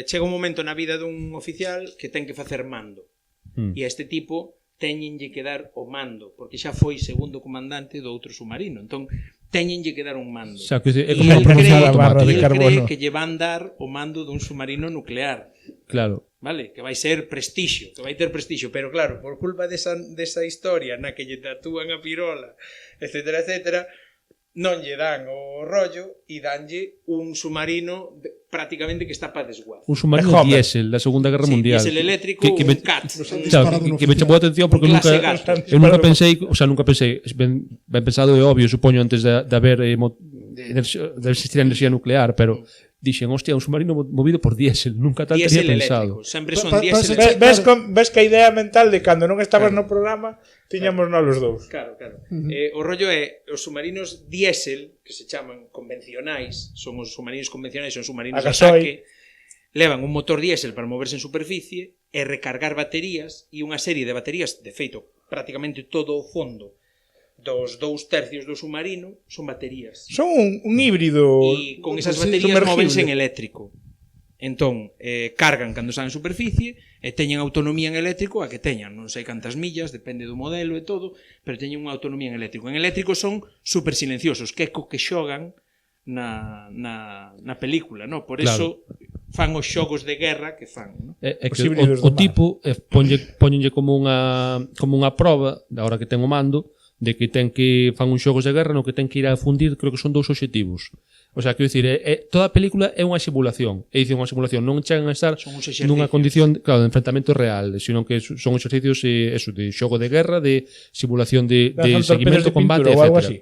Speaker 5: Chega un momento na vida dun oficial que ten que facer mando. E a este tipo teñenlle que dar o mando, porque xa foi segundo comandante do outro submarino. Entón, teñenlle que dar un mando.
Speaker 2: Xa, que é
Speaker 5: E
Speaker 2: como
Speaker 5: el
Speaker 2: unha promoción
Speaker 4: a barra de
Speaker 5: cree
Speaker 4: carbono.
Speaker 5: que lle van dar o mando dun submarino nuclear.
Speaker 2: Claro.
Speaker 5: Vale, que vai ser prestixio, que vai ter prestixio, pero claro, por culpa desa historia na que lle tatúan a pirola, etcétera, etcétera, non lle dan o rollo e danlle un submarino prácticamente que está para desguazo.
Speaker 2: Un submarino
Speaker 4: Homer.
Speaker 2: diésel da Segunda Guerra Mundial.
Speaker 5: Diésel eléctrico,
Speaker 2: Que me-
Speaker 5: un CAT.
Speaker 2: Claro, que me chamou a atención porque
Speaker 5: un
Speaker 2: nunca
Speaker 5: clase gato.
Speaker 2: eu nunca pensei, nunca pensei, ben pensado e obvio, supoño antes de haber de existir a enerxía nuclear, pero dixen, hostia, un submarino movido por diésel, nunca tal
Speaker 5: Diésel
Speaker 2: teria pensado.
Speaker 5: eléctrico, sempre son
Speaker 3: Pa- pa-
Speaker 5: diésel
Speaker 3: pasa-
Speaker 5: eléctrico.
Speaker 4: Ves que a idea mental de cando non estabas no programa tiñamos nós os dous.
Speaker 5: Claro. O rollo é os submarinos diésel, que se chaman convencionais, son os submarinos convencionais, son submarinos
Speaker 4: A
Speaker 5: de
Speaker 4: gasoil.
Speaker 5: ataque, levan un motor diésel para moverse en superficie e recargar baterías e unha serie de baterías, de feito, prácticamente todo o fondo dos 2/3 do submarino son baterías.
Speaker 4: Son un híbrido
Speaker 5: E con esas
Speaker 3: Sí,
Speaker 5: baterías
Speaker 4: sumergible.
Speaker 5: móvense en eléctrico. Entón, cargan cando están en superficie e teñen autonomía en eléctrico a que teñan, non sei cantas millas, depende do modelo e todo, pero teñen unha autonomía en eléctrico. En eléctrico son super silenciosos, que é co que xogan na película, no? Por eso fan os xogos de guerra que fan, no?
Speaker 2: É
Speaker 4: Os
Speaker 2: que
Speaker 4: híbridos
Speaker 2: o
Speaker 4: do mar.
Speaker 2: tipo ponlle como unha proba da hora que ten o mando de que ten que fan uns xogos de guerra no que ten que ir a fundir, creo que son 2 obxectivos. O sea, quero dicir, toda a película é unha simulación. É dicir, unha simulación, non chegan a estar
Speaker 5: Son uns exercicios.
Speaker 2: nunha condición, claro, de enfrentamento real, sino que son exercicios eso, de xogo de guerra, de simulación de
Speaker 4: Lanzan
Speaker 2: seguimento,
Speaker 4: torpedos de
Speaker 2: combate,
Speaker 4: pintura ou algo
Speaker 2: etc.
Speaker 4: así.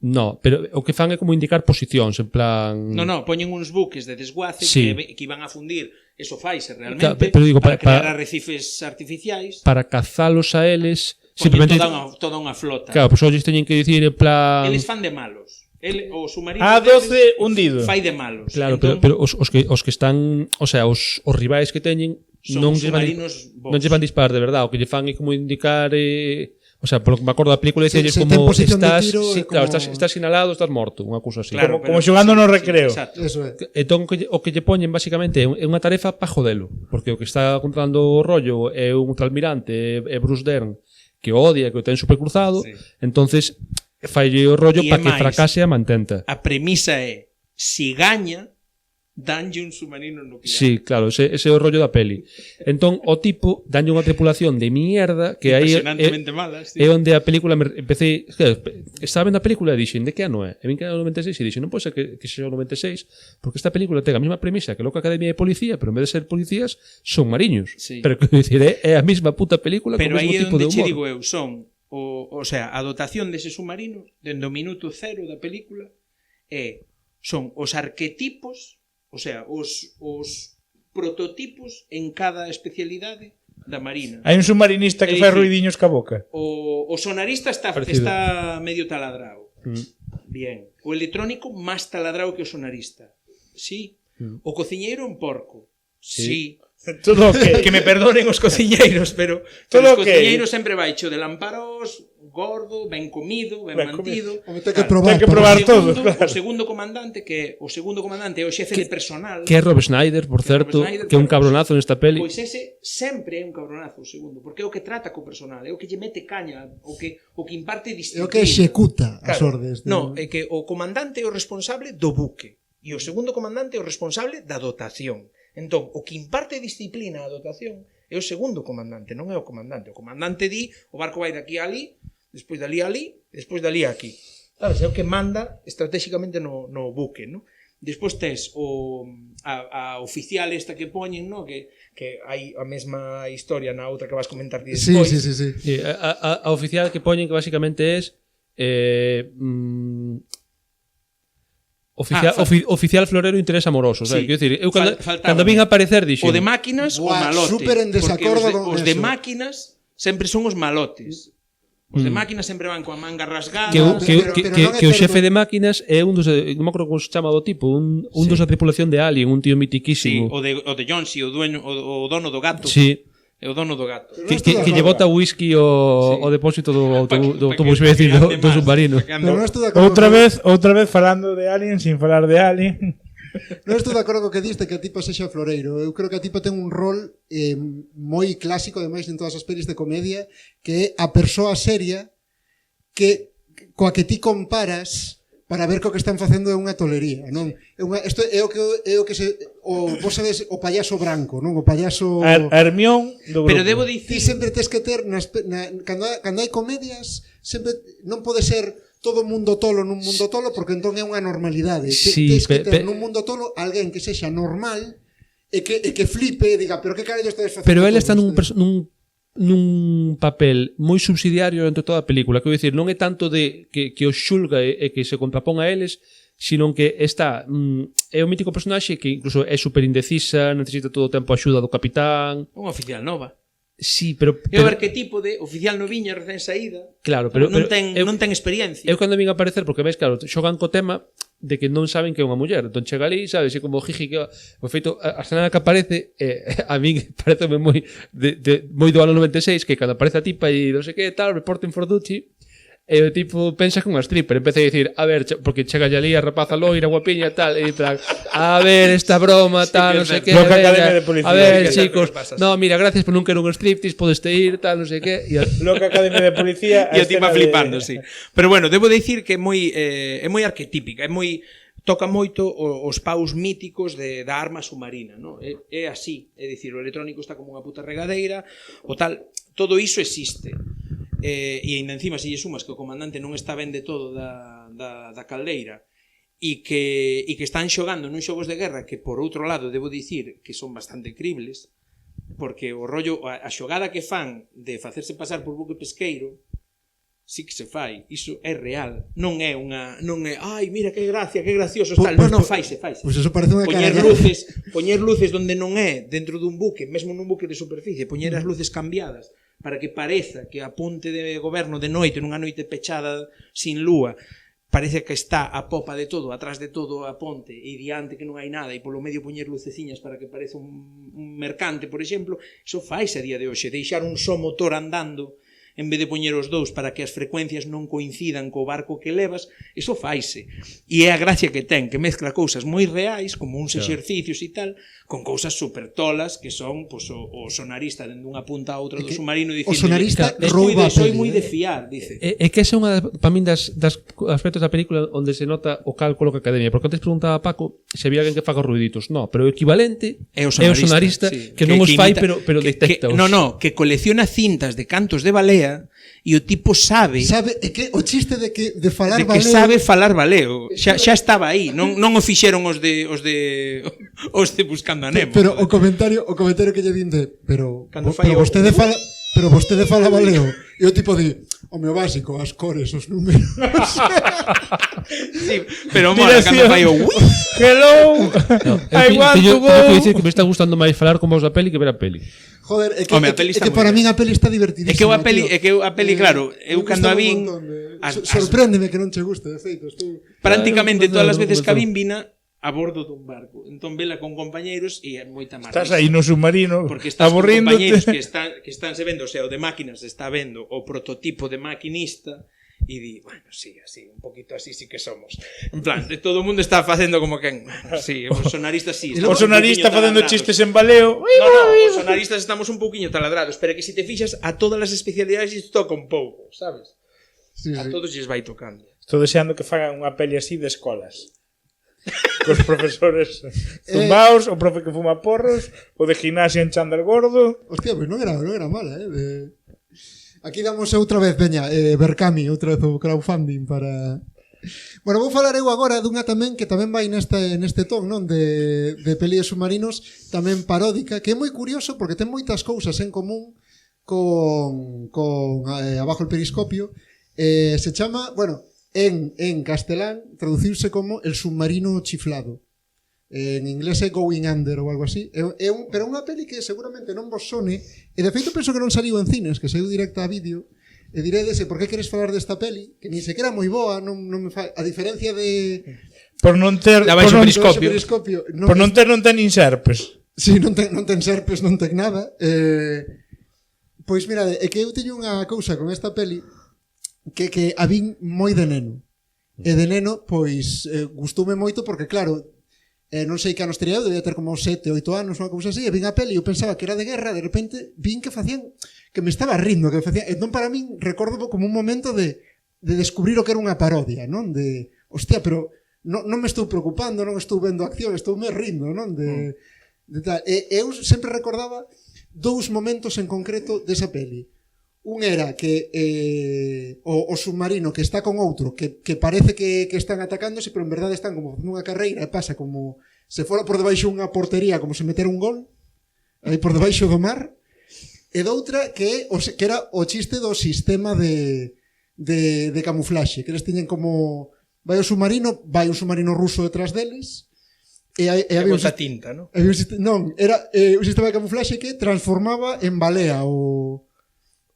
Speaker 2: No, pero o que fan é como indicar posicións, en plan...
Speaker 5: No, poñen uns buques de desguace
Speaker 2: Sí.
Speaker 5: que iban a fundir, eso faise realmente,
Speaker 2: Claro, pero digo,
Speaker 5: para crear
Speaker 2: para-
Speaker 5: arrecifes artificiais,
Speaker 2: Para cazalos a eles,
Speaker 5: simplemente
Speaker 2: simplemente...
Speaker 5: toda unha flota.
Speaker 2: Claro, pois pues, teñen que dicir en plan...
Speaker 5: Eles fan de malos. O submarino
Speaker 4: A12 hundido.
Speaker 5: fai de malos.
Speaker 2: Claro,
Speaker 5: Entón,
Speaker 2: pero os que están, o sea, os rivais que teñen
Speaker 5: son
Speaker 2: non lle van
Speaker 5: submarinos bons.
Speaker 2: non lle van disparar de verdade, o que lle fan é como indicar o sea, polo que me acordo da película
Speaker 3: Se-
Speaker 2: dicelles
Speaker 3: se ten
Speaker 2: como
Speaker 3: posición de
Speaker 2: estás,
Speaker 3: tiro,
Speaker 2: sí,
Speaker 3: é
Speaker 2: claro,
Speaker 3: como-
Speaker 2: estás sinalado, estás morto, unha cousa así.
Speaker 5: Claro,
Speaker 4: Como
Speaker 5: pero-
Speaker 4: xogando no recreo.
Speaker 5: Exacto.
Speaker 3: Eso é.
Speaker 2: Entón o que lle poñen basicamente é unha tarefa para jodelo, porque o que está controlando o rollo é un almirante, é Bruce Dern, que o odia, que o ten supercruzado,
Speaker 5: Sí.
Speaker 2: entonces falle o rollo
Speaker 5: E
Speaker 2: para que
Speaker 5: máis,
Speaker 2: fracase a mantenta.
Speaker 5: A premisa é, si gaña, danlle un submarino nuclear.
Speaker 2: Sí, claro, ese é o rollo da peli. Entón, o tipo danlle unha tripulación de mierda que aí
Speaker 5: Impresionantemente malas.
Speaker 2: é onde a película empecé, estaba vendo a película e dixen, de que ano é? E vin que era o 96 e dixen, non pode ser que sexa o 96, porque esta película ten a mesma premisa que Loca Academia de Policía, pero en vez de ser policías, son mariños.
Speaker 5: Sí.
Speaker 2: Pero quero dicir, é a mesma puta película
Speaker 5: Pero
Speaker 2: co mesmo
Speaker 5: aí é
Speaker 2: tipo de
Speaker 5: onde che
Speaker 2: humor.
Speaker 5: digo eu, son o sea, a dotación dese submarino dende o minuto cero da película son os arquetipos, o sea, os prototipos en cada especialidade da Marina.
Speaker 4: Hai un submarinista que
Speaker 5: É
Speaker 4: fai
Speaker 5: dicir,
Speaker 4: ruidiños ca boca.
Speaker 5: O sonarista está
Speaker 2: Parecido.
Speaker 5: medio taladrado. Bien. O electrónico máis taladrado que o sonarista. Sí. O cociñeiro un porco. Sí.
Speaker 4: Todo o que
Speaker 5: Que me perdonen os cociñeiros, pero
Speaker 4: Todo
Speaker 5: os
Speaker 4: ok.
Speaker 5: cociñeiros sempre baixo de lamparos, gordo, ben comido, ben
Speaker 4: Ben
Speaker 5: mantido.
Speaker 3: Home, ten que probar.
Speaker 4: Ten que
Speaker 3: para-
Speaker 4: probar
Speaker 5: O
Speaker 4: todo,
Speaker 5: segundo,
Speaker 4: claro.
Speaker 5: o segundo comandante é o xefe de personal.
Speaker 2: Que é Rob Schneider, por certo,
Speaker 5: Schneider,
Speaker 2: que é un
Speaker 5: claro.
Speaker 2: cabronazo nesta peli.
Speaker 5: Pois ese sempre é un cabronazo o segundo, porque é o que trata co personal, é o que lle mete caña, o que imparte
Speaker 3: É
Speaker 5: disciplina.
Speaker 3: o que executa as
Speaker 5: Claro.
Speaker 3: ordes.
Speaker 5: No, é que o comandante é o responsable do buque e o segundo comandante é o responsable da dotación. Entón, o que imparte disciplina á dotación é o segundo comandante, non é o comandante. O comandante di, o barco vai daqui a ali, despois dali a ali, despois dali a aquí. Sabes, é o que manda estratégicamente no buque, non? Despois tes a oficial esta que poñen, no? Que hai a mesma historia na outra que vas comentar ti despois.
Speaker 3: Sí.
Speaker 2: A oficial que poñen que basicamente es oficial florero interés amoroso,
Speaker 5: Sí.
Speaker 2: Quero dicir, eu cando
Speaker 5: Faltaba
Speaker 2: vin aparecer dixen,
Speaker 5: o de máquinas, o
Speaker 3: Buah,
Speaker 5: malote.
Speaker 3: súper en desacordo
Speaker 5: porque
Speaker 3: con
Speaker 5: os de
Speaker 3: eso.
Speaker 5: máquinas sempre son os malotes. Os de máquinas sempre van coa manga rasgada.
Speaker 2: que o
Speaker 3: non é
Speaker 2: o
Speaker 3: certo.
Speaker 2: xefe de máquinas é un dos, non me acordo como se chama do tipo, un dos da tripulación de Alien, un tío
Speaker 5: Sí,
Speaker 2: mitiquísimo.
Speaker 5: o de Johnsy, o dono do gato.
Speaker 2: Sí.
Speaker 5: É o dono do gato.
Speaker 2: Que lle bota whisky o depósito do autobús, iba a decir, do submarino.
Speaker 3: Pero non estou de acordo
Speaker 4: Outra vez falando de Alien sin falar de Alien.
Speaker 3: Non estou de acordo co que diste que a tipa sexa floreiro. Eu creo que a tipa ten un rol moi clásico, ademais en todas as pelis de comedia, que é a persoa seria coa que ti comparas para ver que o que están facendo é unha tolería, non? Isto é o que vos sabedes, o payaso branco, non? O payaso
Speaker 4: Hermión do grupo.
Speaker 5: Pero debo
Speaker 3: ti
Speaker 5: dicir,
Speaker 3: sempre tes que ter cando hai comedias, sempre non pode ser todo mundo tolo nun mundo tolo, porque entón é unha normalidade.
Speaker 2: Sí,
Speaker 3: Tes que ter nun mundo tolo alguén que sexa normal e que flipe e diga, pero que carallo estades facendo?
Speaker 2: Pero ele
Speaker 3: todos
Speaker 2: está
Speaker 3: vostedes?"
Speaker 2: nun papel moi subsidiario entre toda a película, quero dicir, non é tanto de que os xulga e que se contrapón a eles, sino que está é un mítico personaxe que incluso é super indecisa, necesita todo o tempo a axuda do capitán.
Speaker 5: unha oficial nova.
Speaker 2: Sí, pero
Speaker 5: É o arquetipo de oficial noviña recén saída.
Speaker 2: claro, pero
Speaker 5: non ten experiencia.
Speaker 2: Eu cando vin aparecer, porque ves, claro, xogan co tema de que non saben que é unha muller. Entón chega ali, sabes, e como jiji que o feito a escena que aparece a min pareceme moi moi do ano 96, que cando aparece a tipa e non sei que tal, reporting for duty, e o tipo pensa que unha stripper, empeza a dicir, a ver, porque chega ali a rapaza loira, guapiña tal, e plan, a ver esta broma tal, non sei que,
Speaker 4: Loca Academia de Policía.
Speaker 2: a ver,
Speaker 5: Sí,
Speaker 2: chicos,
Speaker 5: pasas.
Speaker 2: no, mira, gracias por non quero un striptease, podes ir, tal, non sei que, e
Speaker 4: Loca Academia de Policía.
Speaker 5: E a ti va flipando, sí. Pero bueno, debo dicir que é moi arquetípica, toca moito os paus míticos da arma submarina, no? É así, é dicir, o electrónico está como unha puta regadeira, o tal, todo iso existe. E ainda encima se lle sumas que o comandante non está ben de todo da caldeira e que están xogando nun xogos de guerra que por outro lado debo dicir que son bastante cribles, porque o rollo, a xogada que fan de facerse pasar por buque pesqueiro sí que se fai, iso é real, non é ai, mira que gracia, que gracioso tal, non, faise.
Speaker 3: Pois eso parece unha
Speaker 5: Poñer
Speaker 3: caralla.
Speaker 5: luces donde non é, dentro dun buque, mesmo nun buque de superficie, poñer as luces cambiadas para que pareza que a ponte de goberno de noite, nunha noite pechada sin lúa, parece que está a popa de todo, atrás de todo a ponte e diante que non hai nada e polo medio poñer luceciñas para que parece un mercante, por exemplo, iso faise a día de hoxe, deixar un só motor andando en vez de poñer os dous para que as frecuencias non coincidan co barco que levas, iso faise. E é a gracia que ten, que mezcla cousas moi reais, como uns exercicios e tal, con cousas super tolas, que son pues, o sonarista dende unha punta a outra do submarino dicindo,
Speaker 3: o sonarista rouba a
Speaker 5: soy
Speaker 3: peli,
Speaker 5: moi de fiar, dice.
Speaker 2: É que esa é unha para min das aspectos da película onde se nota o cálculo que a academia, porque antes preguntaba a Paco se había alguén que faga ruiditos. No, pero o equivalente é o sonarista
Speaker 5: sí,
Speaker 2: que non os fai,
Speaker 5: imita,
Speaker 2: pero detecta.
Speaker 5: que colecciona cintas de cantos de balea e o tipo sabe
Speaker 3: É que o chiste de falar
Speaker 5: de que
Speaker 3: baleo
Speaker 5: sabe falar baleo. Xa estaba aí, non o fixeron os de Buscando a Nemo.
Speaker 3: Pero o comentario que lle din pero vostede fala baleo. E o tipo di, o meu básico, as cores, os números.
Speaker 5: Sí, pero mola cando fai o
Speaker 4: Hello, I want to go.
Speaker 2: Teño que dicir que me está gustando máis falar con vos da peli que ver a peli.
Speaker 3: Joder, é que,
Speaker 5: Home, a peli está
Speaker 3: é que
Speaker 5: moi
Speaker 3: para
Speaker 5: ben.
Speaker 3: min a peli está divertidísima.
Speaker 5: É que a peli, claro, eu cando a vin
Speaker 3: sorpréndeme que non che guste, de feito, estou
Speaker 5: prácticamente todas as veces que a vin vina a bordo dun barco. Entón vela con compañeiros e é moita máis.
Speaker 4: Estás aí no submarino
Speaker 5: porque estás con
Speaker 4: aburríndote.
Speaker 5: compañeiros que están se vendo, o sea, o de máquinas está vendo o prototipo de maquinista e di, bueno, sí, así, un poquito así sí que somos. En plan, todo o mundo está facendo como que, bueno, sí, os sonaristas sí.
Speaker 4: O sonarista facendo chistes en baleo.
Speaker 5: Os sonaristas estamos un pouquiño taladrados, pero que se te fixas a todas as especialidades isto toca un pouco, sabes?
Speaker 3: Sí,
Speaker 5: A todos lles vai tocando.
Speaker 4: Estou deseando que fagan unha peli así de escolas. Cos profesores zumbaos, o profe que fuma porros, o de gimnasia en chándal gordo.
Speaker 3: Hostia, pois non era mala, Aquí damos outra vez, veña, Berkami, outra vez o crowdfunding para... Bueno, vou falar eu agora dunha tamén que tamén vai neste ton, non? De peli de submarinos, tamén paródica, que é moi curioso porque ten moitas cousas en común con Abajo el periscopio. Se chama, bueno, en castelán traduciuse como El submarino chiflado. En inglés é Going Under ou algo así. Pero é unha peli que seguramente non vos sone, e de feito penso que non saliu en cines, que saiu directa a vídeo, e diredese por que queres falar desta peli, que ni sequera moi boa, non me fai, a diferencia de...
Speaker 4: Por non ter...
Speaker 5: Da baixo periscopio.
Speaker 4: Por non ten nin serpes.
Speaker 3: Sí, non ten serpes, non ten nada. Pois mira, é que eu teño unha cousa con esta peli que a vin moi de neno. E de neno, pois, gustoume moito porque, claro, non sei que anos teria eu, debía ter como 7, 8 anos, unha cousa así, e vin a peli e eu pensaba que era de guerra, de repente vin que facían, que me estaba rindo, que facían, entón para min recordo como un momento de descubrir o que era unha parodia, non? De, hostia, pero non me estou preocupando, non estou vendo acción, estou me rindo, non? De tal. E eu sempre recordaba dous momentos en concreto desa peli. Un era que o submarino que está con outro que parece que están atacándose, pero en verdade están como nunha carreira e pasa como se fora por debaixo unha portería, como se metera un gol aí por debaixo do mar. E doutra que era o chiste do sistema de camuflaxe, que eles tiñen como vai un submarino ruso detrás deles e había un
Speaker 5: tinta, ¿no?
Speaker 3: Non, era un sistema de camuflaxe que transformaba en balea o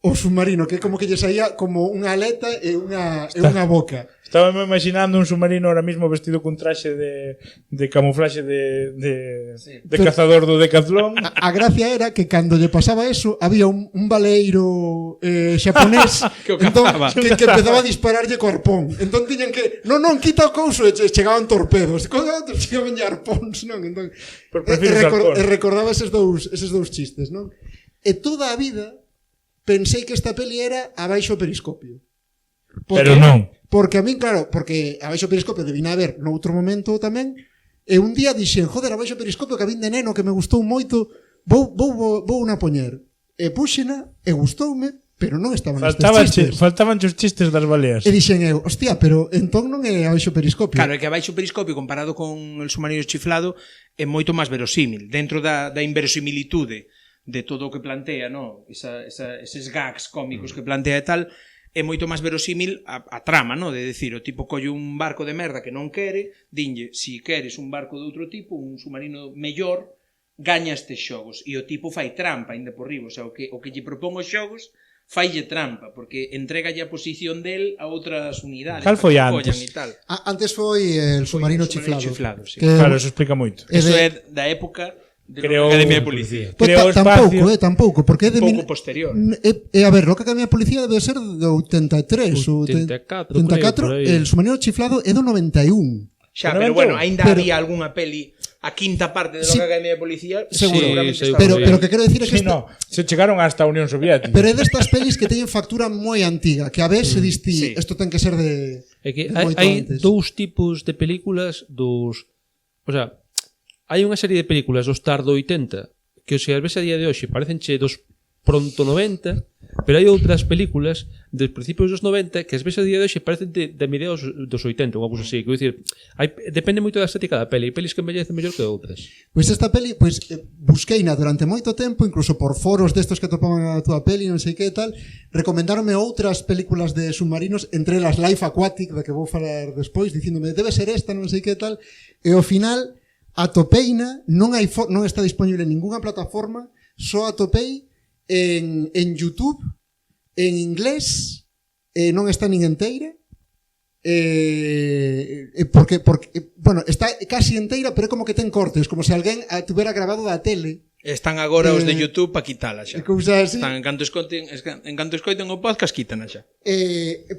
Speaker 3: submarino, que como que lle saía como unha aleta e unha boca.
Speaker 4: Estaba me imaginando un submarino ahora mismo vestido cun traxe de camuflaxe de cazador do Decathlon.
Speaker 3: A gracia era que cando lle pasaba eso, había un baleeiro xaponés
Speaker 5: que
Speaker 3: empezaba a dispararlle co arpón. Entón tiñan que, non, quita o couso, e chegaban torpedos. Con outros chegaban arpóns, non? Entón, e recordaba eses dous chistes, non? E toda a vida pensei que esta peli era Abaixo o periscopio.
Speaker 4: Pero non.
Speaker 3: Porque a min, claro, porque Abaixo o periscopio devina ver noutro momento tamén, e un día dixen, joder, Abaixo o periscopio que a vin de neno, que me gustou moito, vou na poñer. E puxena, e gustoume, pero non estaban estes chistes.
Speaker 4: Faltaban os chistes das baleas.
Speaker 3: E dixen eu, hostia, pero entón non é Abaixo o periscopio.
Speaker 5: Claro, é que Abaixo o periscopio comparado con El submarino chiflado é moito máis verosímil, dentro da inverosimilitude de todo o que plantea, no? Eses gags cómicos que plantea e tal, é moito máis verosímil a trama, no? De decir, o tipo colle un barco de merda que non quere, dinlle, si queres un barco de outro tipo, un submarino mellor, gaña estes xogos. E o tipo fai trampa, ainda por riba, o sea, o que lle propón os xogos, faille trampa, porque entregalle a posición del a outras unidades.
Speaker 4: Cal foi antes?
Speaker 3: Antes foi El submarino chiflado.
Speaker 5: Sí.
Speaker 4: Claro, eso explica moito.
Speaker 5: Eso é da época de Academia de Policía.
Speaker 4: Creou
Speaker 3: tampouco, porque é de
Speaker 5: pouco posterior.
Speaker 3: A ver, Loca Academia de Policía debe ser de 83 ou 84, El submarino chiflado é do 91.
Speaker 5: Xa, pero bueno, ainda había algunha peli a quinta parte de Loca Academia de Policía, seguramente estaba.
Speaker 3: Pero que quero decir é que
Speaker 4: se chegaron hasta a Unión Soviética.
Speaker 3: Pero é destas pelis que teñen factura moi antiga, que a vez se distí, isto ten que ser de
Speaker 2: é que hai dous tipos de películas dos, o sea, hai unha serie de películas dos tardo 80 que se as ves a día de hoxe parecenche dos pronto 90, pero hai outras películas dos principios dos 90 que as ves a día de hoxe parecen de mediados dos 80, unha cousa así, que dicir, depende moito da estética da peli, hai pelis que envellecen mellor que outras.
Speaker 3: Pois esta peli, busqueina durante moito tempo, incluso por foros destos que topaban a túa peli, non sei que tal, recomendaronme outras películas de submarinos, entre elas Life Aquatic, da que vou falar despois, dicíndome, debe ser esta, non sei que tal, e ao final atopeina, non está disponible en ninguna plataforma, só atopei en YouTube, en inglés, non está nin enteira, porque bueno, está casi enteira, pero é como que ten cortes, como se alguén a tuvera grabado da tele.
Speaker 5: Están agora os de YouTube para quitala xa.
Speaker 3: Están
Speaker 5: en canto escoiten o podcast, quítana xa.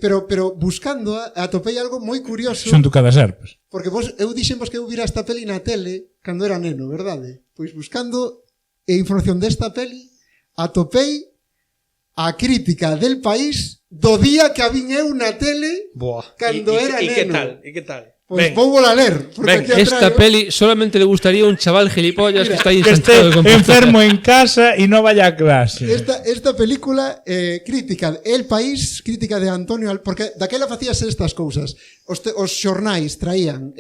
Speaker 3: Pero buscando atopei algo moi curioso.
Speaker 4: Son ducadas serpes.
Speaker 3: Porque eu dixenvos que eu vira esta peli na tele cando era neno, verdade? Pois buscando información desta peli, atopei a crítica del País do día que a vin eu na tele cando era neno.
Speaker 5: E que tal?
Speaker 3: Pois póngola a ler.
Speaker 5: Ven,
Speaker 2: Esta peli solamente le gustaría a un chaval gilipollas que está ahí en
Speaker 4: Que esté
Speaker 2: Santiago de Compostela.
Speaker 4: enfermo en casa y no vaya a clase.
Speaker 3: Esta película crítica El País, crítica de Antonio porque daquela facíase estas cousas. Os xornais traían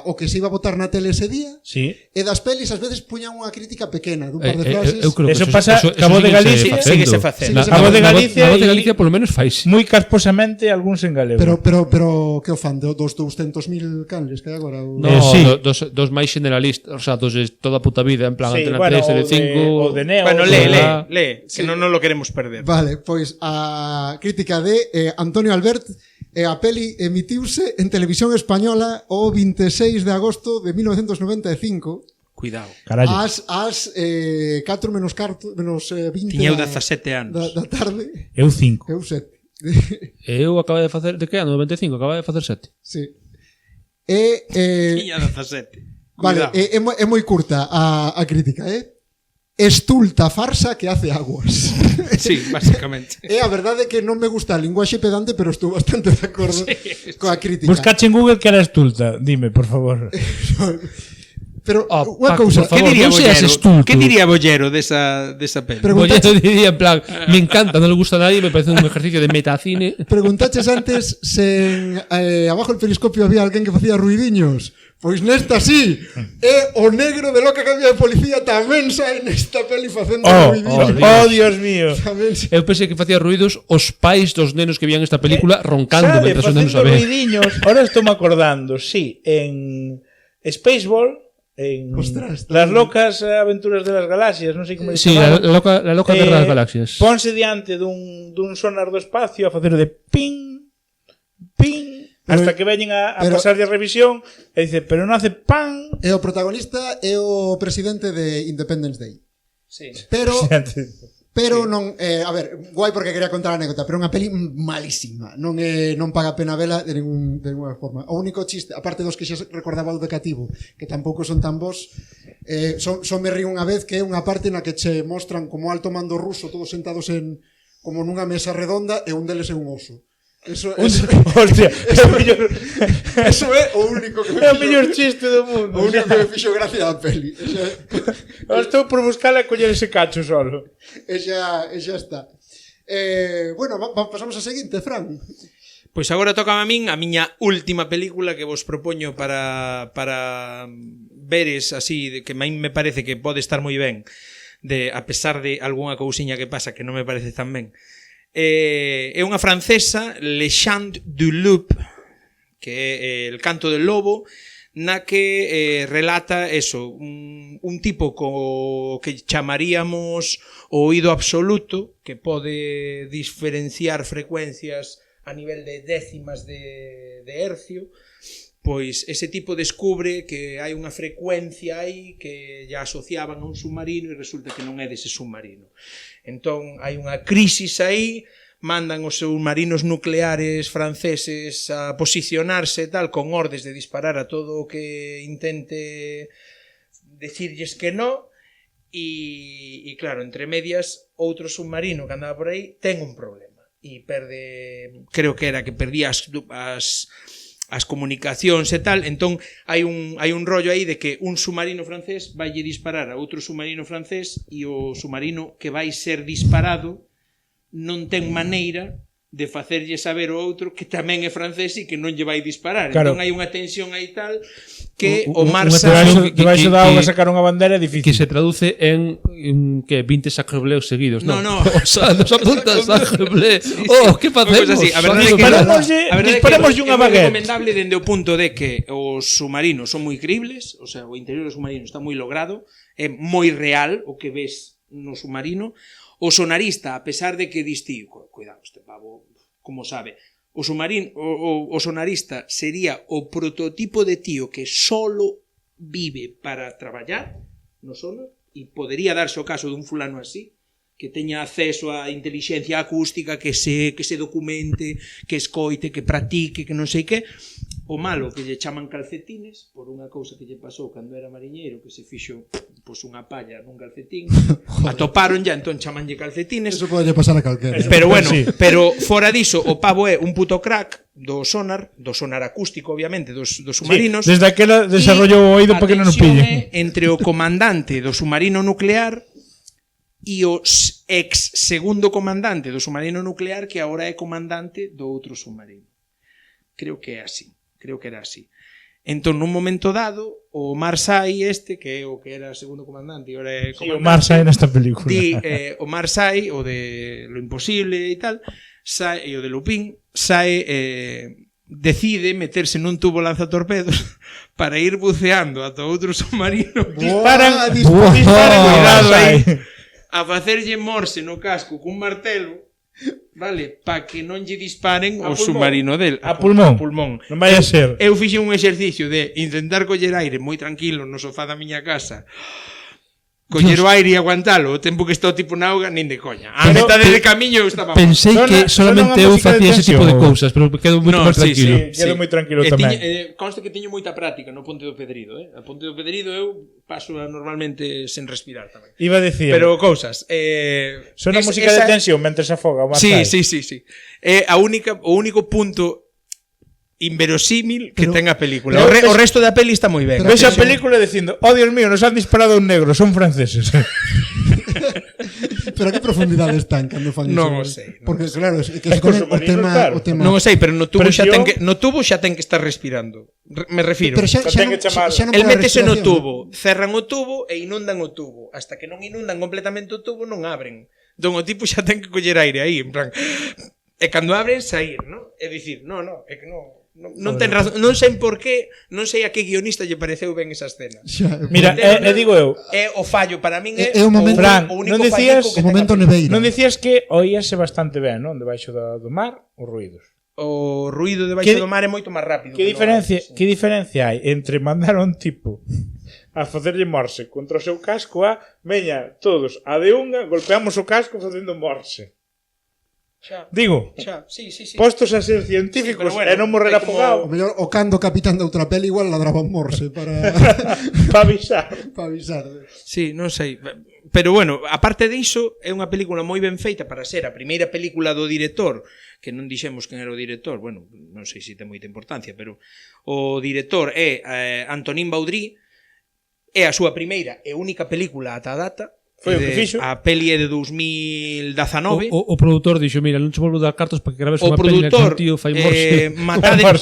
Speaker 3: o que se iba a botar na tele ese día,
Speaker 4: Sí.
Speaker 3: e das pelis ás veces puñan unha crítica pequena dun par de frases.
Speaker 2: Eu creo que
Speaker 4: Eso pasa, Cabo de Galicia,
Speaker 5: síguese facendo.
Speaker 4: Cabo de Galicia
Speaker 2: Cabo de
Speaker 4: e-
Speaker 2: Galicia polo menos faise.
Speaker 4: Moi casposamente algúns en galego.
Speaker 3: Pero que o fan dos 200.000 canles que hai agora?
Speaker 2: No,
Speaker 4: sí.
Speaker 2: dos máis generalistas, o sea, dos de toda a puta vida, en plan
Speaker 4: Sí,
Speaker 2: Antena
Speaker 4: bueno,
Speaker 2: 3, Tele5.
Speaker 4: o de Neo.
Speaker 5: Bueno,
Speaker 4: o de-
Speaker 5: lee, que non lo queremos perder.
Speaker 3: Vale, pois a crítica de Antonio Albert a peli emitiuse en televisión española o 26 de agosto de 1995
Speaker 5: Cuidado.
Speaker 4: Carallo.
Speaker 3: ás 4 menos 20
Speaker 5: Tiñeu 17 anos.
Speaker 3: da tarde.
Speaker 4: Eu 5.
Speaker 3: Eu 7.
Speaker 2: Eu acabo de facer, de que ano? 95, acaba de facer 7.
Speaker 3: Sí. E
Speaker 5: Tiña 17.
Speaker 3: vale,
Speaker 5: Cuidado.
Speaker 3: é moi curta a crítica, estulta farsa que hace aguas.
Speaker 5: Sí, básicamente.
Speaker 3: É a verdade que non me gusta a linguaxe pedante, pero estou bastante de acordo coa crítica.
Speaker 4: Buscache en Google que era estulta. Dime, por favor.
Speaker 3: Pero
Speaker 2: Oh,
Speaker 3: unha
Speaker 2: Paco,
Speaker 3: cousa,
Speaker 2: por
Speaker 5: Que
Speaker 2: favor,
Speaker 5: diría
Speaker 2: non seas
Speaker 5: Bollero?
Speaker 2: estulto.
Speaker 5: Que diría Bollero desa peli?
Speaker 3: Pregunta-
Speaker 2: Bollero diría en plan, me encanta, non le gusta a nadie, me parece un ejercicio de metacine.
Speaker 3: preguntaches antes se abajo del periscopio había alguén que facía ruidiños. Pois nesta sí. E o negro de Loca Academia de Policía tamén sae nesta peli facendo ruidiños.
Speaker 4: Dios mío.
Speaker 3: Tamén sae.
Speaker 2: Eu pensei que facía ruidos os pais dos nenos que vían esta película roncando
Speaker 4: Sabe,
Speaker 2: mentras os nenos a
Speaker 4: facendo
Speaker 2: ven.
Speaker 4: ruidiños. Ahora estou me acordando, sí, en Spaceball, en
Speaker 3: Ostras,
Speaker 4: Las locas aventuras de las galaxias, non sei como se
Speaker 2: Sí,
Speaker 4: chamaba.
Speaker 2: la loca guerra das galaxias.
Speaker 4: Ponse diante dun sonar do espacio a facer de ping, ping,
Speaker 3: Pero-
Speaker 4: hasta que veñen a
Speaker 3: pero-
Speaker 4: pasar de revisión e dice, pero non hace pan.
Speaker 3: E o protagonista é o presidente de Independence Day.
Speaker 5: Sí.
Speaker 3: Pero non, a ver, guai porque quería contar a anécdota, pero é unha peli malísima. Non paga a pena vela de ninguna forma. O único chiste, aparte dos que xa recordaba o de Cativo, que tampouco son tan bons, son me río unha vez que é unha parte na que che mostran como alto mando ruso todos sentados como nunha mesa redonda e un deles é un oso. Eso
Speaker 4: Hostia, é o mellor,
Speaker 3: eso é o único que me
Speaker 4: é o
Speaker 3: fixo-
Speaker 4: mellor chiste do mundo.
Speaker 3: o único que me fixo gracia da peli.
Speaker 4: Ahora estou por buscarla e coller ese cacho solo.
Speaker 3: E xa está. Bueno, pasamos a seguinte, Fran.
Speaker 5: Pois agora toca a min a miña última película que vos propoño para veres así, de que a min me parece que pode estar moi ben, a pesar de algunha cousiña que pasa que non me parece tan ben. É unha francesa, Le Chant du Loup, que é El canto del lobo, na que relata eso, un tipo que chamaríamos o oído absoluto, que pode diferenciar frecuencias a nivel de décimas de hercio, pois ese tipo descubre que hai unha frecuencia aí que ya asociaban a un submarino e resulta que non é dese submarino. Entón, hai unha crisis aí, mandan os submarinos nucleares franceses a posicionarse tal, con ordes de disparar a todo o que intente decirlles que no, e claro, entre medias, outro submarino que andaba por aí ten un problema, e perde, creo que era que perdía as comunicacións e tal, entón hai un rollo aí de que un submarino francés vaille disparar a outro submarino francés e o submarino que vai ser disparado non ten maneira de facerlle saber ao outro que tamén é francés e que non lle vai disparar.
Speaker 4: Claro.
Speaker 5: Entón hai unha tensión aí tal que o
Speaker 2: Unha
Speaker 5: mar
Speaker 2: tensión
Speaker 4: Debaixo da auga sacar unha bandera é
Speaker 2: Que
Speaker 4: difícil.
Speaker 2: se traduce en que 20 sacrebleus seguidos,
Speaker 5: No,
Speaker 2: ¿no?
Speaker 5: no.
Speaker 2: O sea, nos apunta sacreble. Oh, que facemos?
Speaker 5: Así. A verdade é que
Speaker 4: Disparémoslle unha
Speaker 5: é moi
Speaker 4: baguette.
Speaker 5: recomendable dende o punto de que os submarinos son moi cribles, o sea, o interior do submarino está moi logrado, é moi real o que ves no submarino. O sonarista, a pesar de que distío, cuidado, este pavo, como sabe, o sonarista sería o prototipo de tío que solo vive para traballar no sonar, e podería darse o caso dun fulano así, que teña acceso á intelixencia acústica, que se documente, que escoite, que practique, que non sei que. O malo que lle chaman calcetines por unha cousa que lle pasou cando era mariñeiro, que se fixo pois unha palla nun calcetín. Atoparon ya, entón chamanlle calcetines.
Speaker 3: Eso pode pasar a calquera.
Speaker 5: Pero bueno,
Speaker 4: Sí.
Speaker 5: pero fora diso, o pavo é un puto crack do sonar acústico, obviamente, dos submarinos.
Speaker 4: Sí, desde aquela desarrollou o oído para que non o
Speaker 5: pillen.
Speaker 4: pillen.
Speaker 5: Entre o comandante do submarino nuclear e o ex segundo comandante do submarino nuclear, que agora é comandante do outro submarino. Creo que é así. Creo que era así. Entón, nun momento dado, o Marsai que é o que era segundo comandante e agora é comandante.
Speaker 4: Sí, o Marsai nesta película.
Speaker 5: O Marsai, o de Lo Imposible e tal, e o de Lupin, decide meterse nun tubo lanzatorpedos para ir buceando ata outro submarino.
Speaker 4: Disparan,
Speaker 5: Cuidado aí. A facerlle morse no casco cun martelo, vale, para que non lle disparen o submarino del.
Speaker 4: A pulmón.
Speaker 5: pulmón.
Speaker 4: Non vai a ser.
Speaker 5: Eu fixe un exercicio de intentar coller aire moi tranquilo no sofá da miña casa, coller o aire e aguantalo o tempo que estou tipo na auga, nin de coña. A metade de camiño eu estaba
Speaker 2: Pensei que solamente eu facía ese tipo de cousas, pero quedo moito máis tranquilo.
Speaker 4: Quedo moi tranquilo tamén.
Speaker 5: Consta que teño moita práctica no Ponte do Pedrido, A Ponte do Pedrido eu paso normalmente sen respirar tamén.
Speaker 4: Iba a decir.
Speaker 5: Pero cousas,
Speaker 4: Sona música de tensión mentre se afoga o Marsai.
Speaker 5: Sí. É o único punto inverosímil que ten a película. O resto da peli está moi ben.
Speaker 4: Ves a película dicindo, oh Dios mío, nos han disparado un negro, son franceses.
Speaker 3: Pero a que profundidade están cando fan iso?
Speaker 5: Non o sei.
Speaker 3: Porque claro, é que
Speaker 4: É
Speaker 3: se
Speaker 4: que os
Speaker 3: o
Speaker 4: submarinos,
Speaker 3: tema
Speaker 5: Non o sei, pero no tubo
Speaker 4: Presión.
Speaker 5: xa ten que estar respirando. Me refiro.
Speaker 3: Pero xa
Speaker 4: Ten
Speaker 3: non,
Speaker 4: que chamar-
Speaker 3: xa non
Speaker 5: El
Speaker 3: para a
Speaker 5: métese no
Speaker 3: respiración,
Speaker 5: tubo, cerran o tubo e inundan o tubo. Hasta que non inundan completamente o tubo, non abren. Entón o tipo xa ten que coller aire aí, en plan. E cando abren, sair, ¿no? É dicir, é que non ten razón, non sei por qué, non sei a que guionista lle pareceu ben esa escena.
Speaker 3: Xa,
Speaker 4: Mira, digo eu,
Speaker 5: É o fallo para min é
Speaker 3: É o momento-
Speaker 4: Fran,
Speaker 5: o único
Speaker 4: non dicías-
Speaker 5: fallico que
Speaker 3: o
Speaker 5: ten a
Speaker 3: momento
Speaker 5: película.
Speaker 3: neveira.
Speaker 4: non dicías que oíase bastante ben, non? Debaixo do mar, os ruidos.
Speaker 5: O ruido debaixo
Speaker 4: Que-
Speaker 5: do mar é moito máis rápido.
Speaker 4: Que
Speaker 5: no
Speaker 4: diferencia,
Speaker 5: ar, sí.
Speaker 4: que diferencia hai entre mandar a un tipo a facerlle morse contra o seu casco a veña, todos, a de unha, golpeamos o casco facendo morse.
Speaker 5: Xa,
Speaker 4: Digo,
Speaker 5: sí.
Speaker 4: postos a ser científicos
Speaker 5: Sí, pero bueno,
Speaker 4: e non morrer
Speaker 5: é como-
Speaker 3: O
Speaker 4: afogado
Speaker 3: mellor o cando capitán da outra peli igual ladraba un morse para
Speaker 4: para avisar.
Speaker 3: para avisar.
Speaker 5: Sí, non sei. Pero bueno, aparte diso, é unha película moi ben feita para ser a primeira película do director, que non dixemos quen era o director, bueno, non sei se ten moita importancia, pero o director é Antonin Baudry, é a súa primeira e única película ata a data.
Speaker 4: Foi o que fixo.
Speaker 5: A peli é de 2019.
Speaker 2: O produtor dixo, mira, non che volvo dar cartos para que grabes
Speaker 5: O
Speaker 2: unha peli na que
Speaker 5: produtor
Speaker 2: un tío fai morse.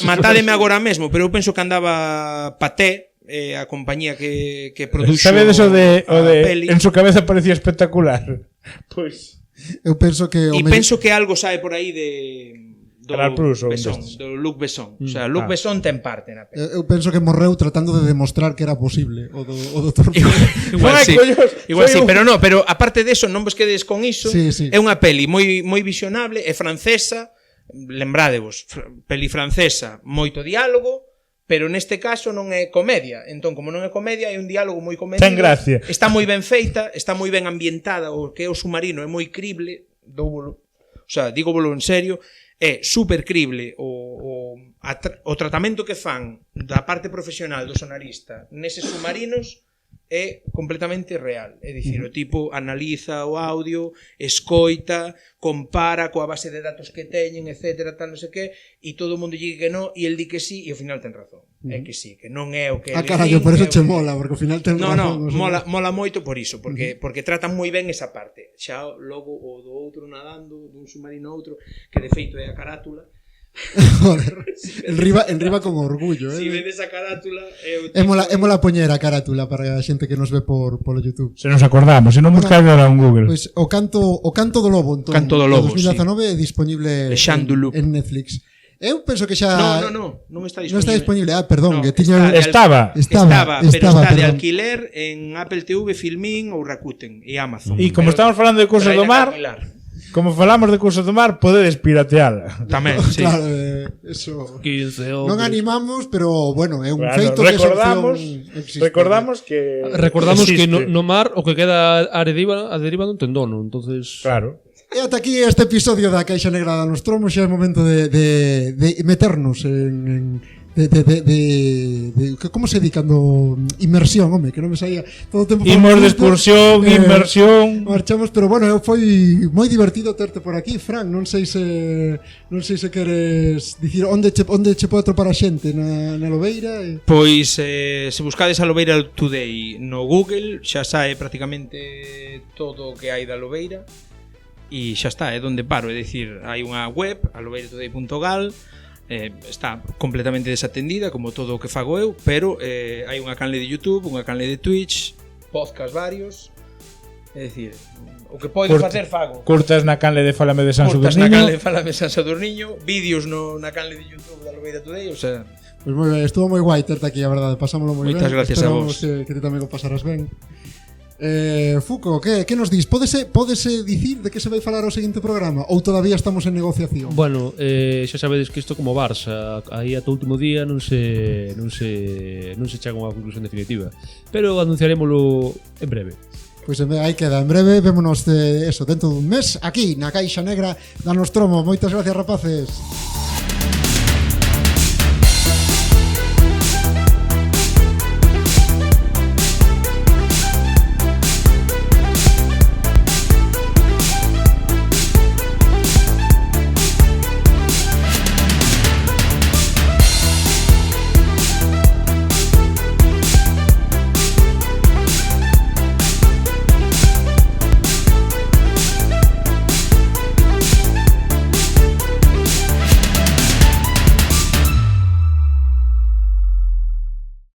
Speaker 5: matádeme agora mesmo, pero eu penso que andaba Paté, a compañía que produxo
Speaker 4: Sabedes o de
Speaker 5: a peli.
Speaker 4: en su cabeza parecía espectacular. Pois
Speaker 3: Eu penso que
Speaker 5: E penso que algo sae por aí do
Speaker 4: Canal Plus ou un
Speaker 5: Besson,
Speaker 4: destes.
Speaker 5: do Luc Besson. O sea, Luc Besson ten parte na peli.
Speaker 3: eu penso que morreu tratando de demostrar que era posible o do torpedo.
Speaker 5: Igual
Speaker 4: Ai,
Speaker 5: sí,
Speaker 4: collos,
Speaker 5: igual
Speaker 4: foi
Speaker 5: sí,
Speaker 4: un-
Speaker 5: pero aparte deso non vos quedes con iso.
Speaker 3: Sí, sí.
Speaker 5: É unha peli moi visionable, é francesa, lembrádevos, peli francesa, moito diálogo, pero neste caso non é comedia. Entón, como non é comedia, é un diálogo moi comedido.
Speaker 4: Ten gracia.
Speaker 5: Está moi ben feita, está moi ben ambientada, o que é o submarino é moi crible, dígolo en serio, é super crible o tratamento que fan da parte profesional do sonarista neses submarinos é completamente real. É dicir, o tipo analiza o audio, escoita, compara coa base de datos que teñen, etcétera, tal, non sei que, e todo o mundo lle di que non, e el di que sí, e ao final ten razón. É que sí, que non é o que...
Speaker 3: Ah, carallo, por eso che mola, porque ao final ten
Speaker 5: No,
Speaker 3: razón.
Speaker 5: mola moito por iso, porque tratan moi ben esa parte. Xa logo o do outro nadando, dun submarino a outro, que de feito é a carátula.
Speaker 3: Joder. En riba con orgullo,
Speaker 5: Si vedes a carátula, é o
Speaker 3: É mola poñer a carátula para a xente que nos ve polo YouTube.
Speaker 4: se nos acordamos, se non buscáis ahora un Google.
Speaker 3: Pois o canto do lobo, entón,
Speaker 5: Canto do lobo,
Speaker 3: 2019 é disponible
Speaker 5: De Jean Duluth.
Speaker 3: en Netflix. Eu penso que xa
Speaker 5: non está disponible.
Speaker 3: non está disponible. Ah, perdón,
Speaker 5: No,
Speaker 3: que tiña
Speaker 4: Estaba.
Speaker 5: Estaba, pero está de
Speaker 3: perdón.
Speaker 5: alquiler en Apple TV, Filmin ou Rakuten e Amazon.
Speaker 4: E como
Speaker 5: Pero
Speaker 4: estamos falando de cousas
Speaker 5: traela
Speaker 4: do mar,
Speaker 5: que alquilar.
Speaker 4: Como falamos de Cursos do Mar, podedes pirateala.
Speaker 5: Tamén, sí.
Speaker 3: Claro, eso
Speaker 2: 15
Speaker 3: non
Speaker 2: hombres.
Speaker 3: animamos, pero bueno, é un
Speaker 4: Claro,
Speaker 3: feito que esa
Speaker 4: recordamos,
Speaker 3: opción existe.
Speaker 4: recordamos que
Speaker 2: Recordamos que
Speaker 4: existe.
Speaker 2: no mar o que queda a deriva non ten dono, entonces
Speaker 4: Claro.
Speaker 3: E ata aquí este episodio da Caixa Negra da Nostromo. Xa é momento de meternos en como se di cando inmersión, home, que non me saía todo o tempo.
Speaker 4: Imos de excursión, inmersión.
Speaker 3: Marchamos, pero bueno, foi moi divertido terte por aquí, Fran. Non sei se queres dicir onde che pode atopar a xente na Lobeira.
Speaker 5: Pois se buscades a Lobeira Today no Google, xa sae prácticamente todo o que hai da Lobeira. E xa está, é donde paro, é dicir, hai unha web, alobeiratoday.gal, está completamente desatendida como todo o que fago eu, pero hai unha canle de YouTube, unha canle de Twitch, podcast varios, é dicir, o que podes facer fago.
Speaker 4: Curtas na canle de Fálame de San
Speaker 5: Curtas na
Speaker 4: Sadurniño.
Speaker 5: canle de Fálame San Sadurniño, vídeos na canle de YouTube da Lobeira Today, o sea,
Speaker 3: Pois moi ben, estuvo moi guai terte aquí, a verdade, pasámolo moi ben.
Speaker 5: Moitas gracias a vos.
Speaker 3: Que ti tamén o pasaras ben. Fuco, que nos dis? Pódese dicir de que se vai falar o seguinte programa? Ou todavía estamos en negociación?
Speaker 2: Bueno, xa sabedes que isto como Barça, aí ata o último día non se chega a unha conclusión definitiva, pero anunciarémolo en breve.
Speaker 3: Pois aí queda, en breve vémonos dentro dun mes aquí na Caixa Negra da Nostromo. Moitas gracias, rapaces.